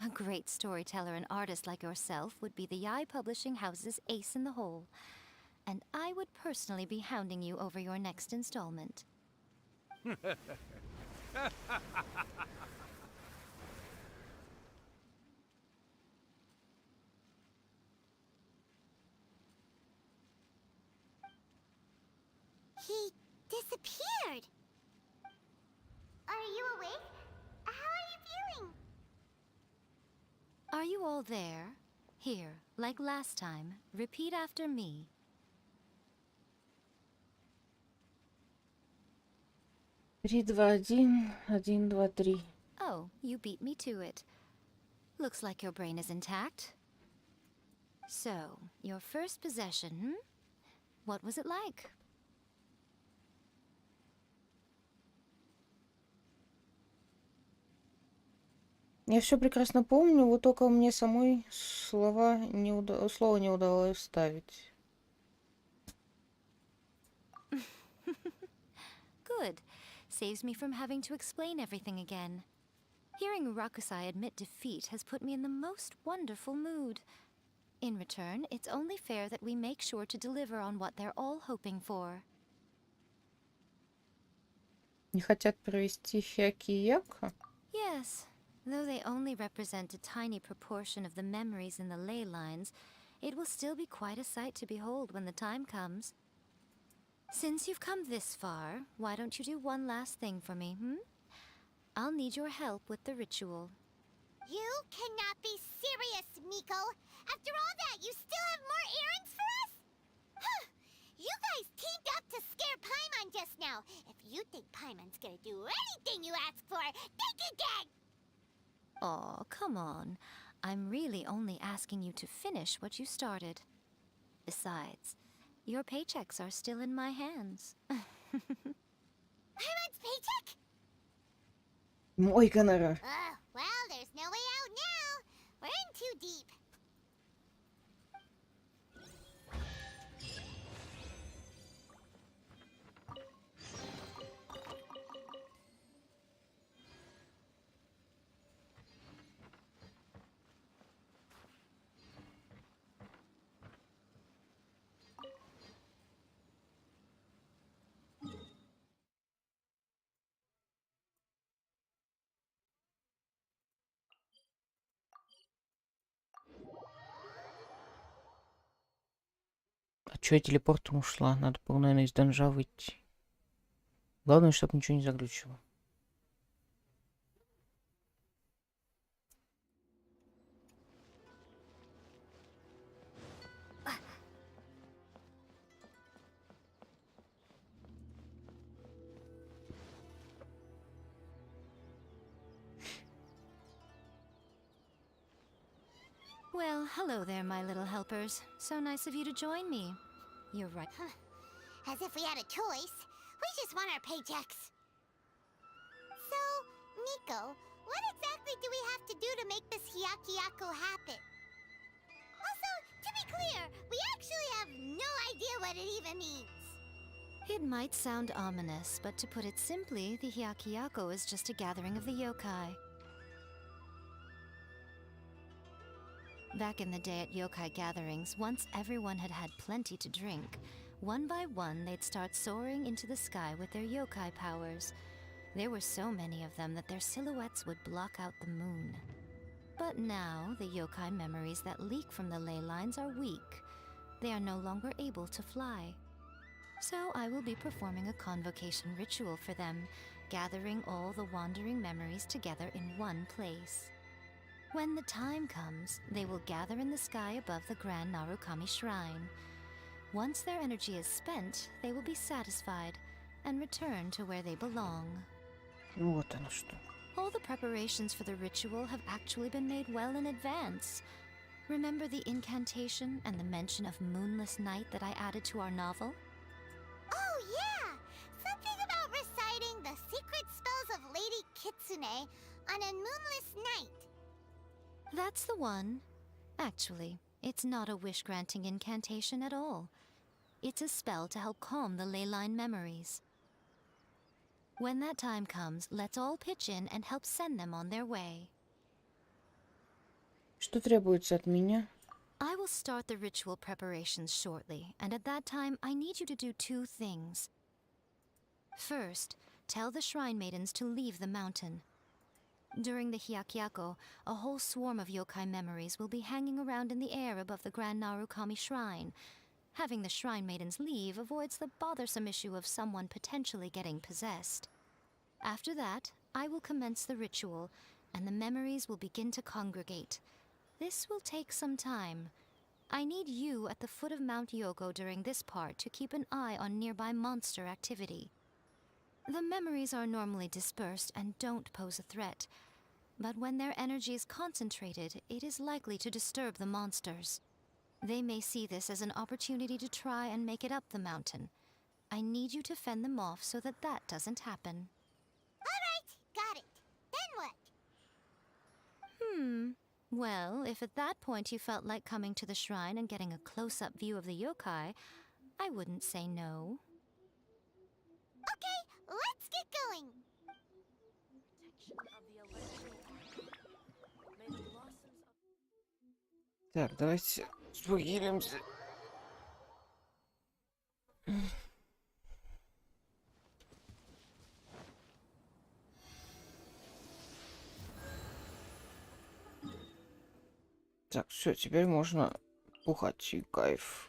A great storyteller and artist like yourself would be the Yai Publishing House's ace in the hole. And I would personally be hounding you over your next installment. He disappeared. Are you awake? How are you feeling? Are you all there? Here, like last time, repeat after me. 3, 2, 1, 1, 2, 3. Oh, you beat me to it. Looks like your brain is intact. So, your first possession, hmm? What was it like? Я все прекрасно помню, вот только мне самой слова слова не удалось вставить. Good. Saves me from having to explain everything again. Hearing Rakusai admit defeat has put me in the most wonderful mood. In return, it's only fair that we make sure to deliver on what they're all hoping for. Не хотят провести Хякияка? Yes, though they only represent a tiny proportion of the memories in the ley lines, it will still be quite a sight to behold when the time comes. Since you've come this far, why don't you do one last thing for me, hmm? I'll need your help with the ritual. You cannot be serious, Miko. After all that, you still have more errands for us? Huh. You guys teamed up to scare Paimon just now. If you think Paimon's gonna do anything you ask for, think again! Aw, come on. I'm really only asking you to finish what you started. Besides, your paychecks are still in my hands. Paimon's paycheck? Мой гонорар. Well, there's no way out now. We're in too deep. А чё я телепортом ушла? Надо было, наверное, из данжа выйти. Главное, чтобы ничего не заглючило. Well, hello there, my little helpers. So nice of you to join me. You're right. As if we had a choice. We just want our paychecks. So, Miko, what exactly do we have to do to make this Hyakyako happen? Also, to be clear, we actually have no idea what it even means. It might sound ominous, but to put it simply, the Hyakyako is just a gathering of the yokai. Back in the day at yokai gatherings, once everyone had had plenty to drink, one by one they'd start soaring into the sky with their yokai powers. There were so many of them that their silhouettes would block out the moon. But now, the yokai memories that leak from the ley lines are weak. They are no longer able to fly. So I will be performing a convocation ritual for them, gathering all the wandering memories together in one place. When the time comes, they will gather in the sky above the Grand Narukami Shrine. Once their energy is spent, they will be satisfied and return to where they belong. Вот оно что. All the preparations for the ritual have actually been made well in advance. Remember the incantation and the mention of moonless night that I added to our novel? Oh, yeah! Something about reciting the secret spells of Lady Kitsune on a moonless night. That's the one. Actually, it's not a wish-granting incantation at all. It's a spell to help calm the ley line memories. When that time comes, let's all pitch in and help send them on their way. Что требуется от меня? I will start the ritual preparations shortly, and at that time, I need you to do two things. First, tell the shrine maidens to leave the mountain. During the Hyakyako, a whole swarm of yokai memories will be hanging around in the air above the Grand Narukami Shrine. Having the shrine maidens leave avoids the bothersome issue of someone potentially getting possessed. After that, I will commence the ritual, and the memories will begin to congregate. This will take some time. I need you at the foot of Mount Yogo during this part to keep an eye on nearby monster activity. The memories are normally dispersed and don't pose a threat, but when their energy is concentrated, it is likely to disturb the monsters. They may see this as an opportunity to try and make it up the mountain. I need you to fend them off so that that doesn't happen. All right, got it. Then what? Well, if at that point you felt like coming to the shrine and getting a close-up view of the yokai, I wouldn't say no. Okay, let's get going. Так, давайте спугилимся. Так, все, теперь можно пухать и кайф.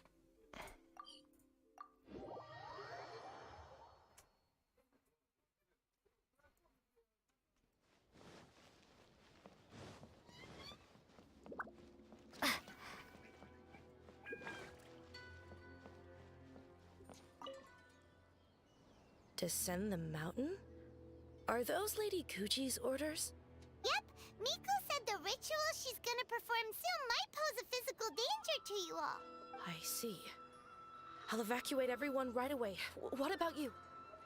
Descend the mountain? Are those Lady Kuchi's orders? Yep, Miku said the ritual she's gonna perform soon might pose a physical danger to you all. I see. I'll evacuate everyone right away. What about you?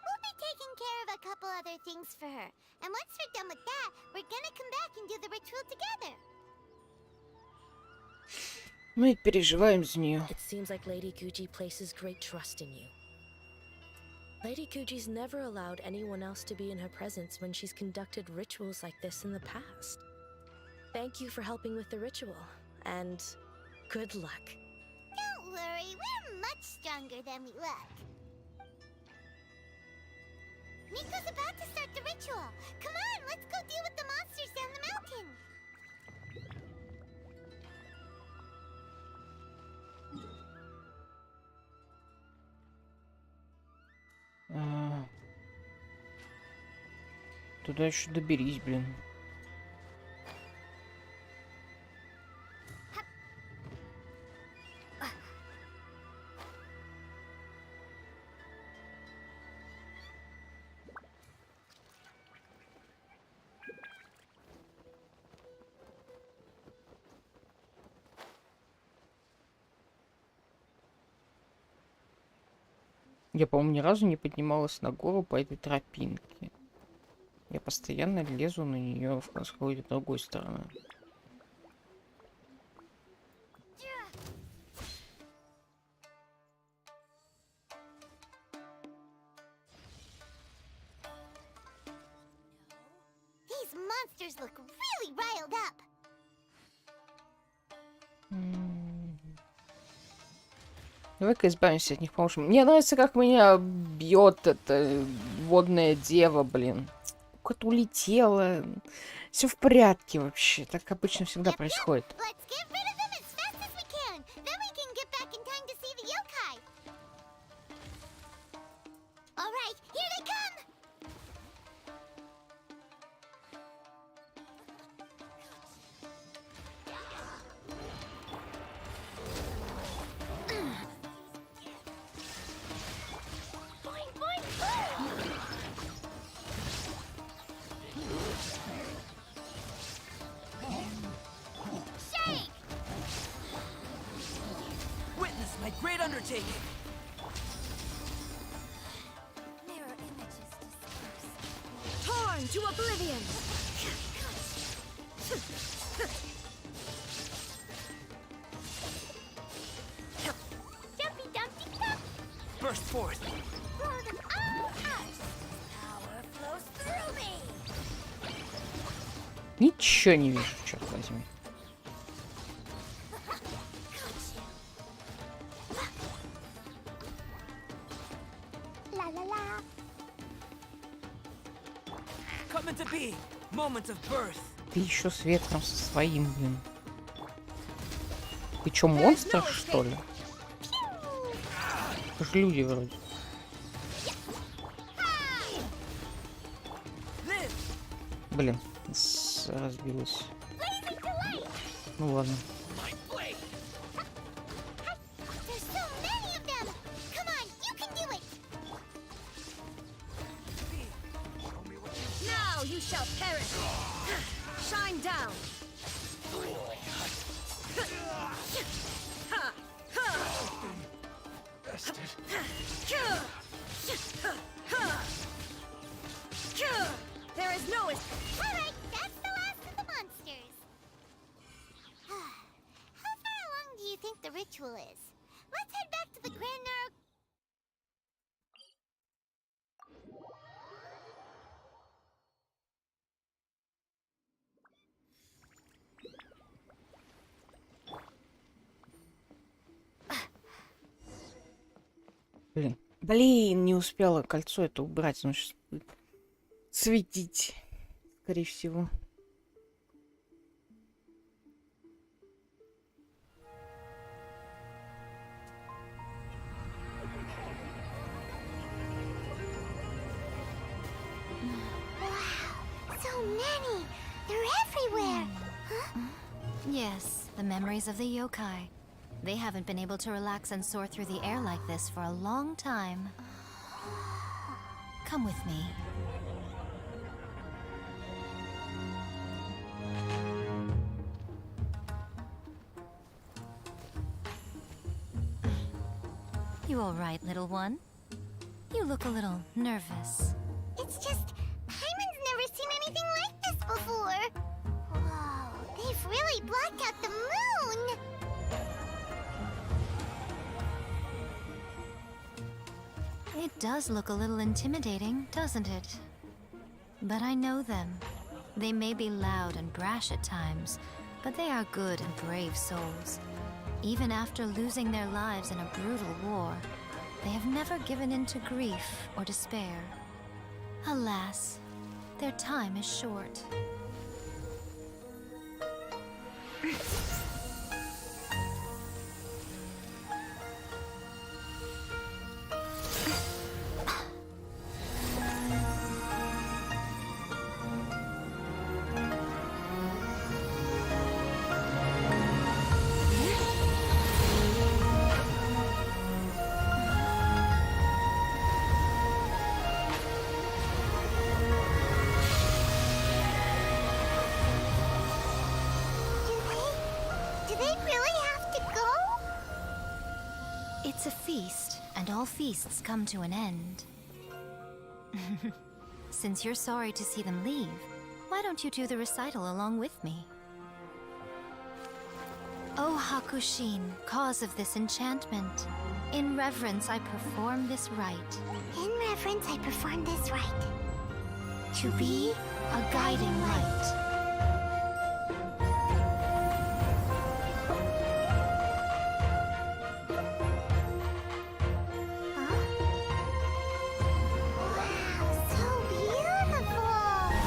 We'll be taking care of a couple other things for her. And once we're done with that, we're gonna come back and do the ritual together. Мы переживаем за нее. It seems like Lady Kuchi places great trust in you. Lady Kuchi's never allowed anyone else to be in her presence when she's conducted rituals like this in the past. Thank you for helping with the ritual, and good luck. Don't worry, we're much stronger than we look. Miko's about to start the ritual. Come on, let's go deal with the monsters down the mountain. Туда еще доберись, блин. Я, по-моему, ни разу не поднималась на гору по этой тропинке. Я постоянно лезу на нее с какой-то другой стороны. These monsters look really riled up. Давай-ка избавимся от них, поможем. Мне нравится, как меня бьет эта водная дева, блин. куда-то улетела. Все в порядке вообще. Так обычно всегда происходит. Let's get rid of them as fast as we can. Then we can get back in time to see the yokai. All right, here they come. Boing, boing, boing. Shake! Witness my great undertaking. Mirror images disperse. Torn to oblivion! Jumpy dumpty dump. Burst forth. Blow them all out. Power flows through me. Ничего не вижу, черт возьми. La la la. Coming to be. Moment of birth. Ты еще с ветром со своим, блин. Ты чё, монстр, что ли? Это же люди вроде. Live. Блин, разбилась. Ну ладно. There's so many of them. Come on, you can do it. Now you shall perish! Shine down! There is no escape. All right, that's the last of the monsters. How far along do you think the ritual is? Let's head back to the Grand Naro. Блин, не успела кольцо это убрать, оно сейчас будет светить, скорее всего. Wow, so many. They're everywhere. Huh? Yes, the memories of the yokai. They haven't been able to relax and soar through the air like this for a long time. Come with me. You all right, little one? You look a little nervous. It's just, Hyman's never seen anything like this before. Whoa, they've really blocked out the moon. It does look a little intimidating, doesn't it? But I know them. They may be loud and brash at times, but they are good and brave souls. Even after losing their lives in a brutal war, they have never given in to grief or despair. Alas, their time is short. Do they really have to go? It's a feast, and all feasts come to an end. Since you're sorry to see them leave, why don't you do the recital along with me? O Hakushin, cause of this enchantment, in reverence I perform this rite. In reverence, I perform this rite. To be a guiding light. Huh? Wow, so beautiful!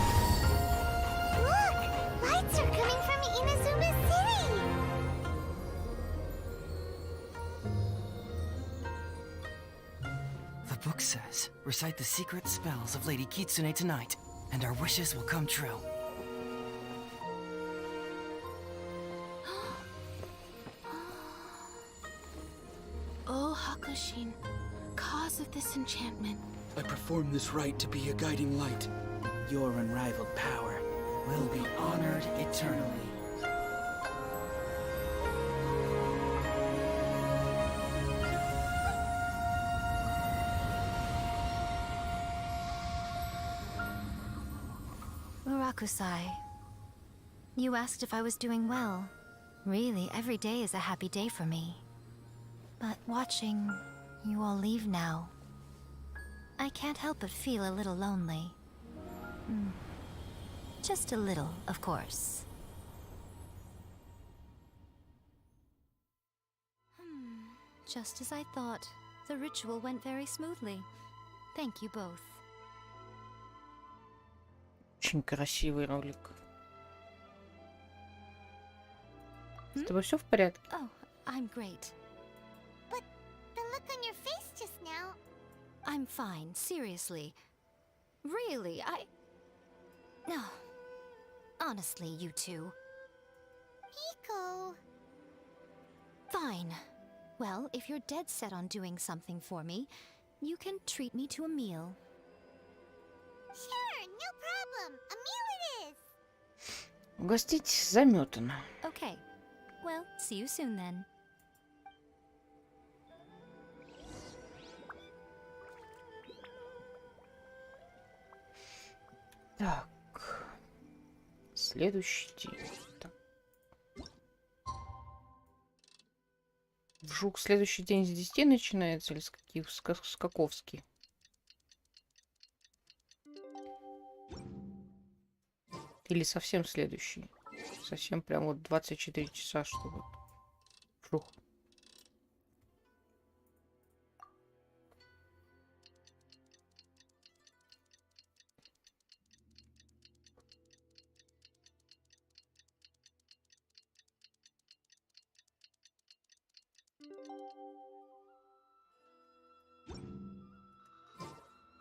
says, recite the secret spells of Lady Kitsune tonight, and our wishes will come true. Oh, Hakushin, cause of this enchantment. I perform this rite to be a guiding light. Your unrivaled power will be honored eternally. Murakusai, you asked if I was doing well. Really, every day is a happy day for me. But watching you all leave now, I can't help but feel a little lonely. Just a little, of course. Just as I thought. The ritual went very smoothly. Thank you both. Очень красивый ролик. С тобой все в порядке? Oh, I'm great. But the look on your face just now... I'm fine, seriously. Really, No. Honestly, you two. Miko... Fine. Well, if you're dead set on doing something for me, you can treat me to a meal. Sure, no problem. A meal it is. Угостить заметано. Okay. Well, see you soon then. Так. Следующий день. Так. Вжук, следующий день с 10 начинается или с каких? С каковски? Или совсем следующий? Совсем прям вот 24 часа, чтобы... Вжух.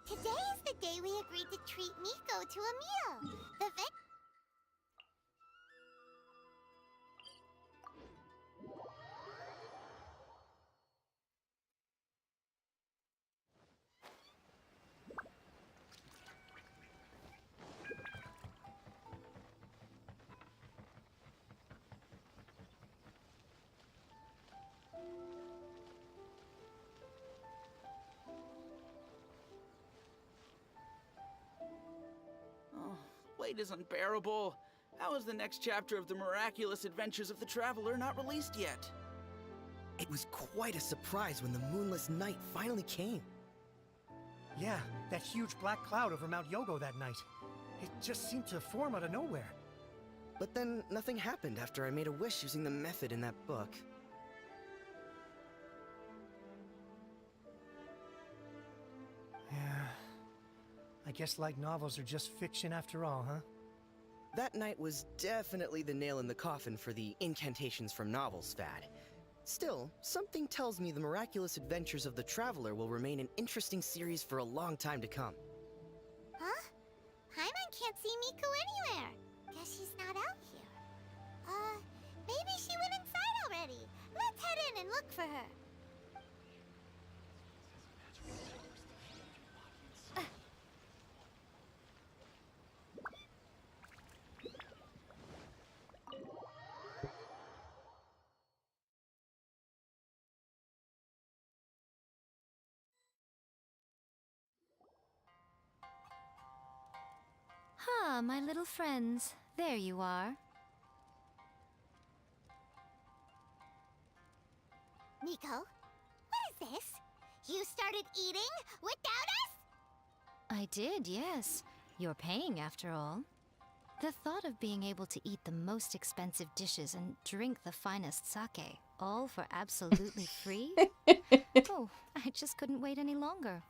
Today is the day we agreed to treat Miko to a meal. The Wait is unbearable. How is the next chapter of the miraculous adventures of the Traveler not released yet? It was quite a surprise when the moonless night finally came. Yeah, that huge black cloud over Mount Yogo that night. It just seemed to form out of nowhere. But then nothing happened after I made a wish using the method in that book. Yeah. I guess light novels are just fiction after all, huh? That night was definitely the nail in the coffin for the Incantations from Novels fad. Still, something tells me the miraculous adventures of the Traveler will remain an interesting series for a long time to come. Huh? Paimon can't see Miko anywhere. Guess she's not out here. Maybe she went inside already. Let's head in and look for her. Ah, my little friends. There you are. Miko, what is this? You started eating without us? I did, yes. You're paying after all. The thought of being able to eat the most expensive dishes and drink the finest sake, all for absolutely free? Oh, I just couldn't wait any longer.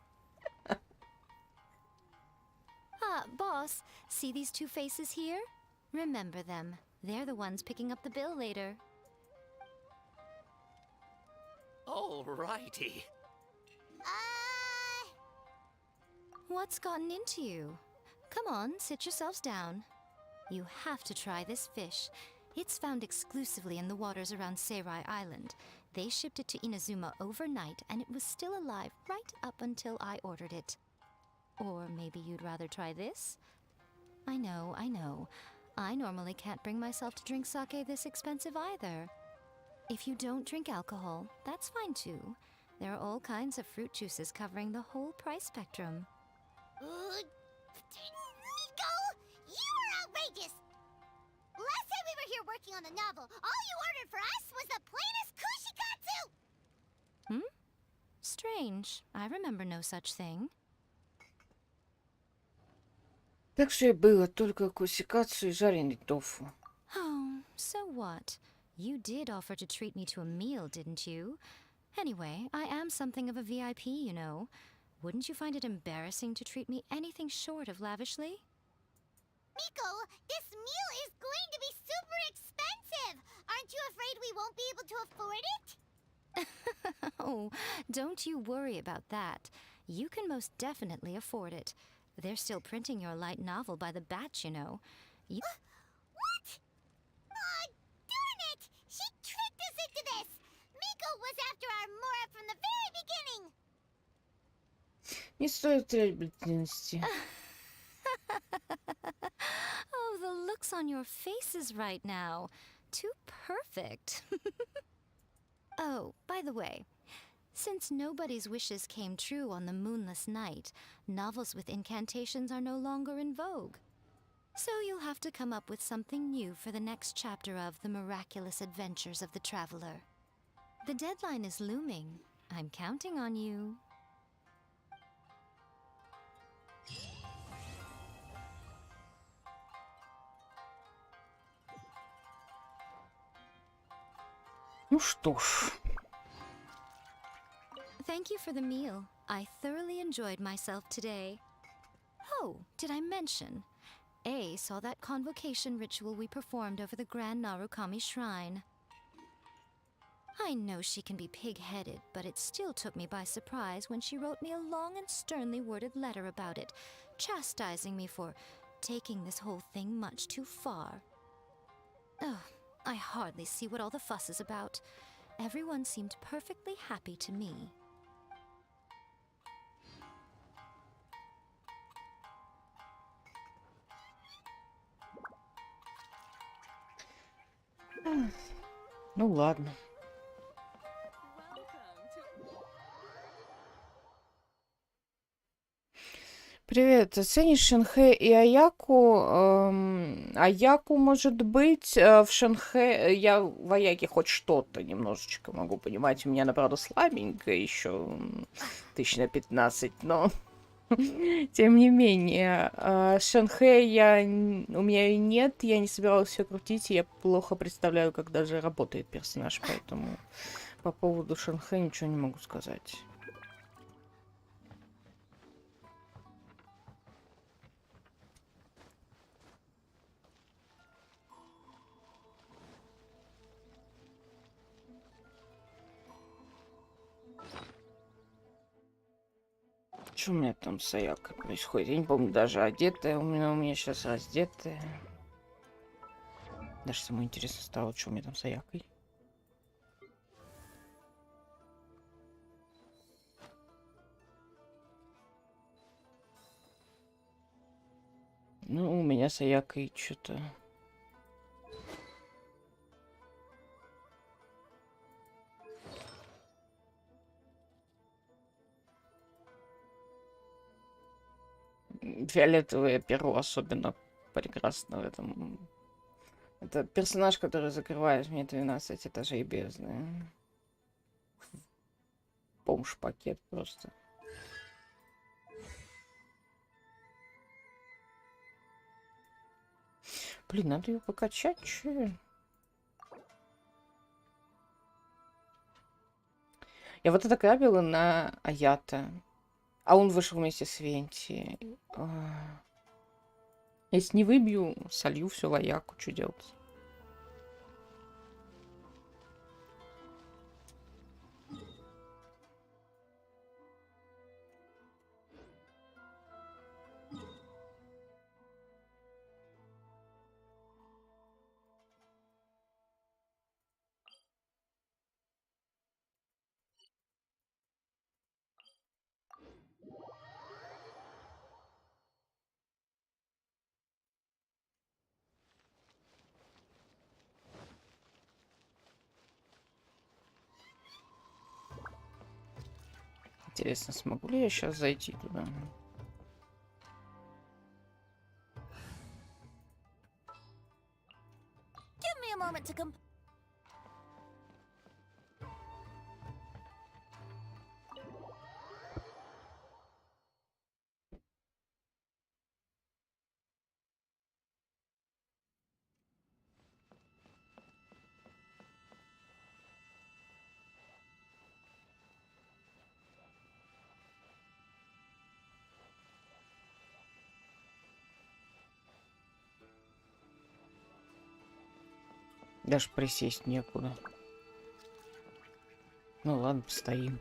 Ah, boss, see these two faces here? Remember them. They're the ones picking up the bill later. Alrighty. What's gotten into you? Come on, sit yourselves down. You have to try this fish. It's found exclusively in the waters around Seirai Island. They shipped it to Inazuma overnight, and it was still alive right up until I ordered it. Or maybe you'd rather try this? I know. I normally can't bring myself to drink sake this expensive either. If you don't drink alcohol, that's fine too. There are all kinds of fruit juices covering the whole price spectrum. Nico! You are outrageous! Last time we were here working on the novel, all you ordered for us was the plainest kushikatsu! Strange. I remember no such thing. Так что и было только кусикацию и жареный тофу. Oh, so what? You did offer to treat me to a meal, didn't you? Anyway, I am something of a VIP, you know. Wouldn't you find it embarrassing to treat me anything short of lavishly? Miko, this meal is going to be super expensive! Aren't you afraid we won't be able to afford it? Oh, don't you worry about that. You can most definitely afford it. They're still printing your light novel by the batch, you know. What? Aw, darn it! She tricked us into this! Miko was after our Mora from the very beginning! Не стоит терять бдительности. Oh, the looks on your faces right now. Too perfect. Oh, by the way, since nobody's wishes came true on the moonless night, novels with incantations are no longer in vogue. So you'll have to come up with something new for the next chapter of The Miraculous Adventures of the Traveler. The deadline is looming. I'm counting on you. Ну что ж. Thank you for the meal. I thoroughly enjoyed myself today. Oh, did I mention? A saw that convocation ritual we performed over the Grand Narukami Shrine. I know she can be pig-headed, but it still took me by surprise when she wrote me a long and sternly worded letter about it, chastising me for taking this whole thing much too far. Oh, I hardly see what all the fuss is about. Everyone seemed perfectly happy to me. Ну ладно. Привет, оценишь Шэнхэ и Аяку? Аяку, может быть, в Шэнхэ я в Аяке хоть что-то немножечко могу понимать. У меня, она, правда, слабенькая еще 1000 на 15, но тем не менее. Шэнхэ у меня и нет, я не собиралась все крутить, и я плохо представляю, как даже работает персонаж, поэтому по поводу Шэнхэ ничего не могу сказать. Что у меня там с Аякой происходит? Я не помню, даже одетая. У меня сейчас раздетая. Даже самое интересно стало, что у меня там с Аякой. Ну, у меня с Аякой что-то... Фиолетовое перо особенно прекрасно в этом. Это персонаж, который закрывает мне 12 этажей бездны. Бомж-пакет просто. Блин, надо ее покачать, че? Я вот это грабила на Аята. А он вышел вместе с Венти. Если не выбью, солью все в Аяку. Что делать? Интересно, смогу ли я сейчас зайти туда? Give me a moment to come. Даже присесть некуда. Ну ладно, постоим.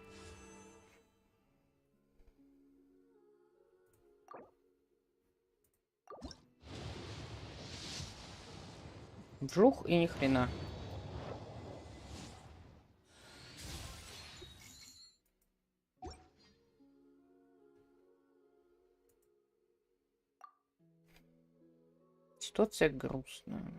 Вжух и ни хрена. Ситуация грустная.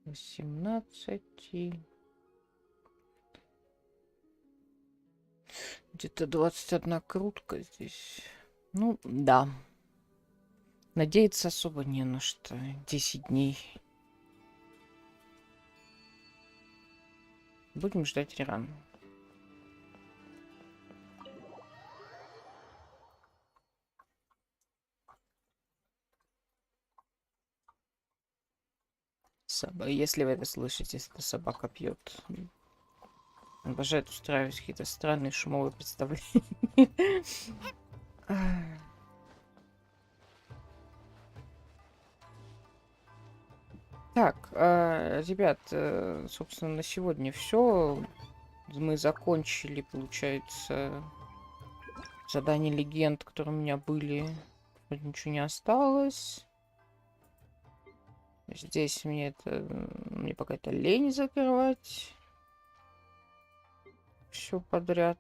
Восемнадцати. Где-то 21 крутка здесь. Ну, да. Надеяться особо не на что. 10 дней. Будем ждать реран. Если вы это слышите, если собака пьет. Обожает устраивать какие-то странные шумовые представления. Так, ребят, собственно, на сегодня все. Мы закончили, получается, задания легенд, которые у меня были. Вроде ничего не осталось. Здесь мне пока это лень закрывать. Все подряд.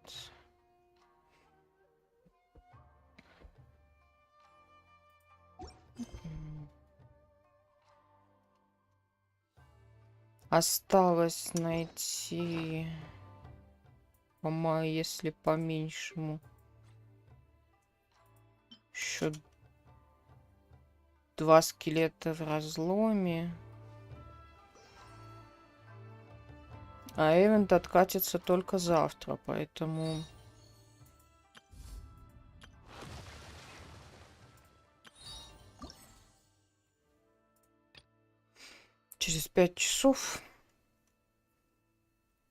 Осталось найти, по-моему, если по-меньшему, еще 2 скелета в разломе. А эвент откатится только завтра, поэтому... Через 5 часов.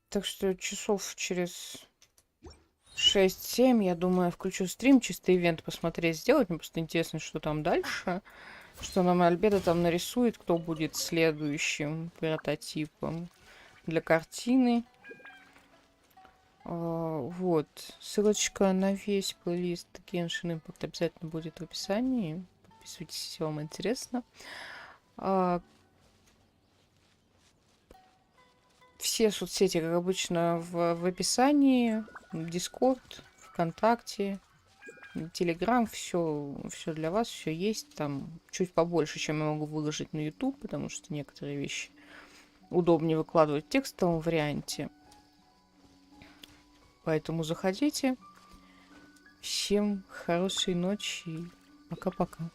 Так что часов через 6-7, я думаю, я включу стрим, чисто ивент посмотреть, сделать. Мне просто интересно, что там дальше. Что нам Альбедо там нарисует, кто будет следующим прототипом для картины. Вот. Ссылочка на весь плейлист Genshin Impact обязательно будет в описании. Подписывайтесь, если вам интересно. Все соцсети, как обычно, в описании. Дискорд, ВКонтакте, Телеграм. Все для вас, все есть. Там чуть побольше, чем я могу выложить на YouTube, потому что некоторые вещи удобнее выкладывать в текстовом варианте. Поэтому заходите. Всем хорошей ночи. Пока-пока.